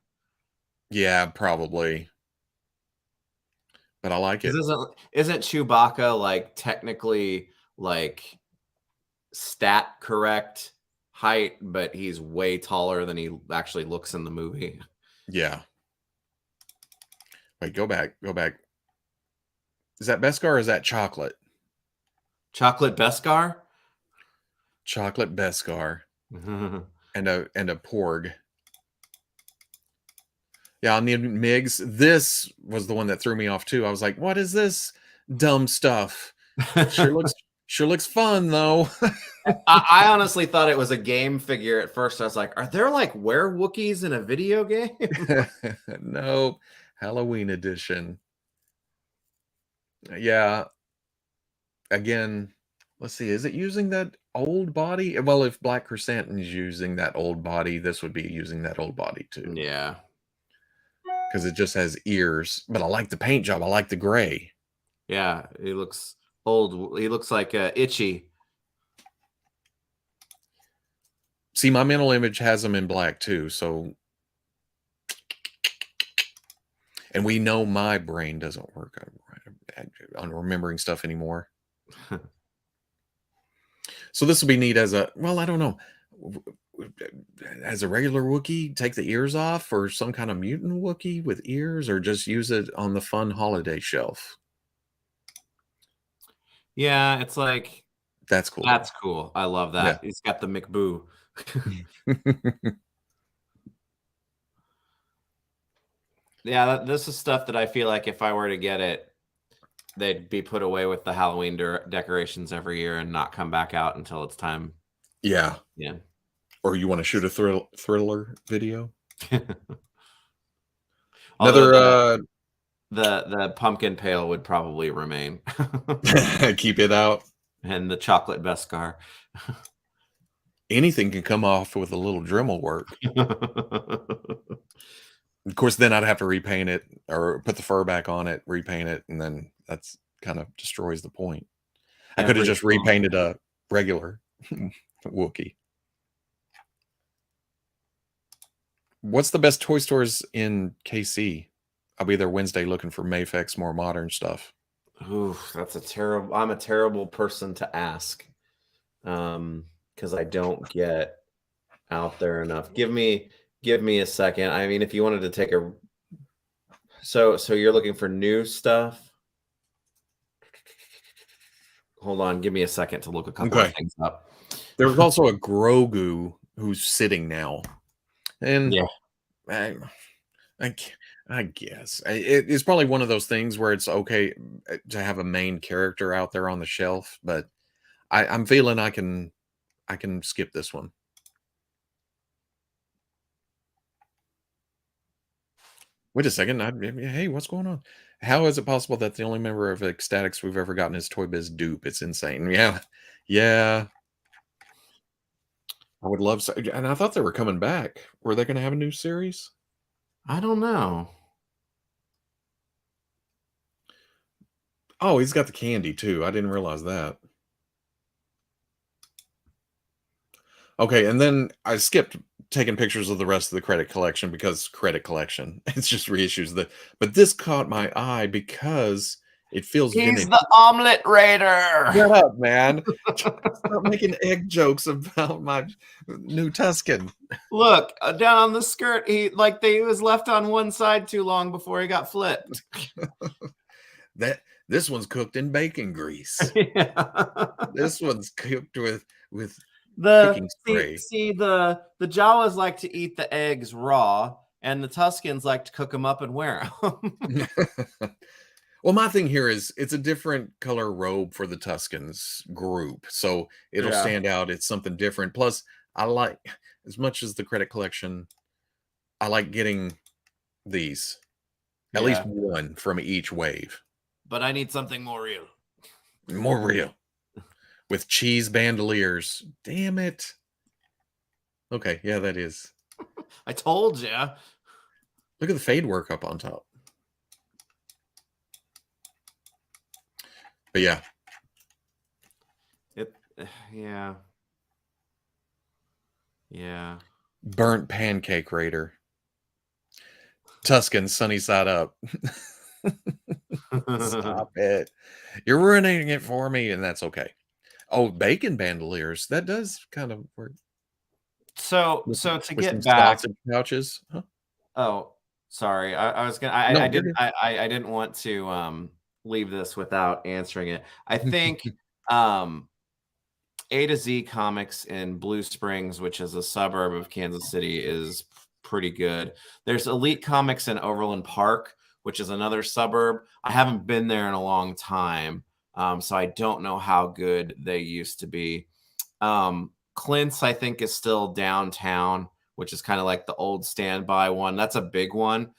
Yeah, probably. But I like it. Isn't Chewbacca like technically like stat correct height, but he's way taller than he actually looks in the movie? Yeah. Wait, go back. Is that Beskar or is that chocolate? Chocolate Beskar? Chocolate Beskar. and a Porg. Yeah, on the MiGs, this was the one that threw me off too. I was like, what is this dumb stuff? Sure looks fun though. I honestly thought it was a game figure at first. I was like, are there like were-Wookiees in a video game? No, Halloween edition. Yeah. Again, let's see. Is it using that old body? Well, if Black Chrysanthemum is using that old body, this would be using that old body too. Yeah. Because it just has ears. But I like the paint job. I like the gray. Yeah, he looks old. He looks like Itchy. See, my mental image has him in black too. So, and we know my brain doesn't work on remembering stuff anymore. So this will be neat as well, I don't know. As a regular Wookiee, take the ears off, or some kind of mutant Wookiee with ears, or just use it on the fun holiday shelf. Yeah, it's like that's cool. That's cool. I love that. Yeah. He's got the McBoo. Yeah, this is stuff that I feel like if I were to get it, they'd be put away with the Halloween decorations every year and not come back out until it's time. Yeah. Yeah. Or you want to shoot a thriller video? Another the pumpkin pail would probably remain. Keep it out. And the chocolate Beskar. Anything can come off with a little Dremel work. Of course, then I'd have to repaint it or put the fur back on it, repaint it, and then that's kind of destroys the point. I could have just repainted a regular Wookiee. What's the best toy stores in KC? I'll be there Wednesday looking for Mafex, more modern stuff. Ooh, I'm a terrible person to ask. Because I don't get out there enough. Give me Give me a second. I mean, if you wanted to take a... So you're looking for new stuff? Hold on. Give me a second to look a couple of things up. There was also a Grogu who's sitting now. And yeah, I guess it's probably one of those things where it's okay to have a main character out there on the shelf, but I'm feeling I can skip this one. Wait a second. Hey, what's going on? How is it possible that the only member of Ecstatics we've ever gotten is Toy Biz Dupe? It's insane. Yeah. Yeah. I would love to. And I thought they were coming back. Were they going to have a new series? I don't know. Oh, he's got the candy too. I didn't realize that. Okay, and then I skipped taking pictures of the rest of the credit collection because credit collection. It's just reissues but this caught my eye because it feels He's vintage. the omelet raider. Shut up, man. Stop making egg jokes about my new Tuscan. Look, down on the skirt, he was left on one side too long before he got flipped. This one's cooked in bacon grease. Yeah. This one's cooked with the Jawas like to eat the eggs raw, and the Tuscans like to cook them up and wear them. Well, my thing here is it's a different color robe for the Tuscans group, so it'll stand out. It's something different. Plus, I like, as much as the credit collection, I like getting these, at least one from each wave. But I need something more real. More real. With cheese bandoliers. Damn it. Okay, yeah, that is. I told you. Look at the fade work up on top. But yeah. Yeah. Yeah. Burnt pancake raider. Tuscan sunny side up. Stop it. You're ruining it for me, and that's okay. Oh, bacon bandoliers. That does kind of work. So to get back, pouches. Huh? Oh, sorry. I was gonna. I didn't want to leave this without answering it. I think A to Z Comics in Blue Springs, which is a suburb of Kansas City, is pretty good. There's Elite Comics in Overland Park, which is another suburb. I haven't been there in a long time, so I don't know how good they used to be. Clint's, I think, is still downtown, which is kind of like the old standby one. That's a big one.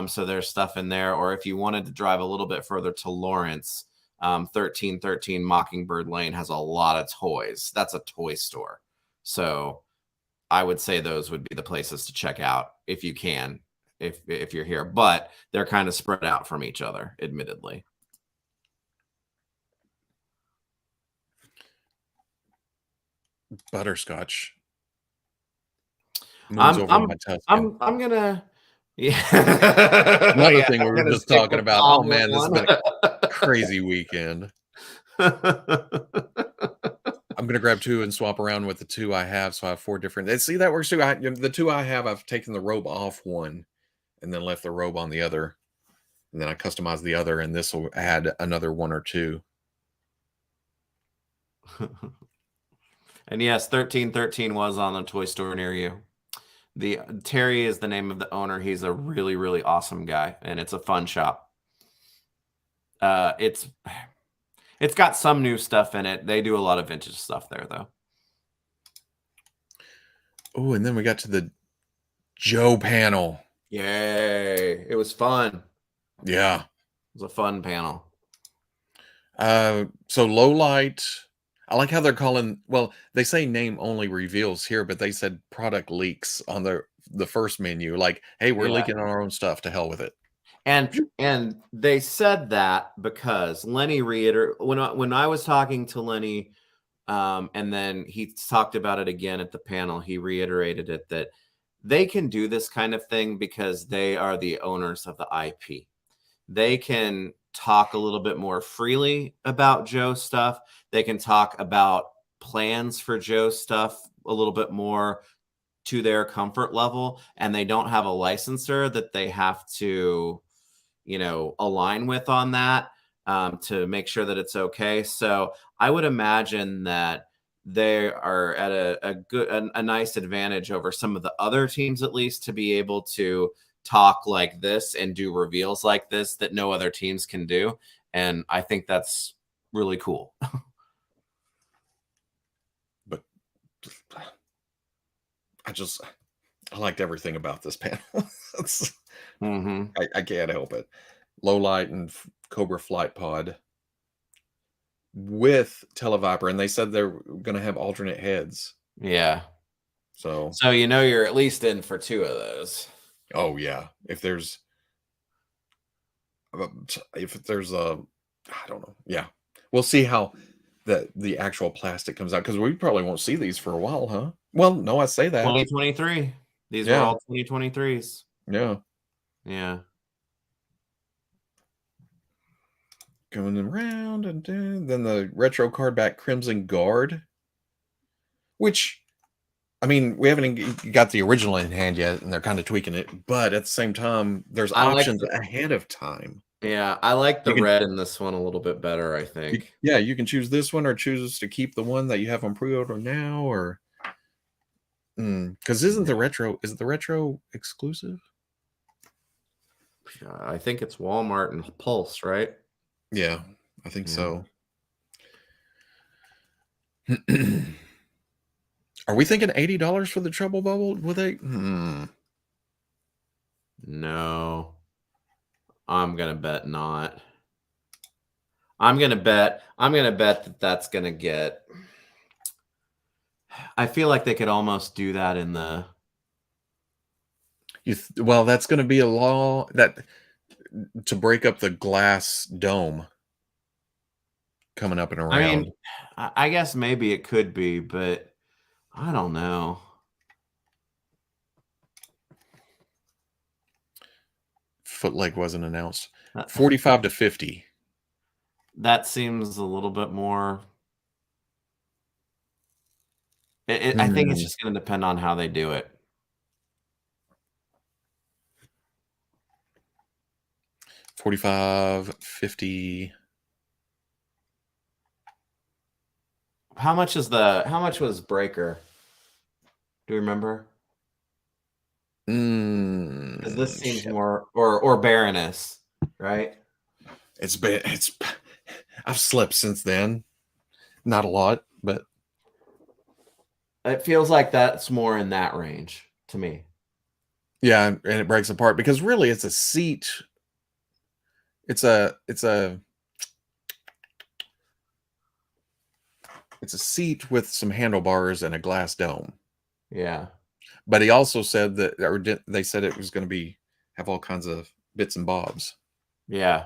So there's stuff in there. Or if you wanted to drive a little bit further to Lawrence, 1313 Mockingbird Lane has a lot of toys. That's a toy store. So I would say those would be the places to check out if you can, if you're here. But they're kind of spread out from each other, admittedly. Butterscotch. I'm gonna. Yeah. Another thing we were just talking about. Oh man, this has been a crazy weekend. I'm gonna grab two and swap around with the two I have, so I have four different. See, that works too. The two I have, I've taken the robe off one, and then left the robe on the other, and then I customize the other, and this will add another one or two. And yes, 1313 was on a toy store near you. The Terry is the name of the owner. He's a really, really awesome guy, and it's a fun shop. It's got some new stuff in it. They do a lot of vintage stuff there, though. Oh, and then we got to the Joe panel. Yay! It was fun. Yeah, it was a fun panel. So low light. I like how they're calling, well, they say name only reveals here, but they said product leaks on the first menu. Like, hey, we're leaking on our own stuff. To hell with it. And they said that because Lenny when I was talking to Lenny, and then he talked about it again at the panel, he reiterated it that they can do this kind of thing because they are the owners of the IP. They can talk a little bit more freely about Joe stuff. They can talk about plans for Joe stuff a little bit more to their comfort level, and they don't have a licensor that they have to, align with on that to make sure that it's okay. So I would imagine that they are at a nice advantage over some of the other teams, at least, to be able to talk like this and do reveals like this that no other teams can do. And I think that's really cool. But I liked everything about this panel. I can't help it. Low light and Cobra Flight Pod with Televiper, and they said they're going to have alternate heads. Yeah. So you're at least in for 2 of those. Oh yeah, if there's I don't know. Yeah, we'll see how the actual plastic comes out, because we probably won't see these for a while, huh? Well, no, I say that 2023. These were all 2023s. Yeah. Going around, and then the retro card back Crimson Guard, which, I mean, we haven't got the original in hand yet, and they're kind of tweaking it. But at the same time, there's options ahead of time. Yeah, I like the red in this one a little bit better, I think. You can choose this one or choose to keep the one that you have on pre-order now, or because is the retro exclusive? I think it's Walmart and Pulse, right? Yeah, I think so. Are we thinking $80 for the Trouble Bubble? Will they? No. I'm gonna bet not. I'm gonna bet that that's gonna get. I feel like they could almost do that in the. Well, that's going to be a law to break up the glass dome coming up and around. I mean, I guess maybe it could be, but I don't know. Foot leg wasn't announced. 45 to 50. That seems a little bit more. I think it's just going to depend on how they do it. 45, 50. How much was Breaker? Do you remember? Because this seems more, or Baroness, right? I've slept since then. Not a lot, but it feels like that's more in that range to me. Yeah, and it breaks apart because really it's a seat. It's a seat with some handlebars and a glass dome. Yeah. But he also said that, or they said it was going to have all kinds of bits and bobs. Yeah.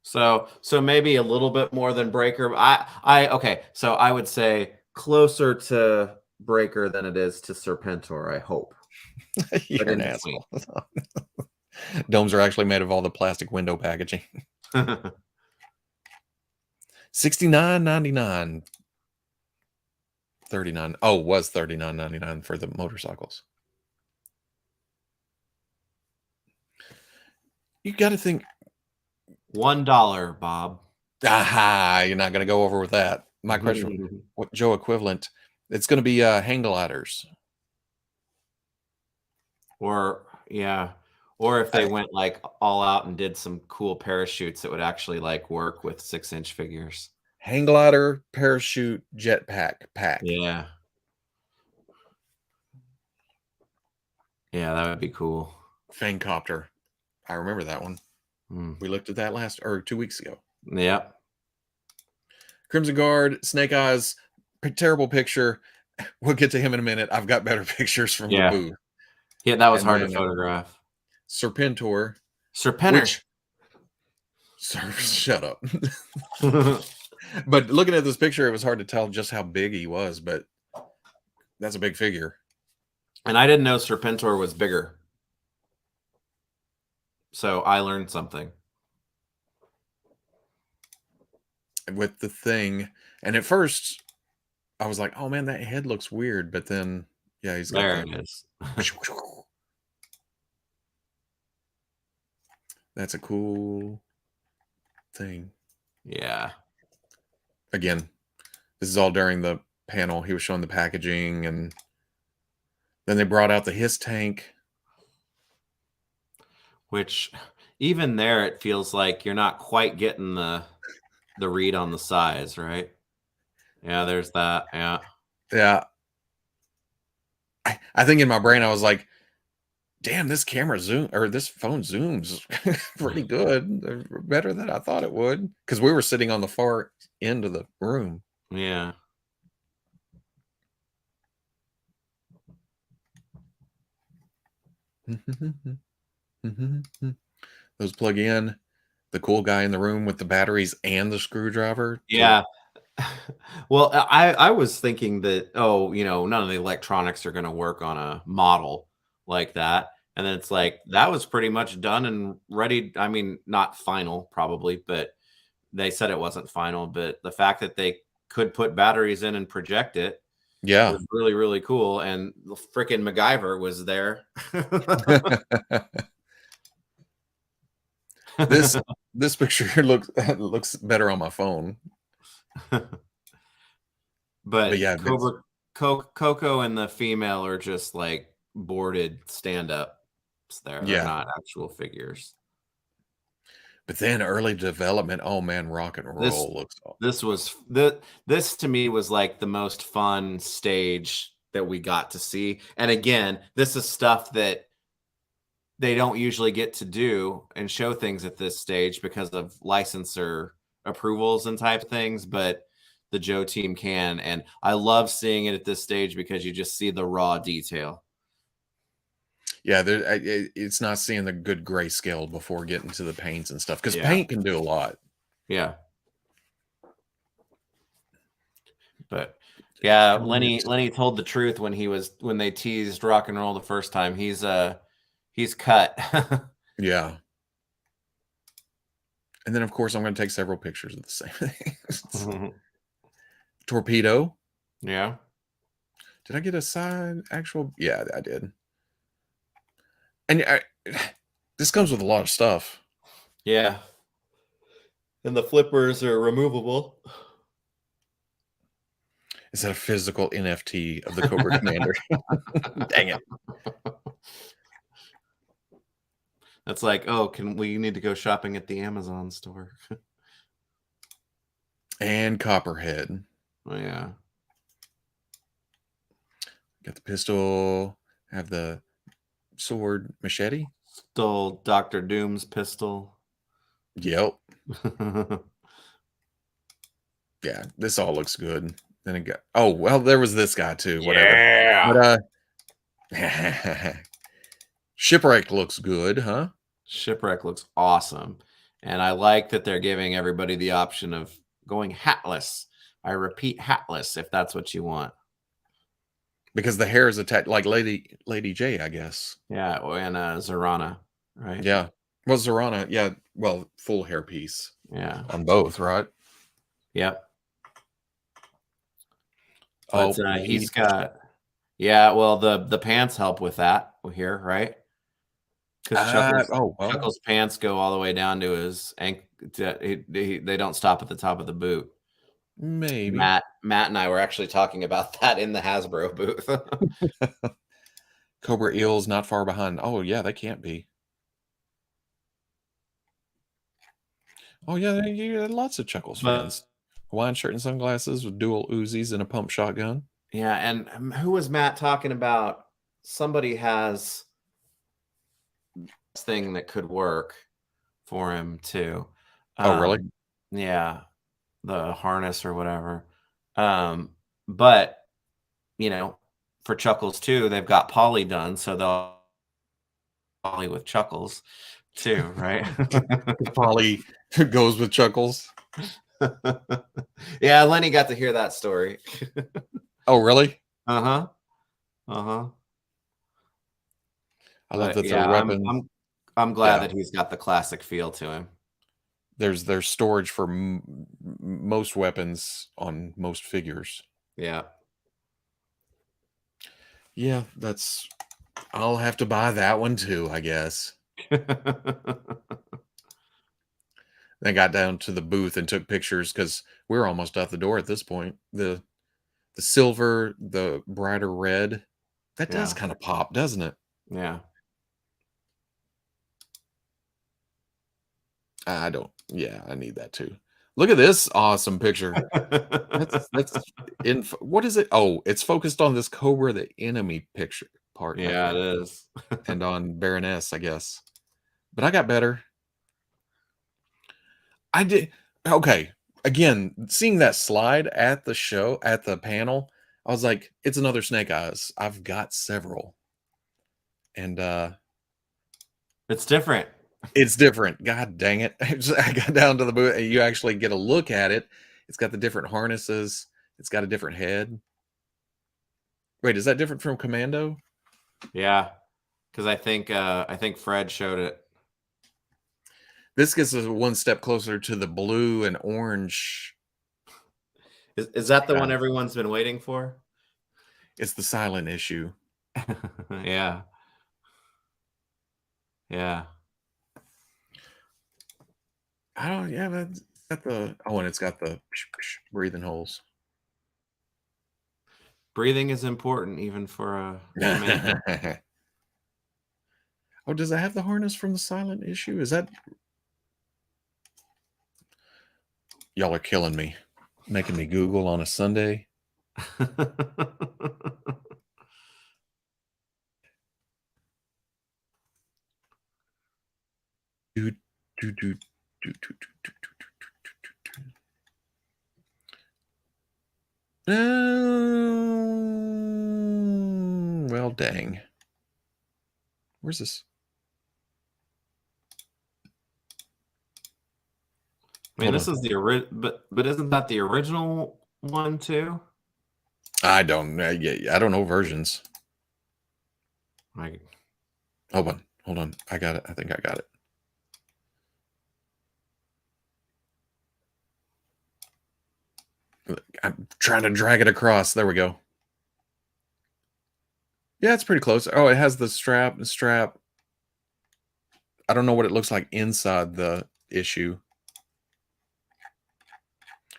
So maybe a little bit more than Breaker. Okay. So I would say closer to Breaker than it is to Serpentor, I hope. You're an asshole. Domes are actually made of all the plastic window packaging. $69.99. 39. Oh, was $39.99 for the motorcycles. You got to think $1, Bob. Aha! You're not going to go over with that. My question: what Joe equivalent? It's going to be hang gliders. Or if they went like all out and did some cool parachutes that would actually like work with 6-inch figures. Hang glider, parachute, jetpack pack. Yeah. Yeah, that would be cool. Fangcopter. I remember that one. We looked at that 2 weeks ago. Yep. Crimson Guard, Snake Eyes, terrible picture. We'll get to him in a minute. I've got better pictures from the booth. Yeah, that was hard to photograph. Serpentor. Serpentor. Shut up. But looking at this picture, it was hard to tell just how big he was, but that's a big figure. And I didn't know Serpentor was bigger. So I learned something. With the thing. And at first, I was like, oh man, that head looks weird. But then Yeah, he's got There the. it is. That's a cool thing. Yeah. Again, this is all during the panel. He was showing the packaging, and then they brought out the HISS tank. Which even there, it feels like you're not quite getting the read on the size, right? Yeah, there's that. Yeah. Yeah. I think in my brain I was like, damn, this camera zoom or this phone zooms pretty good. Better than I thought it would. Because we were sitting on the far end of the room. Yeah. Those plug in. The cool guy in the room with the batteries and the screwdriver. Yeah. Well, I was thinking that, oh, none of the electronics are going to work on a model like that. And then it's like, that was pretty much done and ready. I mean, not final probably, but they said it wasn't final. But the fact that they could put batteries in and project it Yeah. was really, really cool. And the freaking MacGyver was there. This picture looks better on my phone. But yeah, Coco and the female are just like boarded stand-ups there. They're yeah. not actual figures. But then early development, oh man, rock and roll looks. This to me was like the most fun stage that we got to see. And again, this is stuff that they don't usually get to do and show things at this stage because of licensor approvals and type things, but the Joe team can. And I love seeing it at this stage because you just see the raw detail. Yeah, it's not seeing the good grayscale before getting to the paints and stuff, because paint can do a lot. Yeah. But yeah, Lenny told the truth when they teased rock and roll the first time. He's cut. Yeah. And then of course I'm going to take several pictures of the same thing. Torpedo. Yeah. Did I get a side actual? Yeah, I did. And this comes with a lot of stuff. Yeah. And the flippers are removable. Is that a physical NFT of the Cobra Commander? Dang it. That's like, oh, we need to go shopping at the Amazon store. And Copperhead. Oh, yeah. Got the pistol. Have the sword machete. Stole Dr. Doom's pistol. Yep. Yeah, this all looks good. Then it got, oh, well, there was this guy too. Whatever. Yeah. But Shipwreck looks good, huh? Shipwreck looks awesome. And I like that they're giving everybody the option of going hatless. I repeat, hatless, if that's what you want. Because the hair is attached, like Lady J, I guess. Yeah, and Zorana, right? Yeah. Well, Zorana, yeah. Well, full hair piece. Yeah. On both, right? Yep. Oh, But he's got, yeah. Well, the pants help with that here, right? Because Chuckles' pants go all the way down to his ankle. They don't stop at the top of the boot. Maybe. Matt and I were actually talking about that in the Hasbro booth. Cobra Eels not far behind. Oh yeah, they can't be. Oh yeah, you got lots of Chuckles fans. Hawaiian shirt and sunglasses with dual Uzis and a pump shotgun. Yeah, and who was Matt talking about? Somebody has this thing that could work for him too. Oh really? Yeah, the harness or whatever. But for Chuckles too, they've got Polly done, so they'll Polly with Chuckles too, right? Polly goes with Chuckles. Yeah, Lenny got to hear that story. Oh really? I love that their weapons. I'm glad that he's got the classic feel to him. There's storage for most weapons on most figures. Yeah. Yeah, I'll have to buy that one too, I guess. They got down to the booth and took pictures because we're almost out the door at this point. The silver, the brighter red, that does kind of pop, doesn't it? Yeah. I don't. Yeah, I need that too. Look at this awesome picture. That's in. What is it? Oh, it's focused on this Cobra, the enemy picture part. Yeah, I think. it is. And on Baroness, I guess. But I got better. I did. Okay. Again, seeing that slide at the show, at the panel, I was like, it's another Snake Eyes. I've got several. And It's different. it's different. God dang it. I got down to the booth and you actually get a look at it. It's got the different harnesses. It's got a different head. Wait, is that different from Commando? Yeah. Because I think Fred showed it. This gets us one step closer to the blue and orange. Is that the one everyone's been waiting for? It's the silent issue. Yeah. Yeah. I don't. Yeah, that's got the. Oh, and it's got the breathing holes. Breathing is important even for a Oh, does it have the harness from the silent issue? Is that? Y'all are killing me, making me Google on a Sunday. Well, dang. Where's this? I mean, this is the original, but isn't that the original one too? I don't know. Yeah, I don't know versions. Like, hold on. I got it. I think I got it. I'm trying to drag it across. There we go. Yeah, it's pretty close. Oh, it has the strap. I don't know what it looks like inside the issue,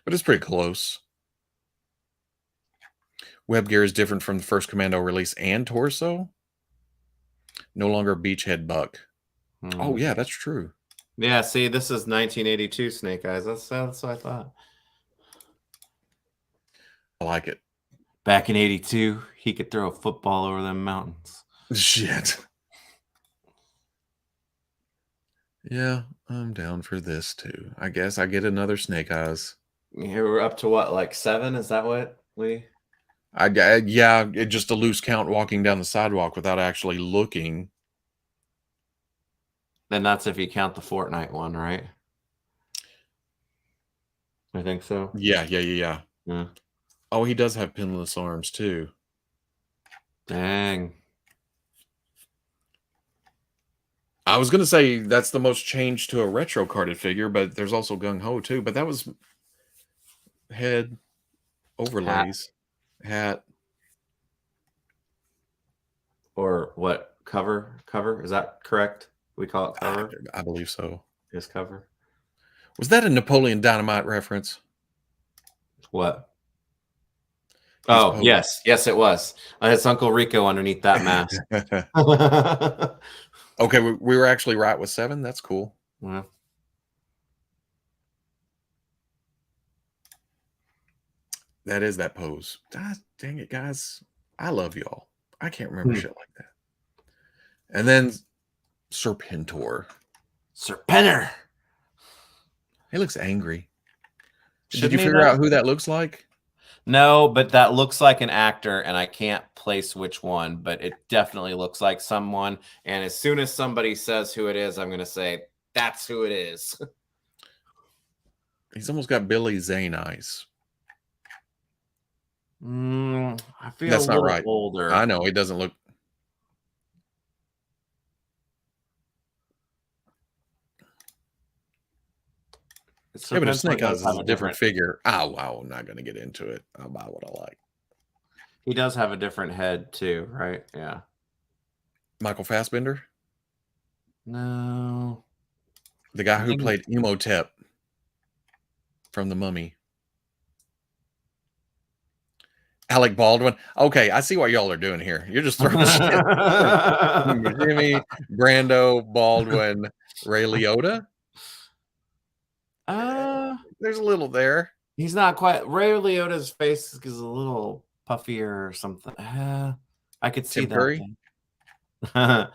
but it's pretty close. Web gear is different from the first Commando release and torso. No longer beachhead buck. Oh, yeah, that's true. Yeah, see, this is 1982 Snake Eyes. That's what I thought. I like it. Back in 82, he could throw a football over them mountains. Shit. Yeah, I'm down for this too. I guess I get another Snake Eyes. Here we're up to what, like 7? Is that what we? Yeah, just a loose count walking down the sidewalk without actually looking. Then that's if you count the Fortnite one, right? I think so. Yeah. Oh, he does have pinless arms too. Dang. I was going to say that's the most change to a retro carded figure, but there's also Gung Ho too. But that was head overlays, hat. Or what? Cover? Is that correct? We call it cover? I believe so. Just cover. Was that a Napoleon Dynamite reference? What? Oh, yes, it was. It's Uncle Rico underneath that mask. Okay, we were actually right with 7. That's cool. Yeah. That is that pose. God dang it, guys. I love y'all. I can't remember shit like that. And then Serpentor. He looks angry. Did you figure out who that looks like? No, but that looks like an actor, and I can't place which one, but it definitely looks like someone. And as soon as somebody says who it is, I'm going to say, that's who it is. He's almost got Billy Zane eyes. I feel that's a not little right. older. I know, he doesn't look. Yeah, but Snake Eyes is a different figure. Oh, wow, I'm not going to get into it. I'll buy what I like. He does have a different head too, right? Yeah. Michael Fassbender? No. The guy who played Imhotep from The Mummy. Alec Baldwin. Okay, I see what y'all are doing here. You're just throwing shit. Jimmy, Brando, Baldwin, Ray Liotta. There's a little there. He's not quite. Ray Liotta's face is a little puffier or something. I could see Tim Curry? that.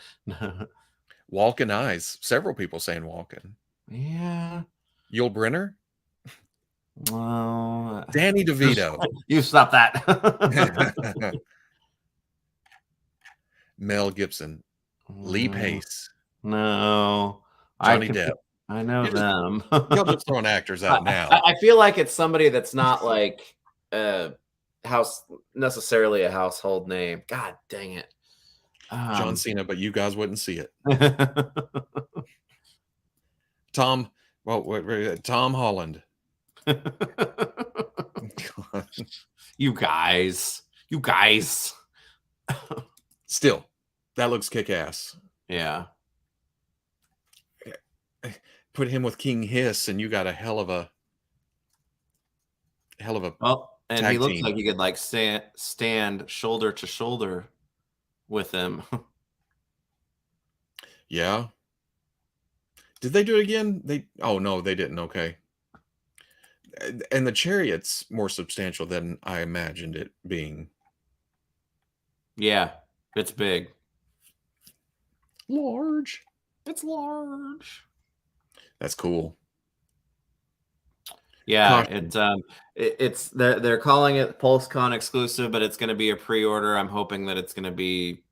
Walken eyes. Several people saying Walken. Yeah. Yul Brynner? Well, Danny DeVito. You stop that. Mel Gibson. Lee Pace. No. Johnny Depp. I know them. Y'all just throwing actors out now. I feel like it's somebody that's not like necessarily a household name. God dang it. John Cena, but you guys wouldn't see it. Tom Holland. You guys. Still, that looks kick-ass. Yeah. Put him with King Hiss, and you got a hell of a. Well, and he looks team. like he could like stand shoulder to shoulder with him. Yeah. Did they do it again? Oh no, they didn't. Okay. And the chariot's more substantial than I imagined it being. Yeah, it's big. Large. It's large. That's cool. Yeah, it's they're calling it PulseCon exclusive, but it's going to be a pre-order. I'm hoping that it's going to be.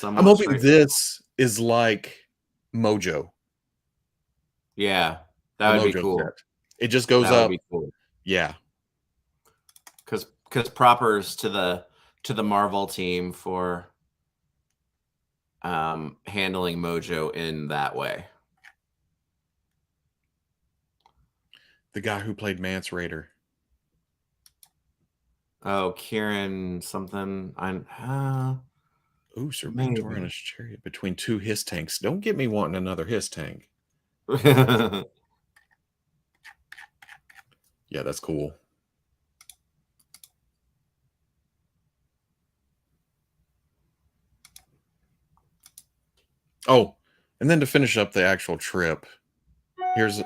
I'm hoping this is like Mojo. Yeah, that would be cool. Set. It just goes up. Would be cool. Yeah, because propers to the Marvel team for handling Mojo in that way. The guy who played Mance Raider. Oh, Kieran something. Ooh, Serpentor on his chariot between two Hiss tanks. Don't get me wanting another Hiss tank. Yeah, that's cool. Oh, and then to finish up the actual trip, here's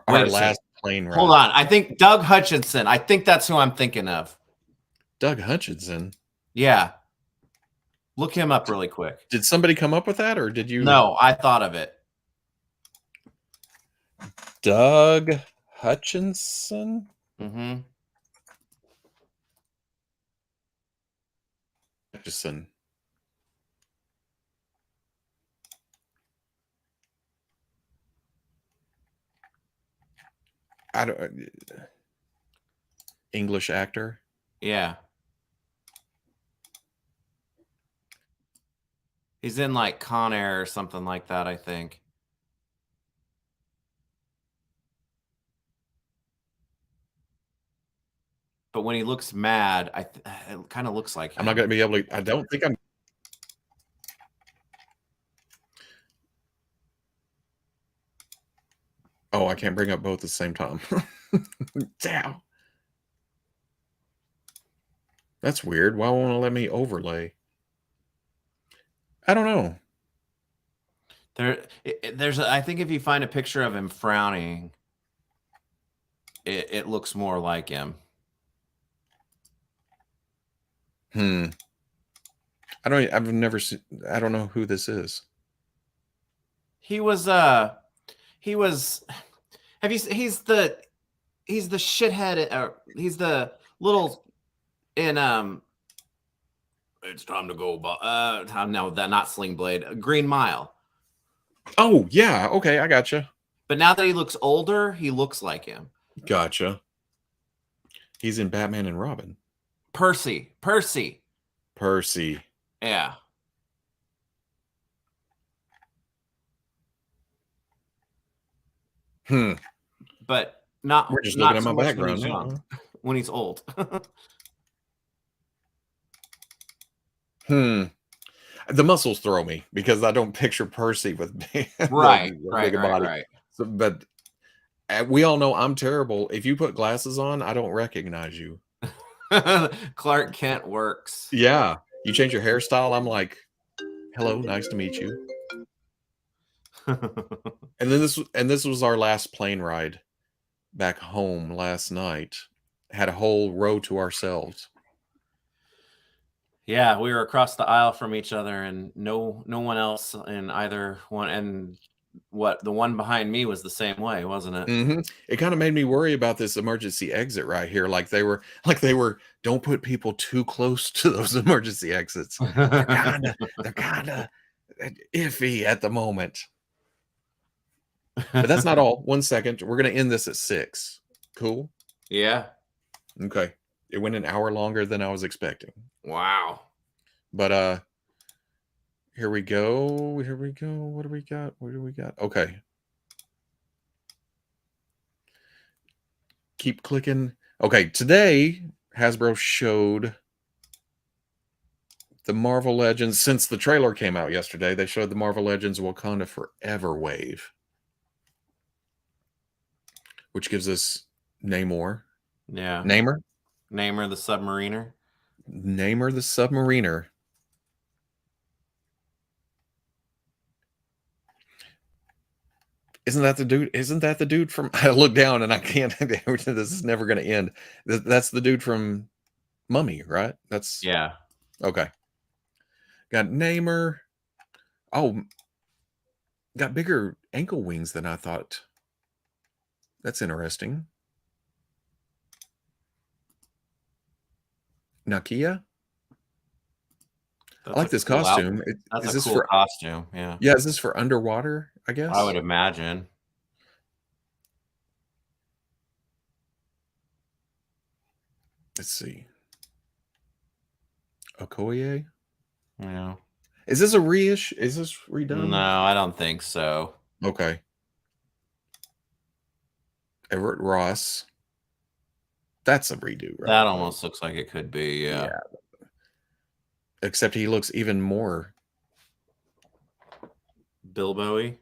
our last plane ride. Hold on. I think Doug Hutchinson. I think that's who I'm thinking of. Doug Hutchinson? Yeah. Look him up really quick. Did somebody come up with that, or did you? No, I thought of it. Doug Hutchinson? Mm-hmm. Hutchinson. I don't. English actor? Yeah. He's in like Con Air or something like that, I think. But when he looks mad, it kind of looks like him. I'm not going to be able to. I don't think I'm. Oh, I can't bring up both at the same time. Damn. That's weird. Why won't it let me overlay? I don't know. There's I think if you find a picture of him frowning, it looks more like him. I've never seen. I don't know who this is. He was have you? He's the shithead. He's the little in It's time to go. No, that not Sling Blade. Green Mile. Oh yeah, okay, I gotcha. But now that he looks older, he looks like him. Gotcha. He's in Batman and Robin. Percy. Yeah. But not. We're just not looking at my background now. When he's old. The muscles throw me because I don't picture Percy with Right, the right, bigger right, body. right. So, but we all know I'm terrible. If you put glasses on, I don't recognize you. Clark Kent works. Yeah. You change your hairstyle, I'm like, hello, nice to meet you. And then this was our last plane ride back home last night. Had a whole row to ourselves. Yeah, we were across the aisle from each other, and no one else in either one. And the one behind me was the same way, wasn't it? It kind of made me worry about this emergency exit right here. Like they were, don't put people too close to those emergency exits. They're kind of iffy at the moment. But that's not all. 1 second. We're going to end this at 6. Cool. Yeah. Okay. It went an hour longer than I was expecting. Wow. But here we go. Here we go. What do we got? What do we got? Okay. Keep clicking. Okay, today Hasbro showed the Marvel Legends. Since the trailer came out yesterday, they showed the Marvel Legends Wakanda Forever wave, which gives us Namor. Yeah. Namor the Submariner. Namor the Submariner. Isn't that the dude? Isn't that the dude from? I look down and I can't. This is never going to end. That's the dude from Mummy, right? That's Yeah. Okay. Got Namor. Oh, got bigger ankle wings than I thought. That's interesting. Nakia. I like this cool costume. That's Is a this cool for costume. Yeah. Yeah, is this for underwater, I guess? I would imagine. Let's see. Okoye? Yeah. Is this a reish? Is this redone? No, I don't think so. Okay. Everett Ross. That's a redo, right? That almost looks like it could be, yeah. Except he looks even more Bilbo-y.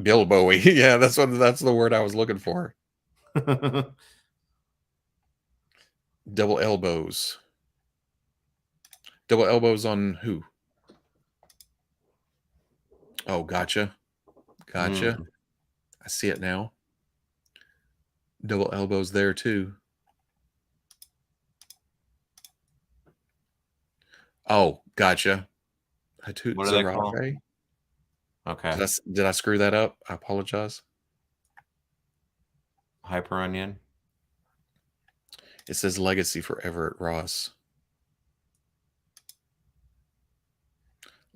Bilbo-y. Yeah, that's the word I was looking for. Double elbows. Double elbows on who? Oh, gotcha. Gotcha. I see it now. Double elbows there too. Oh, gotcha. What are they called? Okay. Did I screw that up? I apologize. Hyper Onion. It says Legacy for Everett Ross.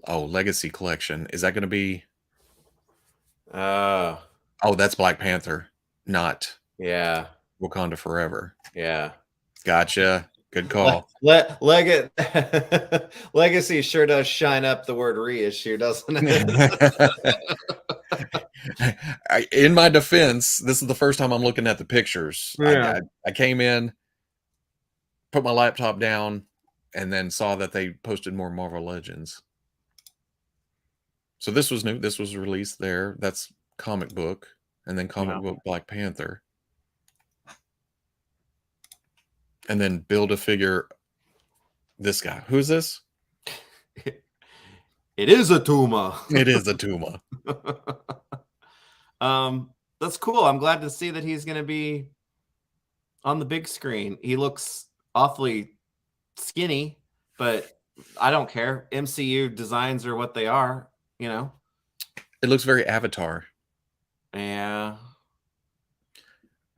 Oh, Legacy Collection. Is that going to be? Oh, that's Black Panther, not Wakanda Forever. Yeah. Gotcha. Good call. Legacy sure does shine up the word reissue, doesn't it? In my defense, this is the first time I'm looking at the pictures. Yeah. I came in, put my laptop down, and then saw that they posted more Marvel Legends. So this was new. This was released there. That's comic book, and then comic book Black Panther. And then build a figure. This guy. Who's this? It is a Tuma. It is a Tuma. That's cool. I'm glad to see that he's going to be on the big screen. He looks awfully skinny, but I don't care. MCU designs are what they are, you know. It looks very Avatar. Yeah.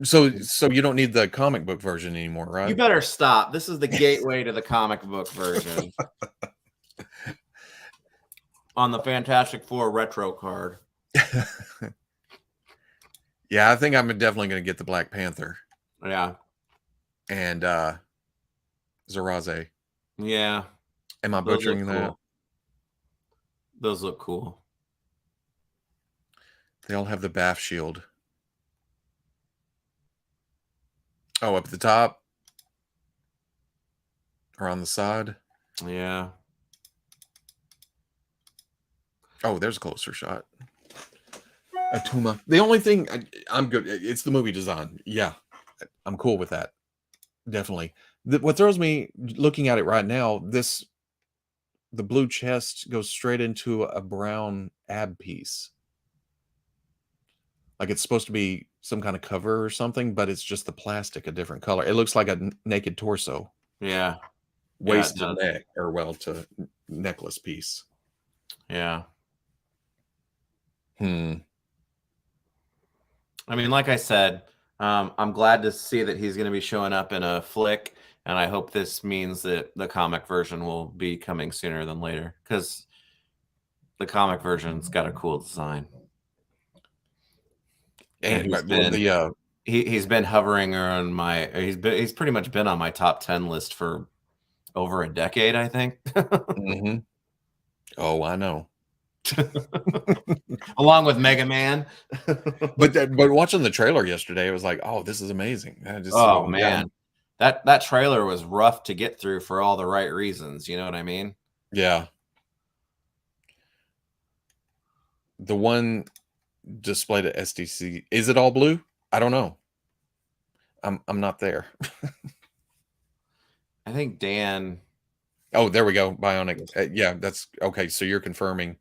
So you don't need the comic book version anymore, right? You better stop. This is the gateway to the comic book version. On the Fantastic Four retro card. Yeah, I think I'm definitely going to get the Black Panther. Yeah. And Zaraze. Yeah. Am I butchering that? Those look cool. They all have the BAF shield. Oh, up at the top? Or on the side? Yeah. Oh, there's a closer shot. Atuma. The only thing I'm good. It's the movie design. Yeah, I'm cool with that. Definitely. What throws me looking at it right now, the blue chest goes straight into a brown ab piece. Like it's supposed to be some kind of cover or something, but it's just the plastic a different color. It looks like a naked torso. Yeah. Waist to neck, or to necklace piece. Yeah. Hmm. I mean, like I said, I'm glad to see that he's going to be showing up in a flick, and I hope this means that the comic version will be coming sooner than later, because the comic version's got a cool design. And he's been hovering on my. He's pretty much been on my top 10 list for over a decade, I think. Mm-hmm. Oh, I know. Along with Mega Man. but watching the trailer yesterday, it was like, oh, this is amazing. Man, that trailer was rough to get through for all the right reasons. You know what I mean? Yeah. The one displayed at SDCC, is it all blue? I don't know. I'm not there. I think Dan. Oh, there we go. Bionic. Yeah, that's okay. So you're confirming.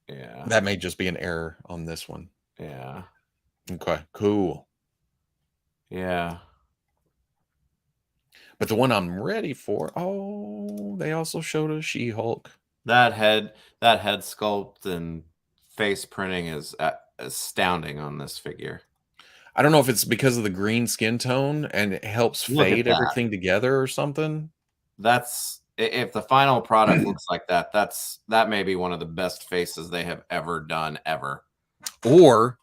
Yeah. That may just be an error on this one. Yeah. Okay, cool. Yeah. But the one I'm ready for, they also showed a She-Hulk. That head sculpt and face printing is astounding on this figure. I don't know if it's because of the green skin tone and it helps fade everything together or something. That's if the final product looks like that, that may be one of the best faces they have ever done ever. Or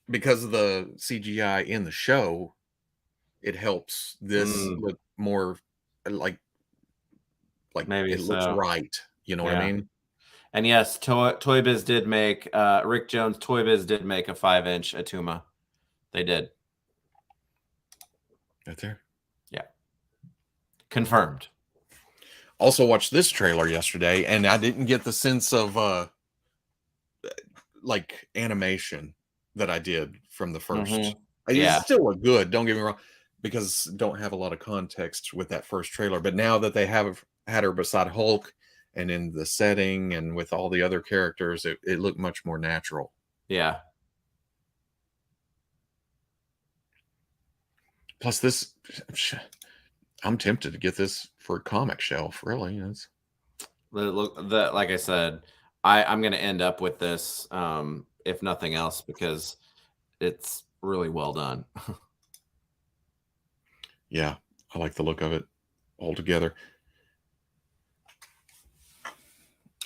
because of the CGI in the show, it helps this look more like maybe it looks right. You know what I mean? And yes, Toy Biz did make Rick Jones. Toy Biz did make a 5-inch Atuma. They did. Right there. Yeah. Confirmed. Also watched this trailer yesterday, and I didn't get the sense of like animation that I did from the first. It still look good, don't get me wrong, because don't have a lot of context with that first trailer. But now that they have had her beside Hulk and in the setting and with all the other characters, it looked much more natural. Yeah. Plus this, I'm tempted to get this for a comic shelf, really. Like I said, I'm going to end up with this, if nothing else, because it's really well done. Yeah, I like the look of it altogether.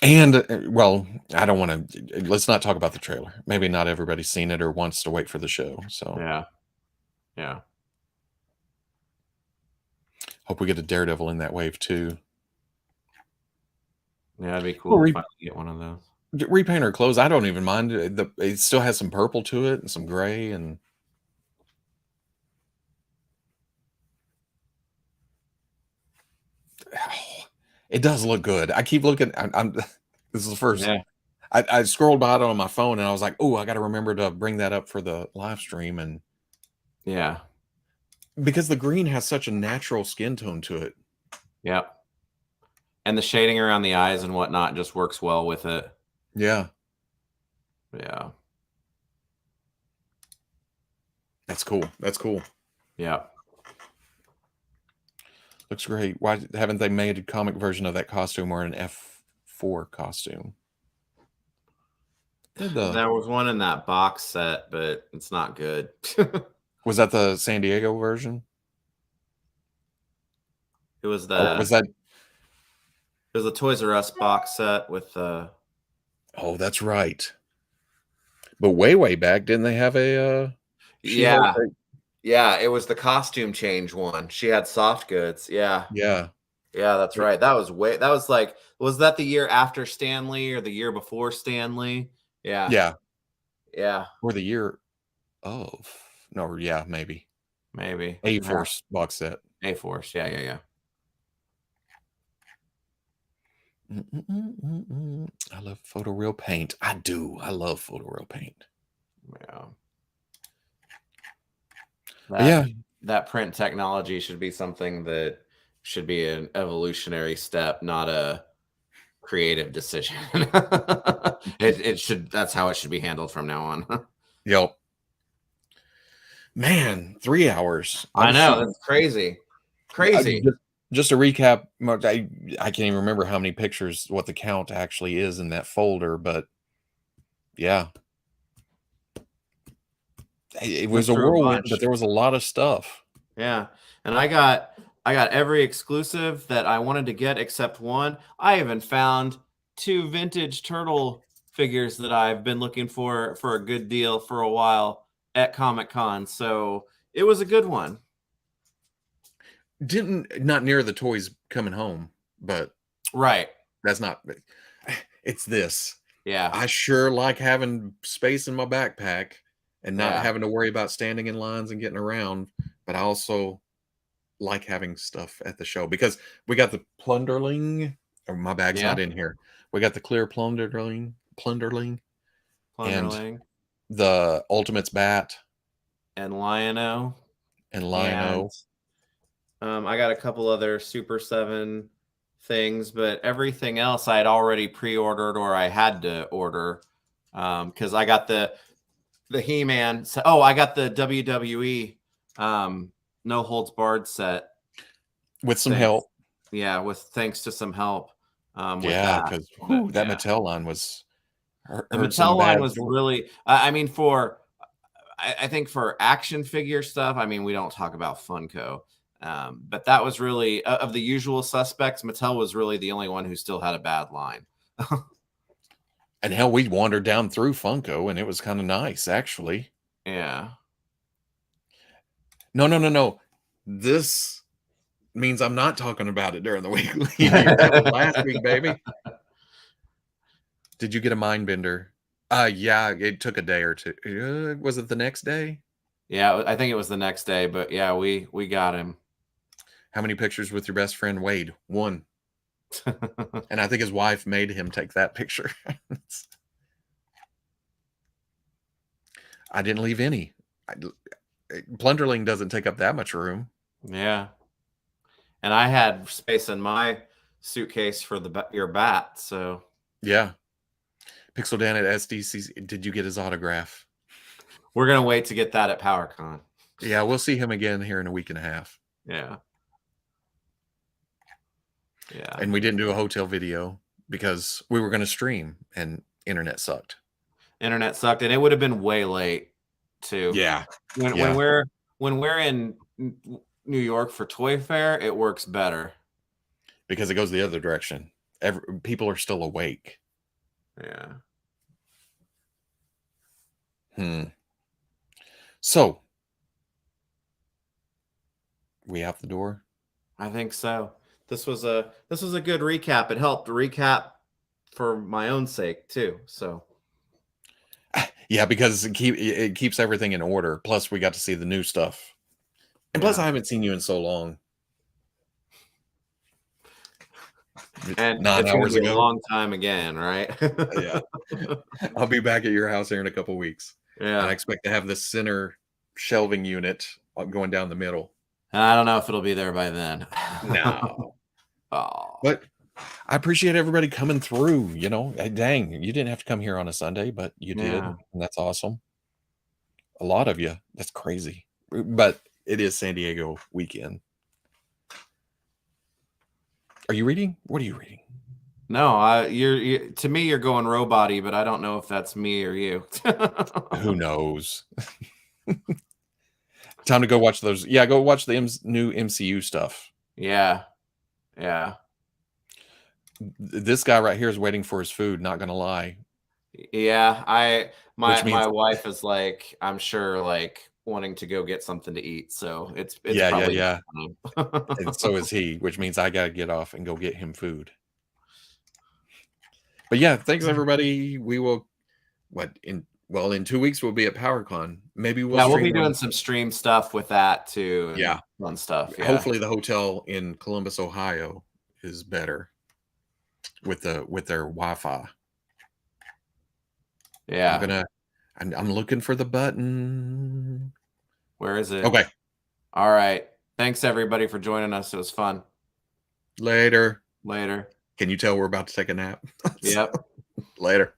And well, I don't want to. Let's not talk about the trailer. Maybe not everybody's seen it or wants to wait for the show. So yeah. Hope we get a Daredevil in that wave too. Yeah, it'd be cool to finally get one of those. Repaint her clothes. I don't even mind. It still has some purple to it and some gray, and it does look good. I keep looking. This is the first. Yeah. I scrolled by it on my phone and I was like, oh, I got to remember to bring that up for the live stream. And yeah, because the green has such a natural skin tone to it. Yeah. And the shading around the eyes and whatnot just works well with it. Yeah. Yeah. That's cool. That's cool. Yeah. Looks great. Why haven't they made a comic version of that costume or an F4 costume? There was one in that box set, but it's not good. Was that the San Diego version? It was the. Was that? It was the Toys R Us box set with the. Oh, that's right. But way back, didn't they have a? Yeah. Yeah, it was the costume change one. She had soft goods. Yeah. Yeah. Yeah, that's right. That was like, was that the year after Stanley or the year before Stanley? Yeah. Yeah. Yeah. Or the year of. No, yeah, maybe. A-Force box set. A-Force. Yeah. I love photoreal paint. I do. I love photoreal paint. Yeah. Yeah. That print technology should be something that should be an evolutionary step, not a creative decision. It should. That's how it should be handled from now on. Yep. Man, 3 hours. I know, that's crazy. Crazy. Just to recap, I can't even remember how many pictures, what the count actually is in that folder, but yeah, it was a whirlwind, but there was a lot of stuff. Yeah, and I got every exclusive that I wanted to get except one. I even found 2 vintage turtle figures that I've been looking for a good deal for a while at Comic-Con. So it was a good one. Not near the toys coming home, but right. That's not. It's this. Yeah. I sure like having space in my backpack and not having to worry about standing in lines and getting around. But I also like having stuff at the show because we got the Plunderling. Or my bag's not in here. We got the clear Plunderling, and the Ultimates Bat, and Lion-O, And I got a couple other Super 7 things, but everything else I had already pre-ordered or I had to order because I got the He-Man. I got the WWE No Holds Barred set with some help. Yeah, thanks to some help. Yeah, because that Mattel line was. The Mattel line was really. I mean, I think for action figure stuff, I mean, we don't talk about Funko. But that was really of the usual suspects. Mattel was really the only one who still had a bad line. And hell, we wandered down through Funko, and it was kind of nice, actually. Yeah. No. This means I'm not talking about it during the week. That was last week, baby. Did you get a mind bender? Yeah, it took a day or two. Was it the next day? Yeah, I think it was the next day, but yeah, we got him. How many pictures with your best friend Wade? 1. And I think his wife made him take that picture. I didn't leave any. Plunderling doesn't take up that much room. Yeah. And I had space in my suitcase for your bat, so. Yeah. Pixel Dan at SDCC. Did you get his autograph? We're going to wait to get that at PowerCon. Yeah, we'll see him again here in a week and a half. Yeah. Yeah. And we didn't do a hotel video because we were going to stream and internet sucked. And it would have been way late too. Yeah. When we're in New York for Toy Fair, it works better because it goes the other direction. People are still awake. Yeah. So, we out the door? I think so. This was a good recap. It helped recap for my own sake too. So, yeah, because it keeps everything in order. Plus, we got to see the new stuff, and plus, I haven't seen you in so long. And 9 hours ago, a long time again, right? Yeah, I'll be back at your house here in a couple weeks. Yeah, and I expect to have the center shelving unit going down the middle. And I don't know if it'll be there by then. No. Oh. But I appreciate everybody coming through. You know, dang, you didn't have to come here on a Sunday, but you did. And that's awesome. A lot of you. That's crazy. But it is San Diego weekend. Are you reading? What are you reading? No, to me, you're going robot-y, but I don't know if that's me or you. Who knows? Time to go watch those. Yeah, go watch the new MCU stuff. Yeah. This guy right here is waiting for his food, not gonna lie. Yeah, my wife is like, I'm sure, like wanting to go get something to eat. So it's yeah. And so is he, which means I gotta get off and go get him food. But yeah, thanks everybody. We will in 2 weeks we'll be at PowerCon. Maybe we'll be doing some stream stuff with that too. Yeah, fun stuff. Yeah. Hopefully the hotel in Columbus, Ohio is better. with their Wi-Fi. Yeah. I'm looking for the button. Where is it? Okay. All right. Thanks everybody for joining us. It was fun. Later. Later. Can you tell we're about to take a nap? Yep. Later.